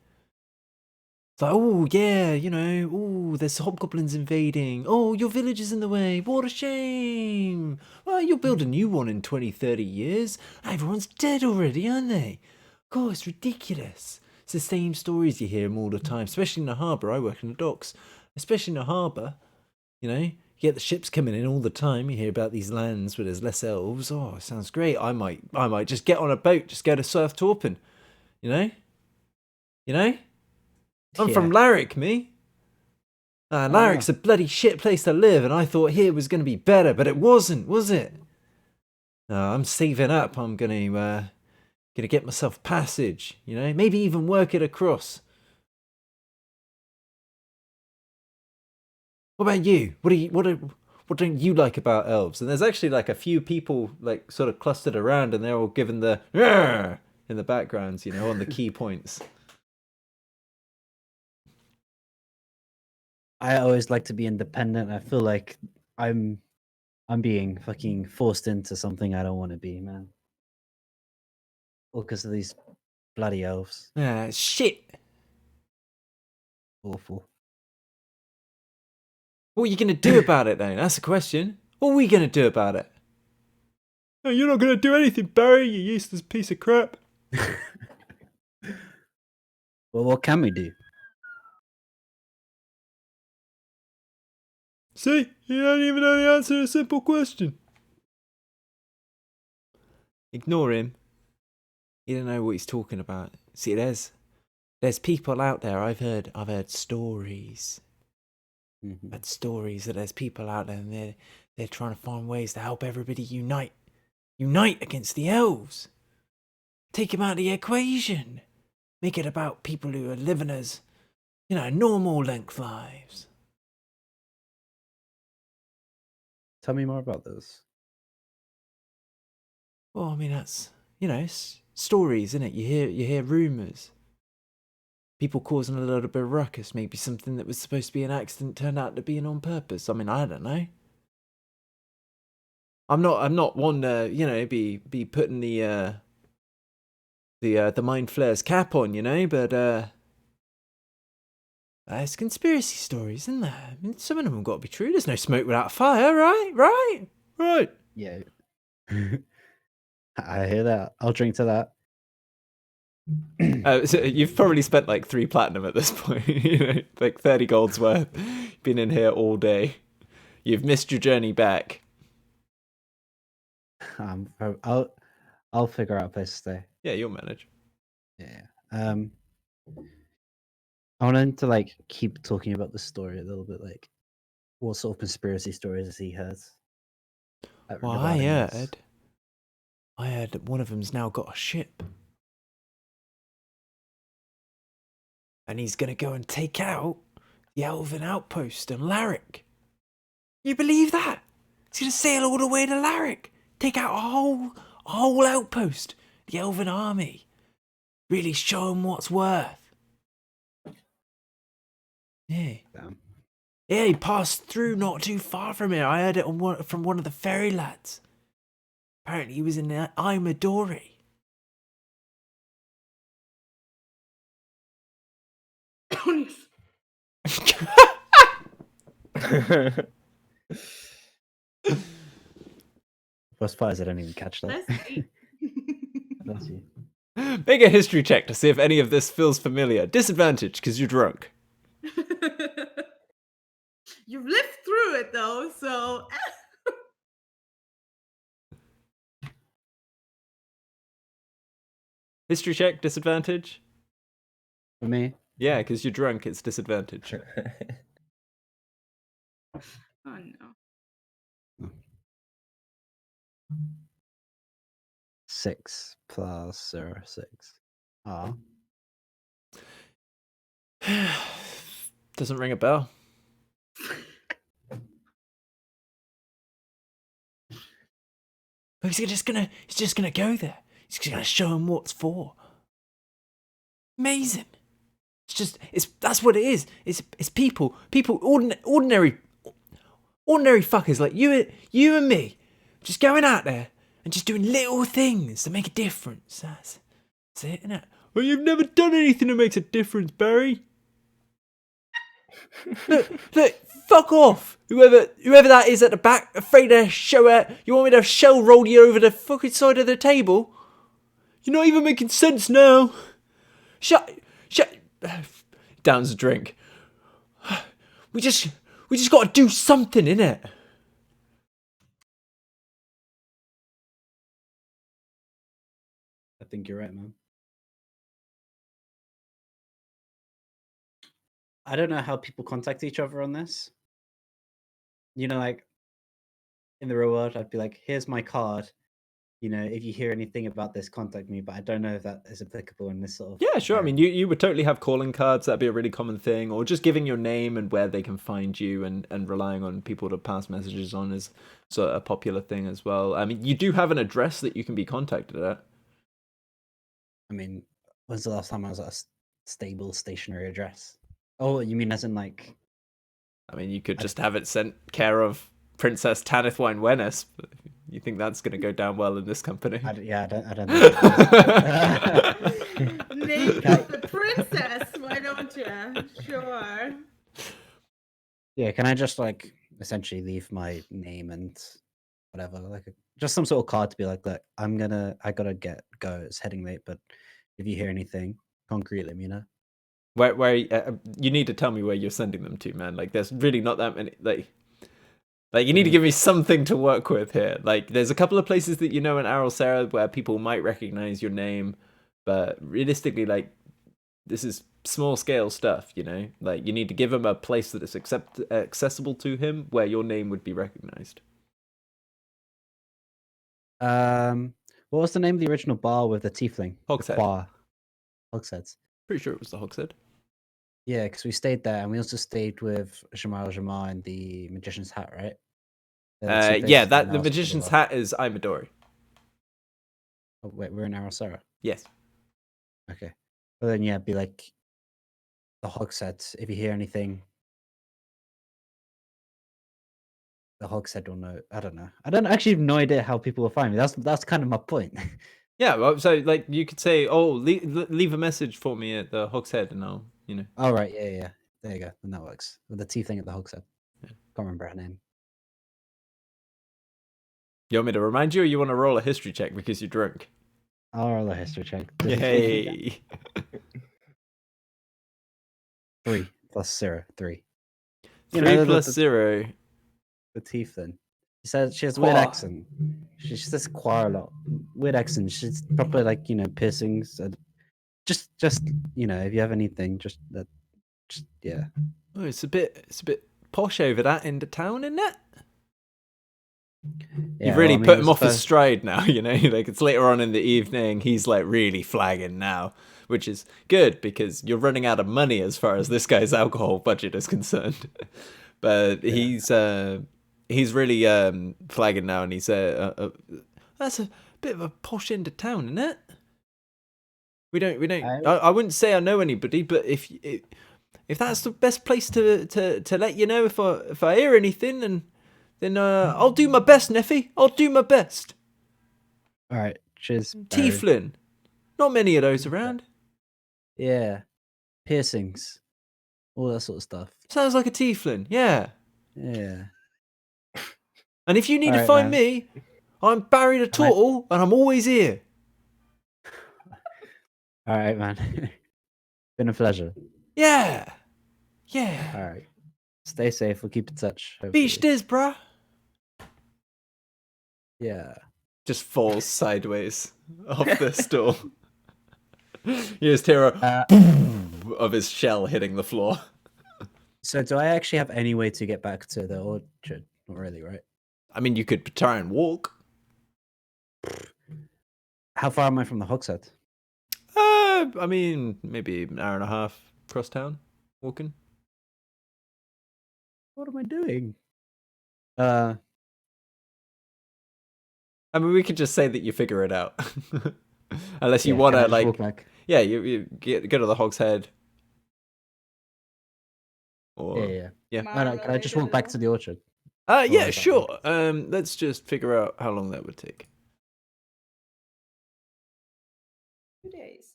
It's like, oh yeah, you know, oh there's hobgoblins invading. Oh, your village is in the way. What a shame. Well, you'll build a new one in 20, 30 years. Everyone's dead already, aren't they? God, it's ridiculous. It's the same stories you hear 'em all the time, especially in the harbour. I work in the docks. Especially in the harbour, you know, you get the ships coming in all the time. You hear about these lands where there's less elves. Oh, it sounds great. I might just get on a boat, just go to Surf Torpin. You know? I'm from Larrick, me. Larrick's a bloody shit place to live, and I thought here was going to be better, but it wasn't, was it? I'm saving up. I'm gonna get myself passage. You know, maybe even work it across. What about you? What don't you like about elves? And there's actually like a few people like sort of clustered around, and they're all given the "Rrr" in the backgrounds, you know, on the key points. I always like to be independent. I feel like I'm being fucking forced into something I don't want to be, man. All because of these bloody elves. Shit. Awful. What are you gonna do about it, then? That's the question. What are we gonna do about it? Oh, you're not gonna do anything, Barry. You useless piece of crap. Well, what can we do? See, you don't even know the answer to a simple question. Ignore him. You don't know what he's talking about. See, there's people out there. I've heard stories. Mhm. I've heard stories that there's people out there, and they're trying to find ways to help everybody unite against the elves. Take them out of the equation. Make it about people who are living as, normal length lives. Tell me more about this. Well, I mean, that's, it's stories, isn't it? You hear rumours. People causing a little bit of ruckus. Maybe something that was supposed to be an accident turned out to be an on purpose. I mean, I don't know. I'm not one to, be putting the Mind Flayer's cap on, but it's conspiracy stories, isn't there? I mean, some of them have got to be true. There's no smoke without fire, right? Right. Yeah. I hear that. I'll drink to that. So you've probably spent like 3 platinum at this point, like 30 gold's worth. Been in here all day. You've missed your journey back. I'll figure out a place to stay. Yeah, you'll manage. Yeah. I wanted to like keep talking about the story a little bit, like what sort of conspiracy stories has he heard? Well, regarding this? I heard that one of them's now got a ship. And he's going to go and take out the Elven outpost in Larrick. You believe that? He's going to sail all the way to Larrick. Take out a whole outpost. The Elven army. Really show them what's worth. Yeah. Damn. Yeah, he passed through not too far from here. I heard it from one of the ferry lads. Apparently he was in Imadori. Worst part is I don't even catch that. Let's see. Bless you. Make a history check to see if any of this feels familiar. Disadvantage, because you're drunk. You've lived through it though, so History check, disadvantage? For me, Yeah, because you're drunk, it's disadvantage. oh no. 6 plus 0, 6. Ah. Doesn't ring a bell. He's just gonna go there. He's gonna show him what's for. Amazing. That's what it is. It's people, ordinary fuckers like you and me, just going out there and just doing little things to make a difference. That's it, isn't it? Well, you've never done anything that makes a difference, Barry. Look, fuck off. Whoever that is at the back, afraid to show it. You want me to shell roll you over the fucking side of the table? You're not even making sense now. Shut. Downs a drink. We just got to do something, innit? I think you're right, man. I don't know how people contact each other on this. Like in the real world, I'd be like, here's my card. If you hear anything about this, contact me. But I don't know if that is applicable in this sort of. Yeah, sure. I mean, you would totally have calling cards. That'd be a really common thing. Or just giving your name and where they can find you and relying on people to pass messages on is sort of a popular thing as well. I mean, you do have an address that you can be contacted at. I mean, when's the last time I was at a stable stationary address? Oh, you mean as in like? I mean, you could just have it sent care of Princess Tanithwine Wennis. You think that's going to go down well in this company? I don't think. Name of the princess, why don't you? Sure. Yeah, can I just like essentially leave my name and whatever, like just some sort of card to be like, look, I gotta go. It's heading late, but if you hear anything concrete, let me know. Where you need to tell me where you're sending them to, man. Like, there's really not that many. Like you need to give me something to work with here. Like, there's a couple of places that in Aral Sarah where people might recognize your name, but realistically, like, this is small scale stuff. Like, you need to give him a place that is accessible to him where your name would be recognized. What was the name of the original bar with the tiefling? Hogshead. Hogsheads. Pretty sure it was the Hogshead. Yeah, because we stayed there, and we also stayed with Jamar and the Magician's Hat, right? They're the two Yeah, places that in the Aral Magician's Sarah. Hat is Imadori. Oh, wait, we're in Aral Sarah. Yes. Okay. Well then, yeah, be like the Hogshead. If you hear anything, the Hogshead will know. I don't know. I don't actually have no idea how people will find me. That's kind of my point. Yeah, well, so like you could say, "Oh, leave a message for me at the Hogshead," and I'll, All right, yeah. There you go. Then that works. With the tiefling at the Hogshead. Yeah. Can't remember her name. You want me to remind you, or you want to roll a history check because you're drunk? I'll roll a history check. Yay! 3 plus 0, 3. 3 plus 0. The tiefling. She says she has a weird Qua. accent. She says qua a lot. Weird accent. She's proper like piercings. Just if you have anything, just yeah. Oh, it's a bit posh over that end of town, isn't it? Yeah, You've really well, I mean, put it him was off his first- stride now, like it's later on in the evening, he's like really flagging now, which is good because you're running out of money as far as this guy's alcohol budget is concerned. But he's really flagging now, and he's that's a bit of a posh end of town, isn't it? We don't. I wouldn't say I know anybody, but if that's the best place to let you know if I hear anything, then I'll do my best, Neffy. I'll do my best. All right, cheers. Barry. Tieflin, not many of those around. Yeah, piercings, all that sort of stuff. Sounds like a tieflin, yeah. Yeah. And if you need to Alright, find man. me, I'm Barry the Turtle, and I'm always here. All right, man. Been a pleasure. Yeah. All right. Stay safe. We'll keep in touch. Beach hopefully. Diz, bruh. Yeah. Just falls sideways off the stool. You just hear a of his shell hitting the floor. So, do I actually have any way to get back to the orchard? Not really, right? I mean, you could try and walk. How far am I from the Hogshead? I mean, maybe an hour and a half across town, walking. What am I doing? I mean, we could just say that you figure it out. Unless you yeah, want can I to, just like, walk back? yeah, you go to the Hogshead. Or, Yeah. Mara No, can I just walk back to the orchard? yeah, is that sure. Let's just figure out how long that would take. 2 days.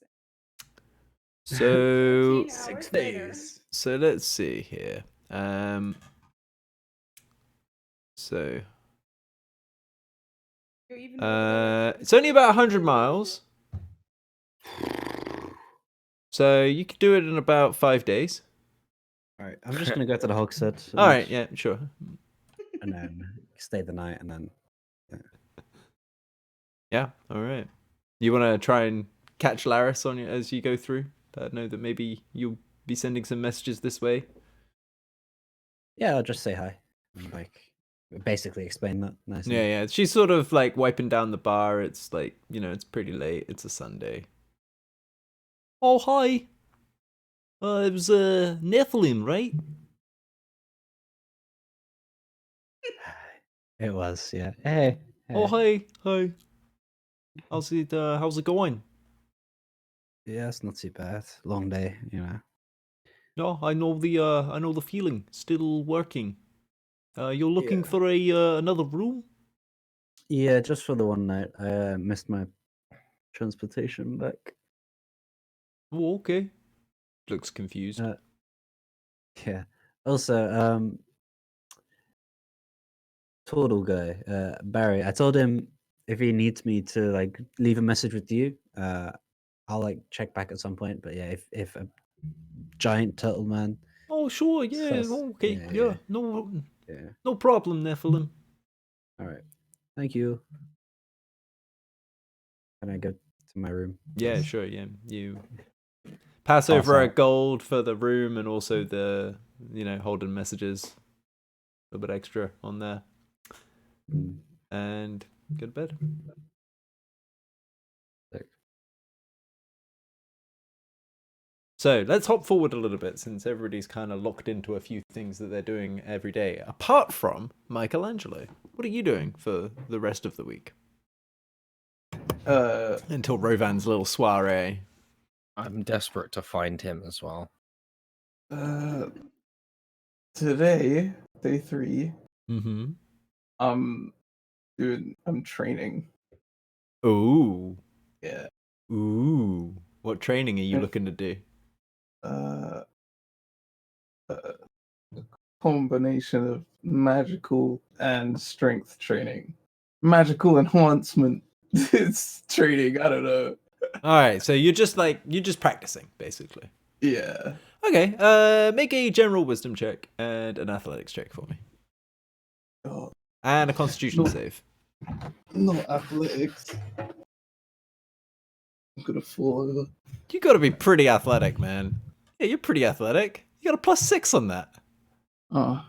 So, 13 hours later. so let's see here. So, You're even more it's only about 100 miles. So you could do it in about 5 days. All right. I'm just gonna go to the Hogshead. All right, yeah, sure. And then stay the night, and then. Yeah, all right. You want to try and catch Laris on you as you go through? I know that maybe you'll be sending some messages this way. Yeah, I'll just say hi. And, like, basically explain that nicely. Yeah. She's sort of like wiping down the bar. It's like, it's pretty late. It's a Sunday. Oh, hi. It was Nephilim, right? It was, yeah. Hey. Oh, hi. How's it going? Yeah, it's not too bad. Long day, No, I know the feeling. Still working. You're looking for another room? Yeah, just for the one night. I missed my transportation back. Oh, okay. Looks confused. Yeah. Also, Turtle guy, Barry. I told him if he needs me to like leave a message with you, I'll like check back at some point. But yeah, if a giant turtle man, Oh, sure, yeah, Sus. okay, Yeah, yeah, yeah. no, yeah. no problem, Nephilim. All right, thank you. Can I go to my room? Yeah, sure, yeah. You pass Pass over a out. gold for the room and also the, Holden messages. A little bit extra on there. Mm, And go to bed. sick. So let's hop forward a little bit since everybody's kind of locked into a few things that they're doing every day. Apart from Michelangelo, what are you doing for the rest of the week? Until Rovan's little soiree. I'm desperate to find him as well. Today, day 3, Mm-hmm. I'm training. Ooh. Yeah. Ooh. What training are you looking to do? A combination of magical and strength training. Magical enhancement. It's training. I don't know. All right, so you're just practicing, basically. Yeah. Okay. Make a general wisdom check and an athletics check for me, Oh, and a Constitution No. save. not athletics. I'm gonna fall over. You got to be pretty athletic, man. Yeah, you're pretty athletic. You got a +6 on that. Oh,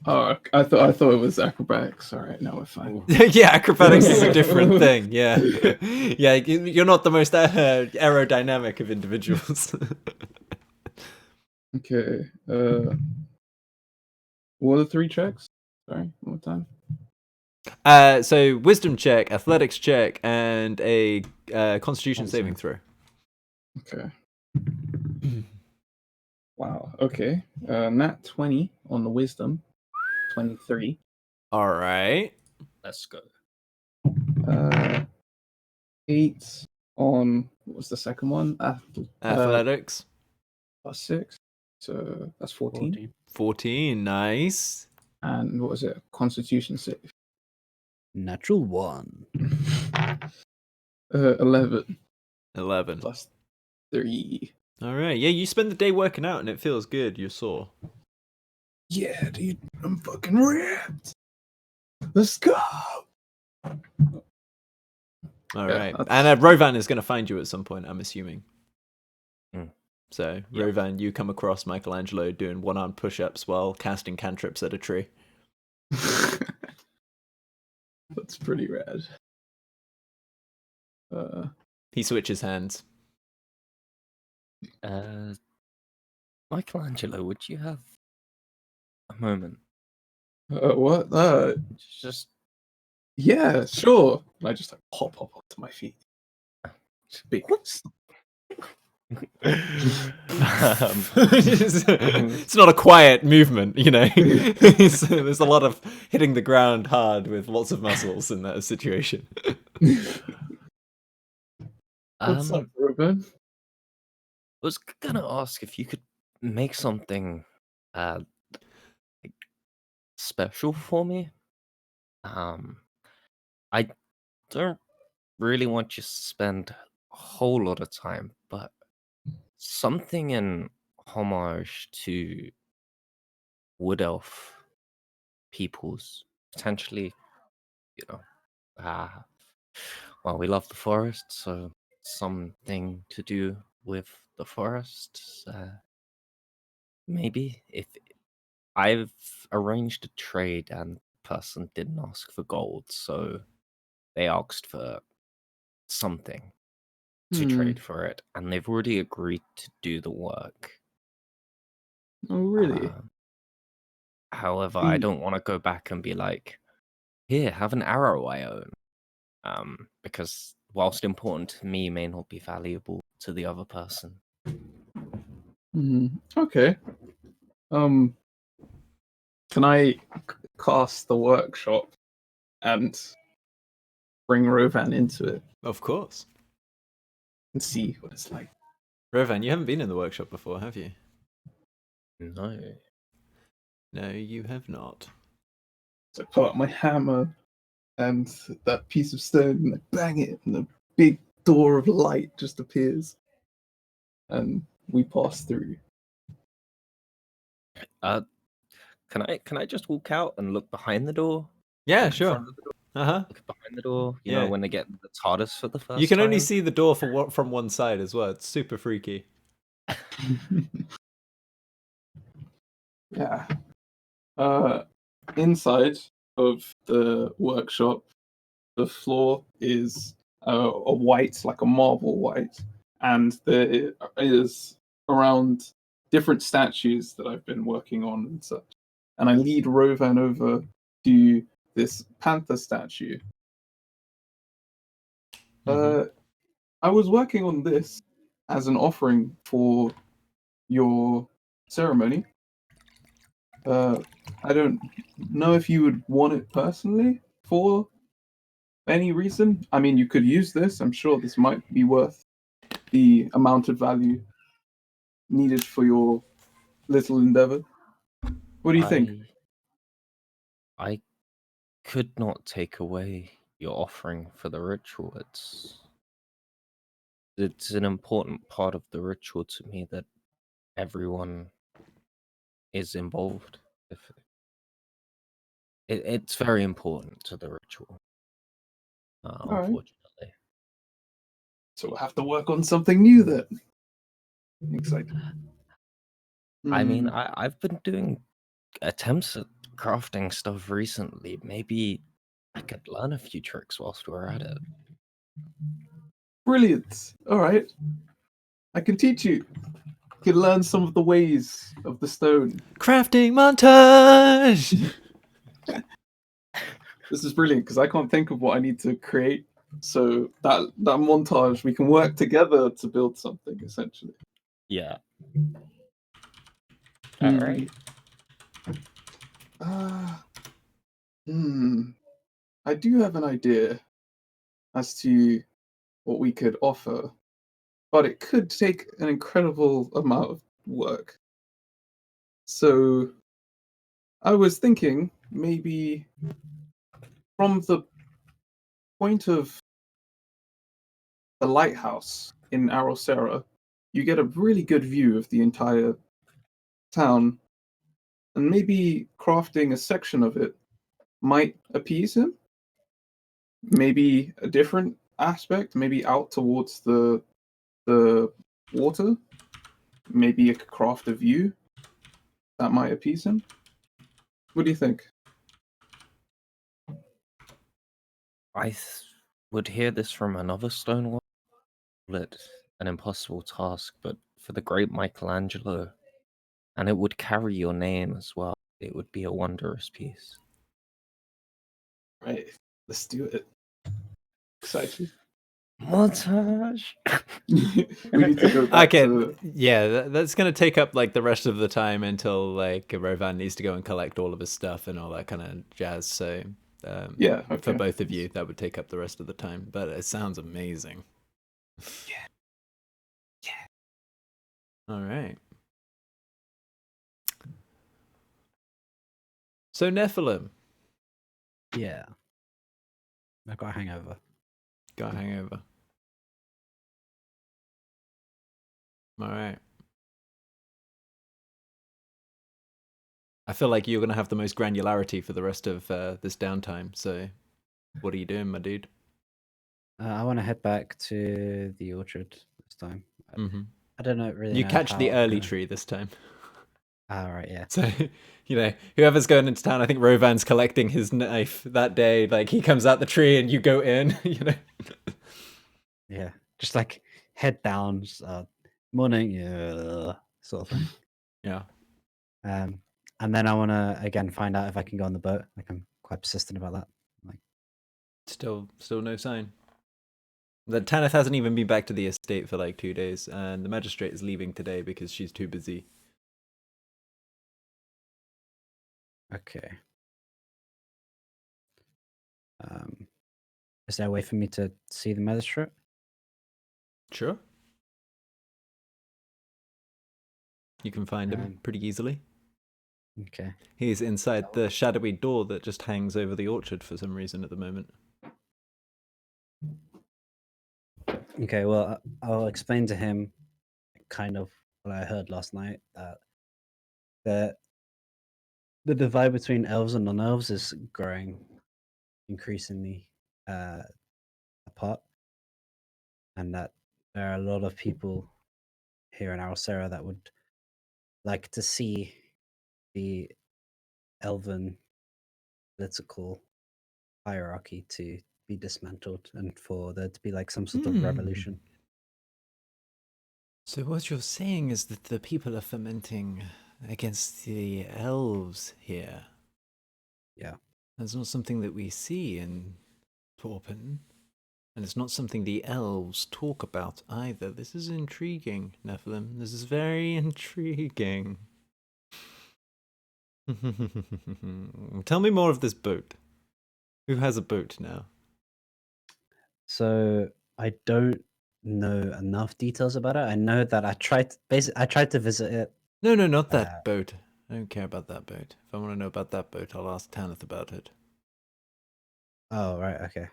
I thought it was acrobatics. All right, now we're fine. Yeah, acrobatics is a different thing. Yeah, yeah, you're not the most aerodynamic of individuals. Okay. What are the 3 checks? Sorry, one more time. So wisdom check, athletics check, and a Constitution saving throw. Okay. Wow. Okay. Nat 20 on the wisdom. 23. All right. Let's go. 8 on what was the second one? Athletics. +6. So that's 14. 14. Nice. And what was it? Constitution save. Natural 1. 11 11. +3. All right. Yeah, you spend the day working out and it feels good. You're sore. Yeah, dude, I'm fucking ripped. Let's go. All Yeah, right. that's- And Rovan is going to find you at some point, I'm assuming. Mm. So, Yeah. Rovan, you come across Michelangelo doing one-arm push-ups while casting cantrips at a tree. That's pretty rad. He switches hands. Michelangelo, would you have a moment? What? Just Yeah, sure. And I just like hop up onto my feet. Just be- It's not a quiet movement, There's a lot of hitting the ground hard with lots of muscles in that situation. What's up, Ruben? I was gonna ask if you could make something like, special for me. I don't really want you to spend a whole lot of time, but something in homage to wood elf peoples, potentially, well, we love the forest, so something to do with the forest. Maybe if I've arranged a trade and the person didn't ask for gold, so they asked for something to trade for it, and they've already agreed to do the work. Oh, really? However, I Hmm. don't want to go back and be like, here, have an arrow I own. Because whilst important to me, may not be valuable to the other person. Okay. Can I cast the workshop and bring Rovan into it Of course. and see what it's like? Rovan, you haven't been in the workshop before, have you? No. No, you have not. So I pull out my hammer and that piece of stone and I bang it, and a big door of light just appears. And we pass through. Can I just walk out and look behind the door? Yeah, Look in sure. front of the door, Uh-huh. look behind the door. You Yeah. know, when they get the TARDIS for the first You can only time? see the door from one side as well. It's super freaky. Yeah. Inside of the workshop, the floor is a white, like a marble white, and there is around different statues that I've been working on and such. And I lead Rovan over to this panther statue. I was working on this as an offering for your ceremony. I don't know if you would want it personally for any reason. I mean, you could use this. I'm sure this might be worth the amount of value needed for your little endeavor. What do you think? I could not take away your offering for the ritual. It's an important part of the ritual to me that everyone is involved. It's very important to the ritual. right. Unfortunately. So we'll have to work on something new then. Excited. I mean, Hmm. I've been doing attempts at crafting stuff recently. Maybe I could learn a few tricks whilst we're at it. Brilliant. All right. I can teach you. You can learn some of the ways of the stone. Crafting montage. This is brilliant because I can't think of what I need to create. So that montage, we can work together to build something essentially. Yeah. All right. I do have an idea as to what we could offer, but it could take an incredible amount of work. So I was thinking maybe from the point of the lighthouse in Arosera, you get a really good view of the entire town, and maybe crafting a section of it might appease him. Maybe a different aspect, maybe out towards the water. Maybe you could craft a view that might appease him. What do you think? I would hear this from another stonewall. It's an impossible task, but for the great Michelangelo, and it would carry your name as well. It would be a wondrous piece. Right, let's do it. Excited. Montage. We need to go back Okay, to yeah, that's gonna take up like the rest of the time until like Rovan needs to go and collect all of his stuff and all that kind of jazz. So yeah, for okay. both of you, that would take up the rest of the time. But it sounds amazing. Yeah. All right. So Nephilim Yeah. I got a hangover. got a hangover. All right. I feel like you're gonna have the most granularity for the rest of this downtime. So, what are you doing, my dude? I want to head back to the orchard this time. Mm-hmm. I don't know really. You know catch how the I'm early gonna- tree this time. Ah, right, yeah. So, you know, whoever's going into town, I think Rovan's collecting his knife that day. Like, he comes out the tree and you go in, you know. Yeah, just like head down, morning, sort of thing. Yeah. And then I want to again find out if I can go on the boat. Like I'm quite persistent about that. Like, Still no sign. The Tanith hasn't even been back to the estate for like 2 days, and the magistrate is leaving today because she's too busy. okay. Is there a way for me to see the magistrate? Sure. You can find him Um, pretty easily. Okay. He's inside the shadowy door that just hangs over the orchard for some reason at the moment. Okay, well, I'll explain to him kind of what I heard last night, that the divide between elves and non-elves is growing increasingly apart, and that there are a lot of people here in Alcera that would like to see the elven political hierarchy to be dismantled and for there to be like some sort of revolution. So what you're saying is that the people are fermenting against the elves here. Yeah. That's not something that we see in Torpen. And it's not something the elves talk about either. This is intriguing, Nephilim. This is very intriguing. Tell me more of this boat. Who has a boat now? So I don't know enough details about it. I know that I tried to visit it. No, not that boat. I don't care about that boat. If I want to know about that boat, I'll ask Tanith about it. Oh, right, okay.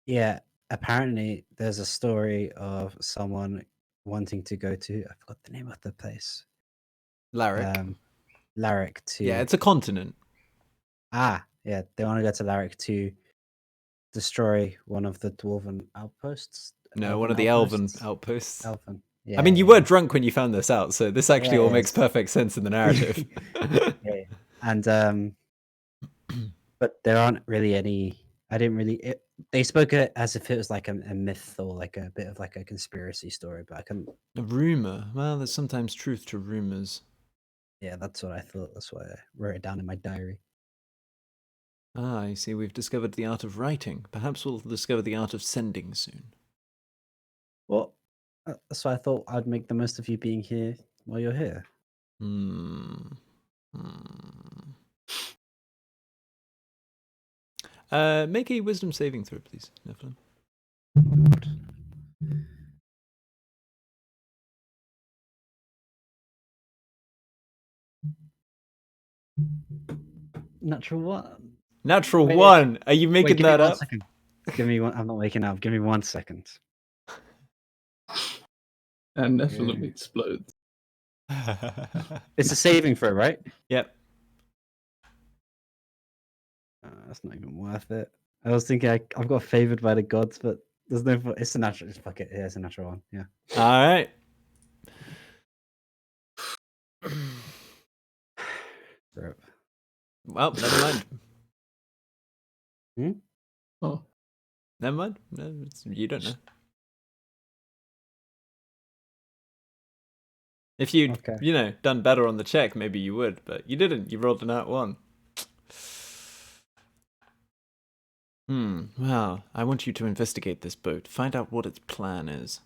Yeah, apparently there's a story of someone wanting to go to, I forgot the name of the place. Larrick. Larrick to Yeah, it's a continent. yeah, they want to go to Larrick to destroy one of the dwarven outposts. No, one of the elven outposts. Elven. Yeah. I mean, you were drunk when you found this out, so this actually all makes Yes. perfect sense in the narrative. Yeah. And but there aren't really any. I didn't really. They spoke it as if it was like a myth or like a bit of like a conspiracy story, but I couldn't. A rumor. Well, there's sometimes truth to rumors. Yeah, that's what I thought. That's why I wrote it down in my diary. Ah, I see. We've discovered the art of writing. Perhaps we'll discover the art of sending soon. Well, that's why I thought I'd make the most of you being here while you're here. Make a wisdom saving throw, please, Nephilim. Natural one. Natural Wait, one. Are you making give that me 1 up? second. Give me one. I'm not waking up. Give me 1 second. And Nephilim explodes. It's a saving throw, right? Yep. That's not even worth it. I was thinking I've got favored by the gods, but there's no. It's a natural. Just fuck it. Yeah, it's a natural one. Yeah. All right. Rip. Well, never mind. Oh, Never mind. No, you don't know. If you'd, Okay. Done better on the check, maybe you would, but you didn't. You rolled an out one. Well, I want you to investigate this boat. Find out what its plan is.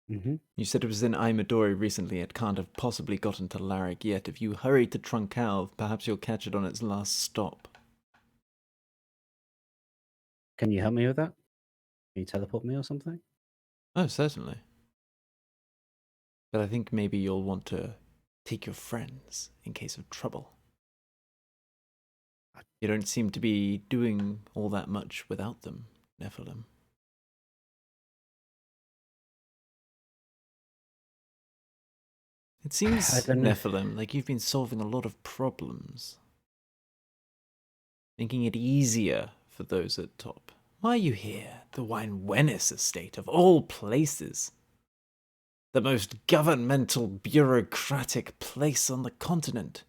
Mm-hmm. You said it was in Imadori recently. It can't have possibly gotten to Larrick yet. If you hurry to Truncal, perhaps you'll catch it on its last stop. Can you help me with that? Can you teleport me or something? Oh, certainly. But I think maybe you'll want to take your friends in case of trouble. You don't seem to be doing all that much without them, Nephilim. It seems, Nephilim, like you've been solving a lot of problems. Making it easier for those at top. Why are you here? The Wynwennis estate, of all places. The most governmental, bureaucratic place on the continent.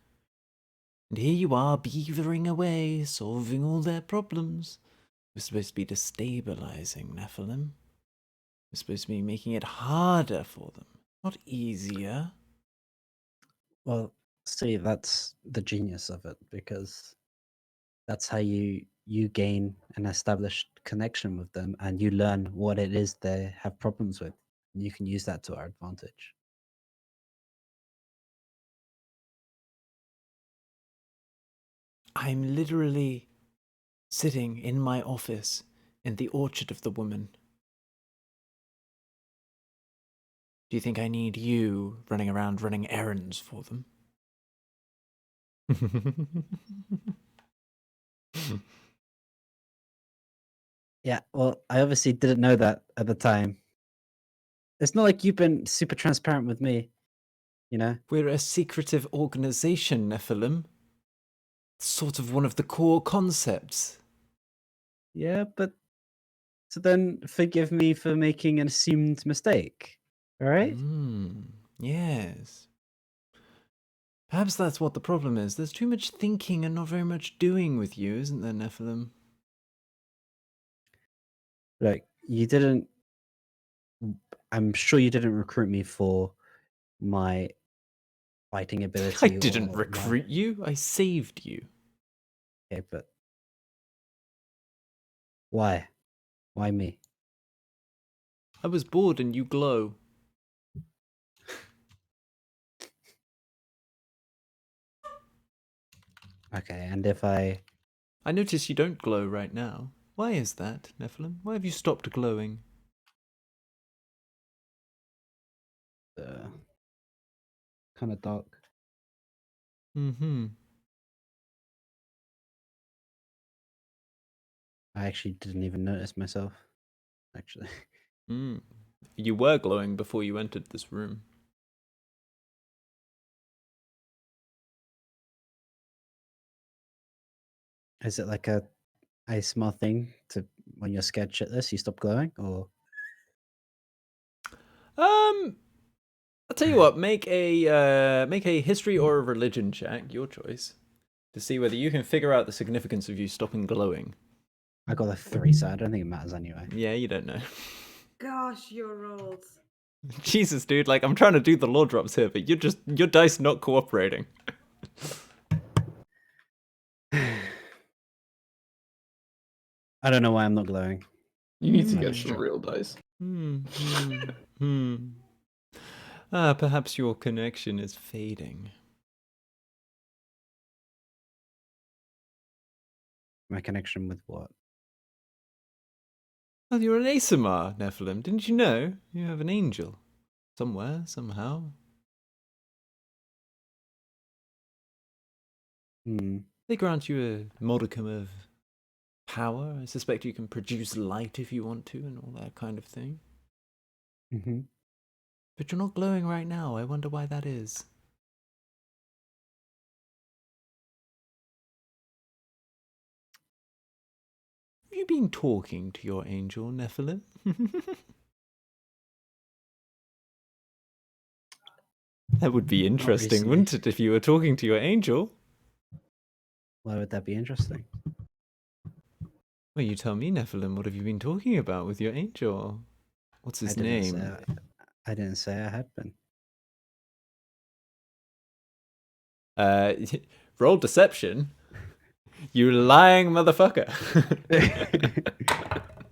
And here you are, beavering away, solving all their problems. We're supposed to be destabilizing Nephilim. We're supposed to be making it harder for them, not easier. Well, see, that's the genius of it, because that's how you gain an established connection with them, and you learn what it is they have problems with. And you can use that to our advantage. I'm literally sitting in my office in the orchard of the woman. Do you think I need you running around running errands for them? Yeah, well, I obviously didn't know that at the time. It's not like you've been super transparent with me, you know? We're a secretive organization, Nephilim. It's sort of one of the core concepts. Yeah, but so then forgive me for making an assumed mistake. All right? Yes. Perhaps that's what the problem is. There's too much thinking and not very much doing with you, isn't there, Nephilim? Look, you didn't. I'm sure you didn't recruit me for my fighting ability. I didn't or my- recruit you. I saved you. Okay, but why? Why me? I was bored and you glow. Okay, and if I notice you don't glow right now. Why is that, Nephilim? Why have you stopped glowing? kind of dark. Mm-hmm. I actually didn't even notice myself. Actually, You were glowing before you entered this room. is it like a ASMR thing to when you're scared shitless, you stop glowing, or I'll tell you what. Make a history or a religion check, your choice, to see whether you can figure out the significance of you stopping glowing. I got a 3, so I don't think it matters anyway. Yeah, you don't know. Gosh, your rolls. Jesus, dude, like I'm trying to do the law drops here, but your dice not cooperating. I don't know why I'm not glowing. You need to Not get sure. some real dice. Perhaps your connection is fading. My connection with what? Well, you're an Asimar, Nephilim. Didn't you know? You have an angel. Somewhere, somehow. They grant you a modicum of power. I suspect you can produce light if you want to and all that kind of thing. Mm-hmm. But you're not glowing right now. I wonder why that is. Have you been talking to your angel, Nephilim? That would be interesting, recently. wouldn't it, if you were talking to your angel? Why would that be interesting? Well, you tell me, Nephilim, what have you been talking about with your angel? What's his name? I didn't say I had been. Roll deception. You lying motherfucker.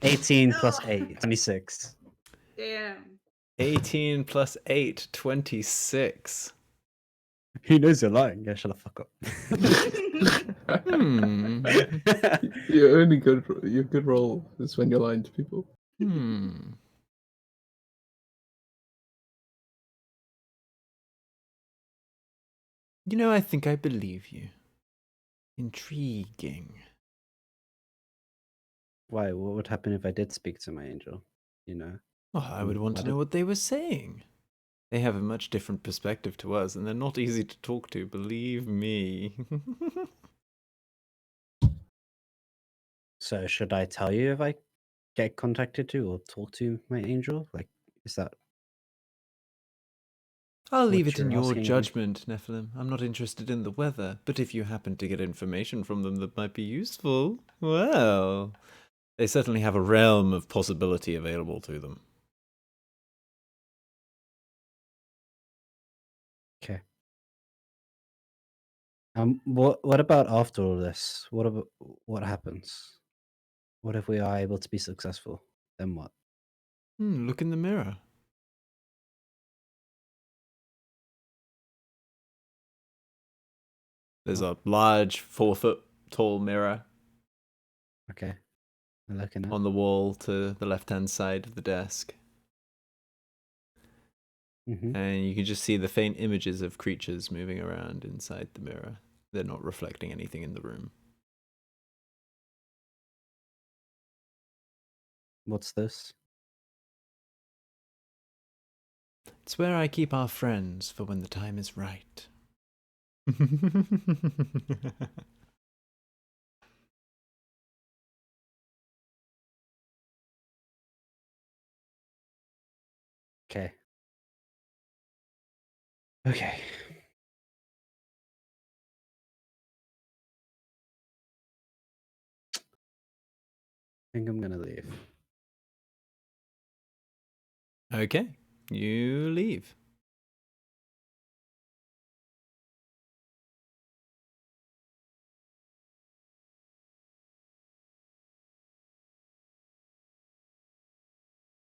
18 plus 8, 26. Damn. 18 plus 8, 26. Who knows you're lying? Yeah, shut the fuck up. Your only good role is when you're lying to people. You know, I think I believe you. Intriguing. Why? What would happen if I did speak to my angel? You know? Well, I would want to know what they were saying. They have a much different perspective to us, and they're not easy to talk to, believe me. So should I tell you if I get contacted to or talk to my angel? Like, is that... I'll leave what it in you're your asking me? judgment, Nephilim. I'm not interested in the weather, but if you happen to get information from them that might be useful, well, they certainly have a realm of possibility available to them. Okay. What about after all this? What happens? What if we are able to be successful? Then what? Look in the mirror. There's a large 4-foot tall mirror Okay. I'm looking at. on the wall to the left-hand side of the desk. and you can just see the faint images of creatures moving around inside the mirror. They're not reflecting anything in the room. What's this? It's where I keep our friends for when the time is right. Okay. Okay. I think I'm gonna leave. Okay, you leave.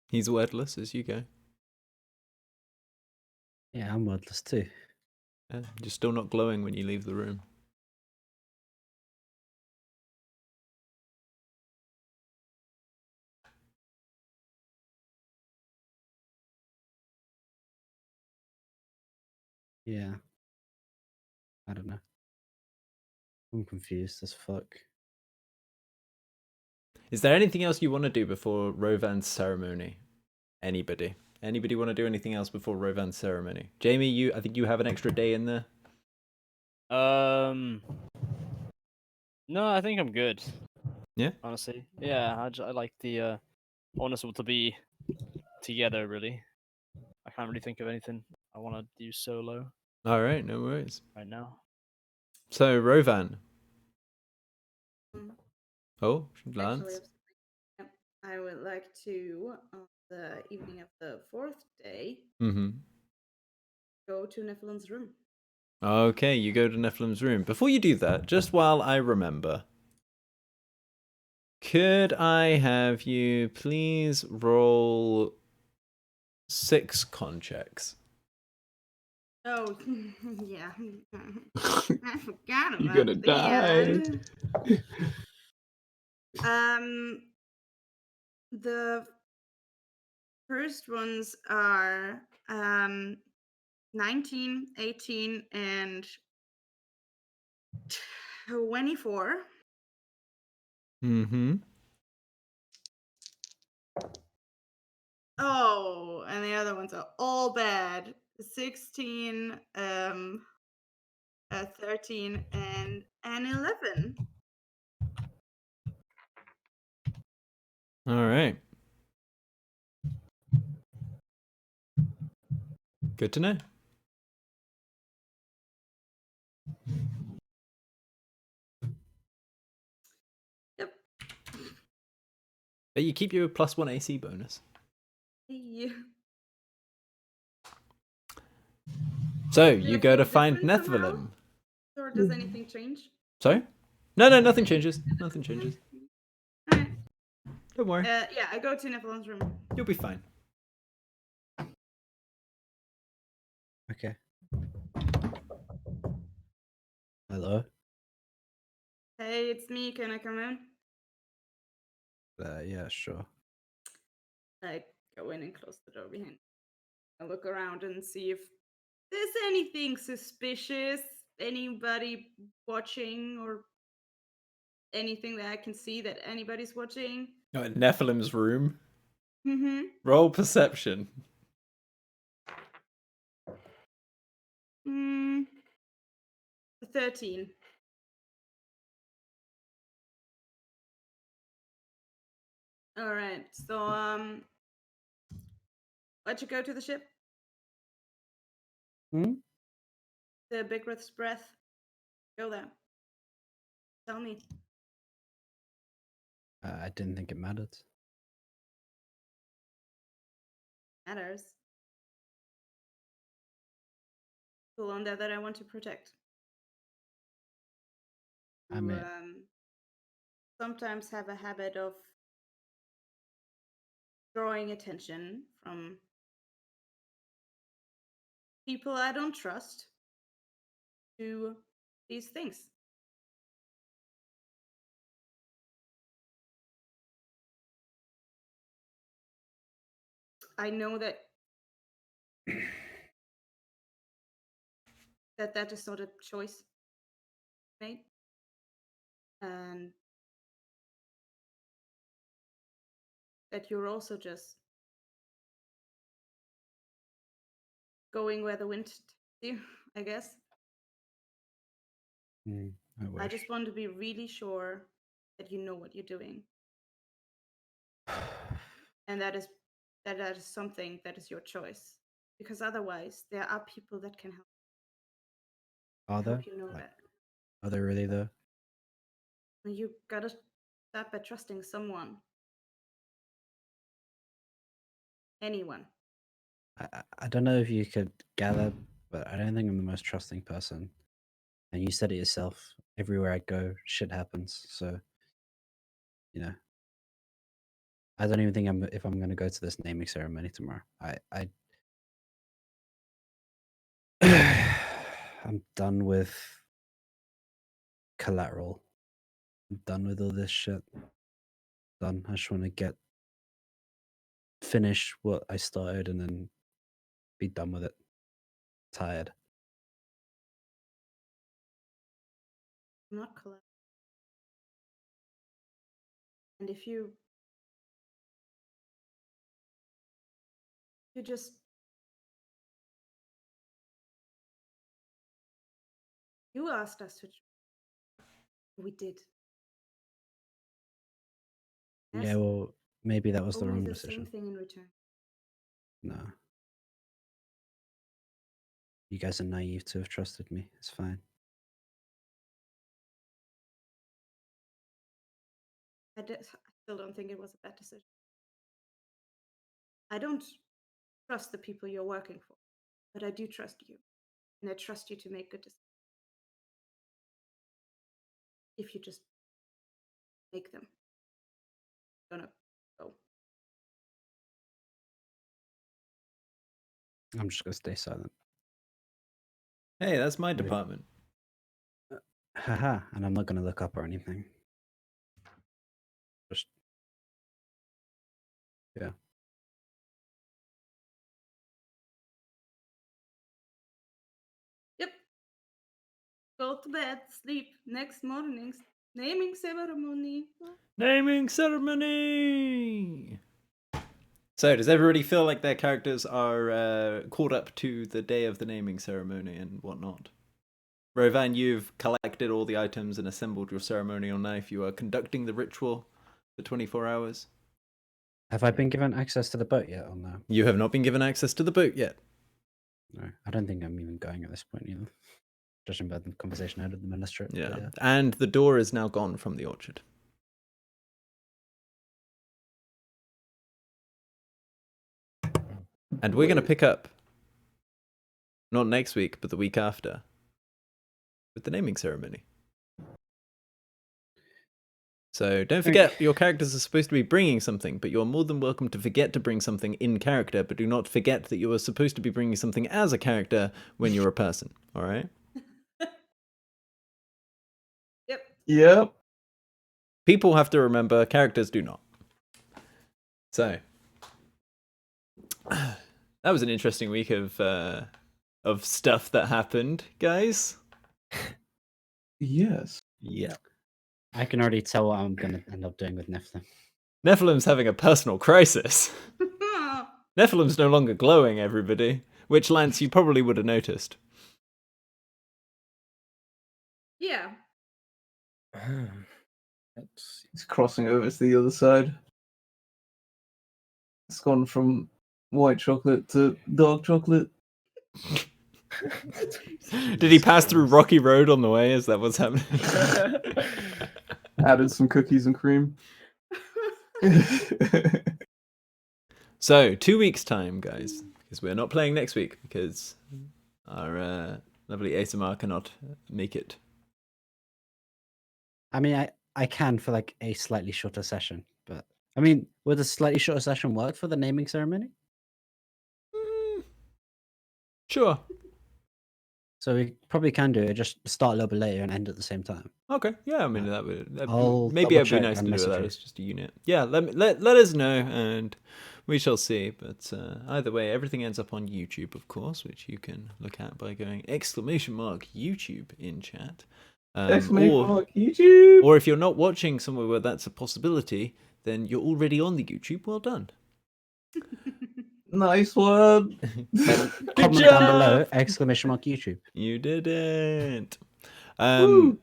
He's wordless as you go. Yeah, I'm wordless too. You're still not glowing when you leave the room. Yeah. I don't know. I'm confused as fuck. Is there anything else you want to do before Rovan's ceremony? Anybody? Anybody want to do anything else before Rovan's ceremony? Jamie, I think you have an extra day in there. No, I think I'm good. Yeah? Honestly, yeah. I like the. I want us all to be together. Really, I can't really think of anything I want to do solo All right, no worries. right now. So, Rovan. Mm, Oh, Actually, Lance. yep, I would like to, on the evening of the fourth day, Mm-hmm. go to Nephilim's room. Okay, you go to Nephilim's room. Before you do that, just while I remember, could I have you please roll 6 con checks? Oh, yeah. I forgot about You're gonna die. The first ones are 19, 18, and 24. Mm-hmm. Oh, and the other ones are all bad. 16, 13, and 11. All right. Good to know. Yep. But you keep your +1 AC bonus. Yeah. So, Do you I go to feel find different somehow? Nephilim. Or does anything change? Sorry? No, nothing changes. Nothing changes. Alright. Don't worry. Yeah, I go to Nephilim's room. You'll be fine. Okay. Hello? Hey, it's me. Can I come in? Yeah, sure. I go in and close the door behind. I look around and see if there's anything suspicious, anybody watching, or anything that I can see that anybody's watching. Oh, in Nephilim's room. Mm-hmm. Roll perception. 13. All right. So why'd you go to the ship? Hmm? The Big Rift's breath. Go there. Tell me. I didn't think it mattered. Matters. People on there that I want to protect. I Who, mean, sometimes have a habit of drawing attention from people I don't trust to these things. I know that that is not a choice made, and that you're also just going where the wind takes you, I guess. I I wish. just want to be really sure that you know what you're doing, and that is something that is your choice. Because otherwise, there are people that can help. Are I there? hope you know Like, that. are there really though? And you gotta start by trusting someone. Anyone. I don't know if you could gather, but I don't think I'm the most trusting person. And you said it yourself. Everywhere I go, shit happens. So, you know, I don't even think if I'm going to go to this naming ceremony tomorrow. I'm done with collateral. I'm done with all this shit. Done. I just want to finish what I started and then be done with it. Tired. I'm not collect. And if you just you asked us to we did. Yeah, Yes, well, maybe that was the only wrong the decision. same thing in return. No. You guys are naive to have trusted me. It's fine. I still don't think it was a bad decision. I don't trust the people you're working for, but I do trust you, and I trust you to make good decisions. If you just make them, gonna go. I'm just going to stay silent. Hey, that's my Really? department. Haha, and I'm not going to look up or anything. Just, yeah. Yep. Go to bed, sleep. Next morning's naming ceremony. Naming ceremony! So, does everybody feel like their characters are caught up to the day of the naming ceremony and whatnot? Rovan, you've collected all the items and assembled your ceremonial knife. You are conducting the ritual for 24 hours. Have I been given access to the boat yet or no? You have not been given access to the boat yet. No, I don't think I'm even going at this point either. Judging by the conversation I had with the minister. Yeah. And the door is now gone from the orchard. And we're going to pick up, not next week, but the week after, with the naming ceremony. So don't forget, your characters are supposed to be bringing something, but you're more than welcome to forget to bring something in character, but do not forget that you are supposed to be bringing something as a character when you're a person, all right? Yep. Yep. People have to remember, characters do not. So, that was an interesting week of stuff that happened, guys. Yes. Yeah. I can already tell what I'm going to end up doing with Nephilim. Nephilim's having a personal crisis. Nephilim's no longer glowing, everybody. Which, Lance, you probably would have noticed. Yeah. Let's It's crossing over to the other side. It's gone from white chocolate to dark chocolate. Did he pass through Rocky Road on the way? Is that what's happening? Added some cookies and cream. So, 2 weeks' time, guys. Because we're not playing next week because our lovely ASMR cannot make it. I mean, I can for like a slightly shorter session, but I mean, would a slightly shorter session work for the naming ceremony? Sure. So we probably can do it. Just start a little bit later and end at the same time. Okay, yeah, I mean that would I'll maybe it'd be double-check nice to and do message that you. as just a unit. Yeah, let us know, and we shall see. But either way, everything ends up on YouTube, of course, which you can look at by going !YouTube in chat. YouTube. Or if you're not watching somewhere where that's a possibility, then you're already on the YouTube. Well done. Nice one. Comment down below !YouTube. You didn't. Woo.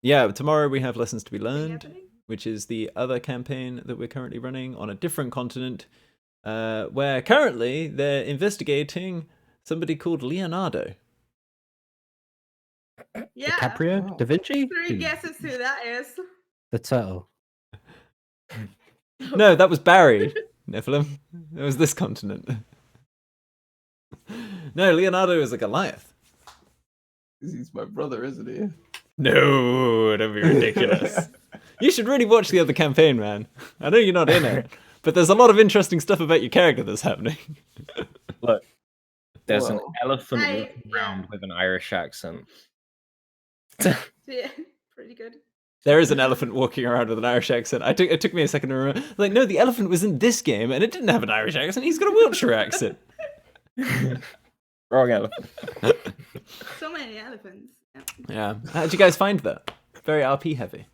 Yeah, tomorrow we have Lessons to be Anything Learned, happening? which is the other campaign that we're currently running on a different continent, where currently they're investigating somebody called Leonardo. Yeah. DiCaprio? Wow. Da Vinci? 3 Who? guesses who that is. The turtle. No, that was Barry, Nephilim. It was this continent. No, Leonardo is a Goliath. He's my brother, isn't he? No, don't be ridiculous. You should really watch the other campaign, man. I know you're not in it, but there's a lot of interesting stuff about your character that's happening. Look, there's an Well, elephant I- walking around with an Irish accent. Yeah, pretty good. There is an elephant walking around with an Irish accent. It took me a second to remember. Like, no, the elephant was in this game, and it didn't have an Irish accent. He's got a Wiltshire accent. Wrong elephant. So many elephants. Yeah. Yeah. How did you guys find that? Very RP heavy.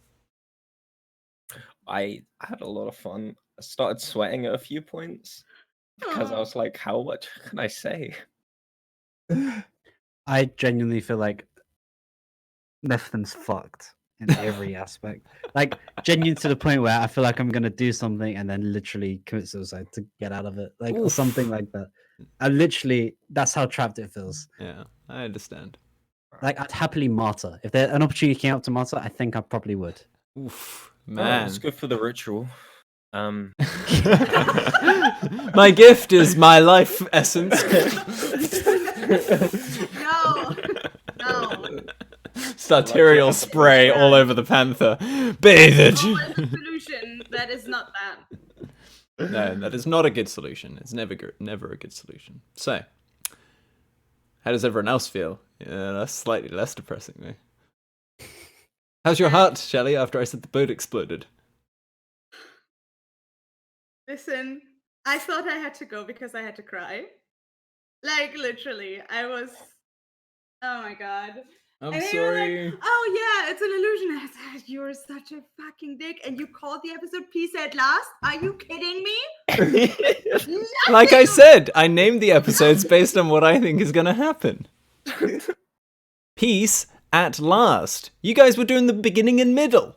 I had a lot of fun. I started sweating at a few points because I Aw. was like, how much can I say? I genuinely feel like Nephilim's fucked in every aspect. Like, genuine to the point where I feel like I'm gonna do something and then literally commit suicide to get out of it. Like, or Oof. something like that. I literally, that's how trapped it feels. Yeah, I understand. Like, I'd happily martyr. If there an opportunity came up to martyr, I think I probably would. Oof, Oh, man. it's good for the ritual. My gift is my life essence. No. No. Sartorial spray all over the panther. Bathe it. Always a solution. That is not that. No, that is not a good solution. It's never a good solution. So, how does everyone else feel? Yeah, that's slightly less depressing, though. How's your heart, Shelley, after I said the boat exploded? Listen, I thought I had to go because I had to cry. Like, literally. I was. Oh my god. I'm And they were like, oh yeah, it's an illusion. I said, you're such a fucking dick. And you called the episode Peace at Last? Are you kidding me? Like I Nothing- said, I named the episodes based on what I think is going to happen. Peace at last. You guys were doing the beginning and middle.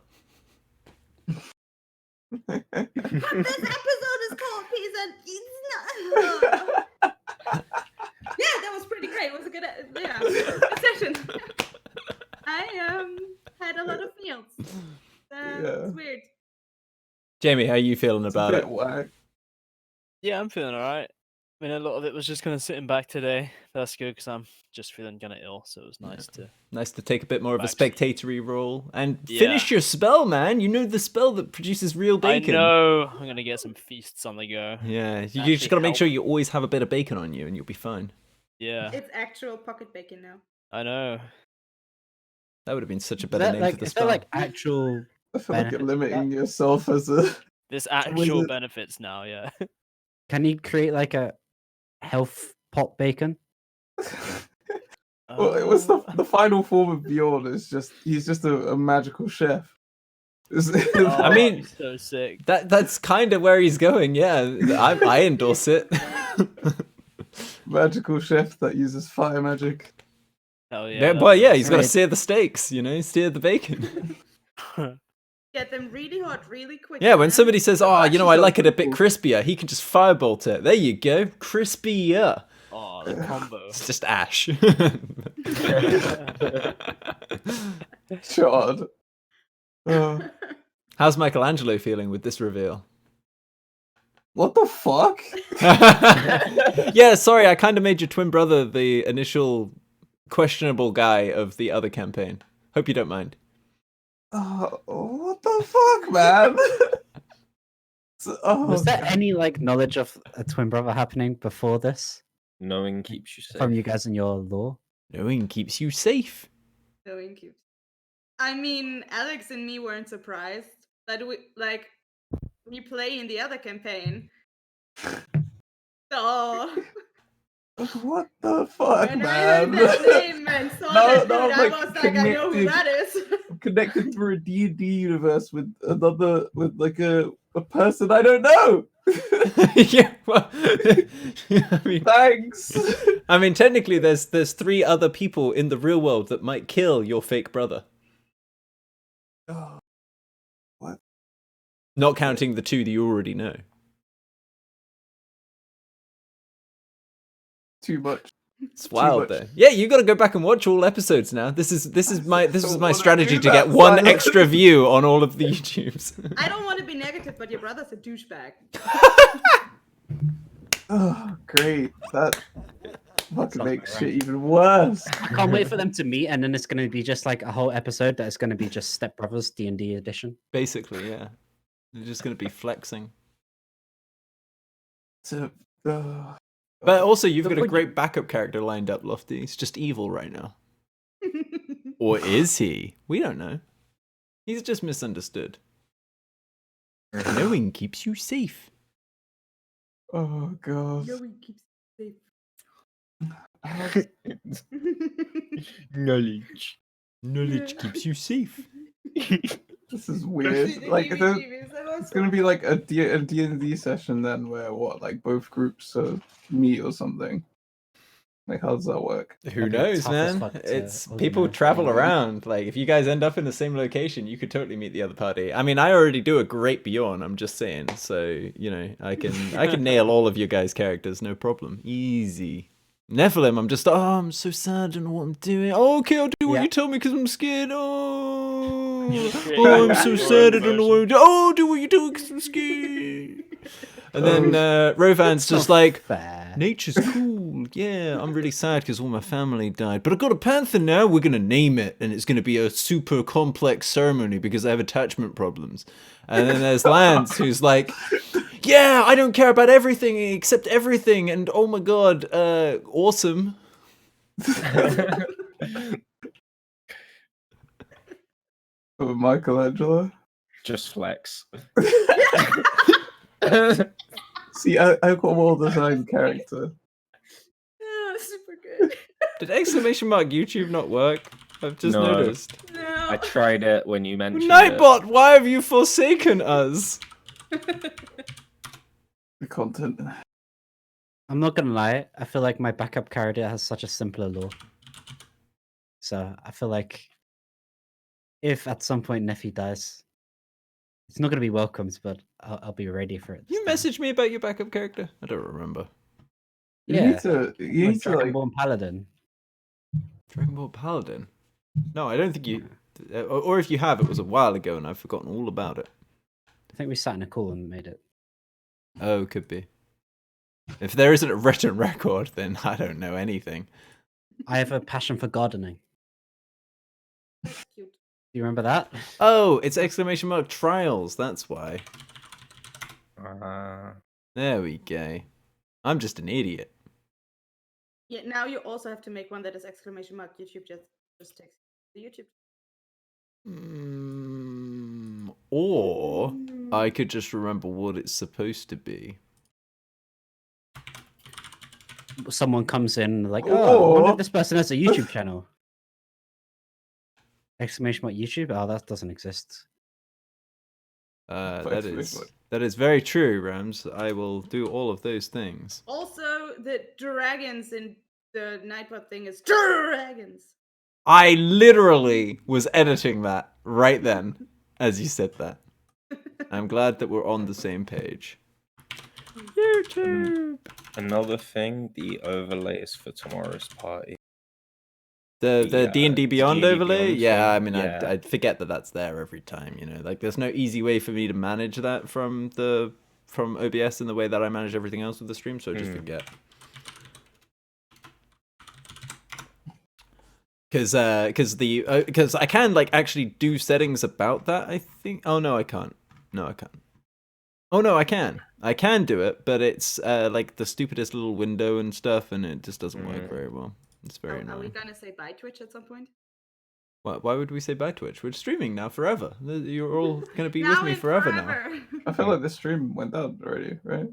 This episode is called Peace at. It's not. Yeah, that was pretty great. It was a good, good session. I had a lot of feels. It's weird. Jamie, how are you feeling about it? Whack. Yeah, I'm feeling alright. I mean, a lot of it was just kind of sitting back today. That's good because I'm just feeling kind of ill, so it was nice to. Nice to take a bit more of a Back. spectatory role and Yeah. finish your spell, man. You know the spell that produces real bacon. I know. I'm gonna get some feasts on the go. Yeah, you Actually just got to make sure help. you always have a bit of bacon on you, and you'll be fine. Yeah, It's actual pocket bacon now. I know. That would have been such a Is better that name like, for the is that spell. like actual? I feel like you're Benefit. limiting yourself as a. There's What is actual it? benefits now. Yeah. Can you create like a health pot bacon? Well, it was Oh. the final form of Bjorn. Is just he's just a magical chef. Oh, I mean- so sick. That's kind of where he's going. Yeah, I endorse it. magical chef that uses fire magic. Hell yeah. Yeah, that but yeah, was he's got to great. sear the steaks. You know, sear the bacon. Get them really hot, really quick. Yeah, when man. somebody says, "Oh, you know, I Actually, like it a bit sounds crispier," he can just firebolt it. There you go, crispier. Oh, the combo. It's just ash. God. How's Michelangelo feeling with this reveal? What the fuck? Yeah, sorry, I kind of made your twin brother the initial questionable guy of the other campaign. Hope you don't mind. What the fuck, man? Was there any like knowledge of a twin brother happening before this Knowing keeps you safe. from you guys in your lore? Knowing keeps you safe. Knowing keeps. I mean, Alex and me weren't surprised that we play in the other campaign. So What the fuck, when I man? heard that name and saw No, that dude, no, I like, was like, I know who connected. that is. Connected through a D&D universe with like a person I don't know. Yeah, well, I mean, Thanks. I mean, technically, there's 3 other people in the real world that might kill your fake brother. Oh, what? Not counting the 2 that you already know. Too much. It's wild, much. though. Yeah, you got to go back and watch all episodes now. This is my don't my wanna strategy do to get that, 1 Simon. extra view on all of the YouTubes. I don't want to be negative, but your brother's a douchebag. Oh, great. That fucking Sounds makes about shit even worse. I can't wait for them to meet, and then it's going to be just like a whole episode that is going to be just Step Brothers D&D edition. Basically, yeah. They're just going to be flexing. So, But also, you've got a Before you- great backup character lined up, Lofty. He's just evil right now. Or is he? We don't know. He's just misunderstood. Knowing keeps you safe. oh god. Knowing keeps safe. Knowledge. Knowledge keeps you safe. This is weird. Like, it's gonna be like a D&D session then, where what, like both groups meet or something. Like, how does that work? Who That'd be knows, tough as man? fuck to It's people organise. travel Yeah. around. Like, if you guys end up in the same location, you could totally meet the other party. I mean, I already do a great Bjorn. I'm just saying. So you know, I can nail all of your guys' characters, no problem, easy. Nephilim, I'm just, I'm so sad, I don't know what I'm doing. Oh, okay, I'll do what Yeah. you tell me because I'm scared. Oh, Yeah. oh, I'm so Your sad, I own don't know what I'm doing. Oh, do what you do because I'm scared. And then Rovan's just like, Fair. nature's cool. Yeah, I'm really sad because all my family died. But I got a panther now. We're going to name it. And it's going to be a super complex ceremony because I have attachment problems. And then there's Lance who's like, yeah, I don't care about everything except everything. And oh my God, awesome. Oh, Michelangelo. Just flex. See, I've got a well-designed character. Oh, super good. Did exclamation mark YouTube not work? I've just No. noticed. No. I tried it when you mentioned it. Nightbot, why have you forsaken us? The content. I'm not gonna lie. I feel like my backup character has such a simpler lore. So I feel like if at some point Nephi dies, it's not gonna be welcomed, but I'll be ready for it. You this time. messaged me about your backup character? I don't remember. You Yeah. need to. You My need to like. Dragonborn Paladin. Dragon Ball Paladin? No, I don't think you... Or if you have, it was a while ago and I've forgotten all about it. I think we sat in a call and made it. Oh, could be. If there isn't a written record, then I don't know anything. I have a passion for gardening. That's cute. Do you remember that? Oh, it's exclamation mark trials, that's why. There we go. I'm just an idiot. Yeah, now you also have to make one that is exclamation mark YouTube just text the YouTube. Or I could just remember what it's supposed to be. Someone comes in like, oh, I wonder Or- if this person has a YouTube channel. Exclamation mark YouTube? Oh, that doesn't exist. That is very true, Rams. I will do all of those things. Also, the dragons in the Nightbot thing is dragons. I literally was editing that right then as you said that. I'm glad that we're on the same page. YouTube. Another thing, the overlay is for tomorrow's party. The D&D Beyond D&D overlay? Beyond Yeah, I thing, mean, yeah. I forget that that's there every time, you know. Like, there's no easy way for me to manage that from OBS in the way that I manage everything else with the stream, so I just forget. Because I can like actually do settings about that. I think. Oh no, I can't. No, I can't. Oh no, I can. I can do it, but it's like the stupidest little window and stuff, and it just doesn't work very well. It's very Are we annoying. gonna say bye Twitch at some point? Why would we say bye Twitch? We're streaming now forever. You're all gonna be with Now me and forever now. I feel like the stream went down already, right?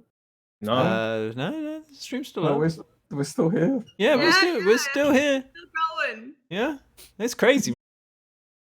No. No, the stream's still No, up. we're still here. Yeah, Yeah, we're still here. Still going. Yeah, it's crazy.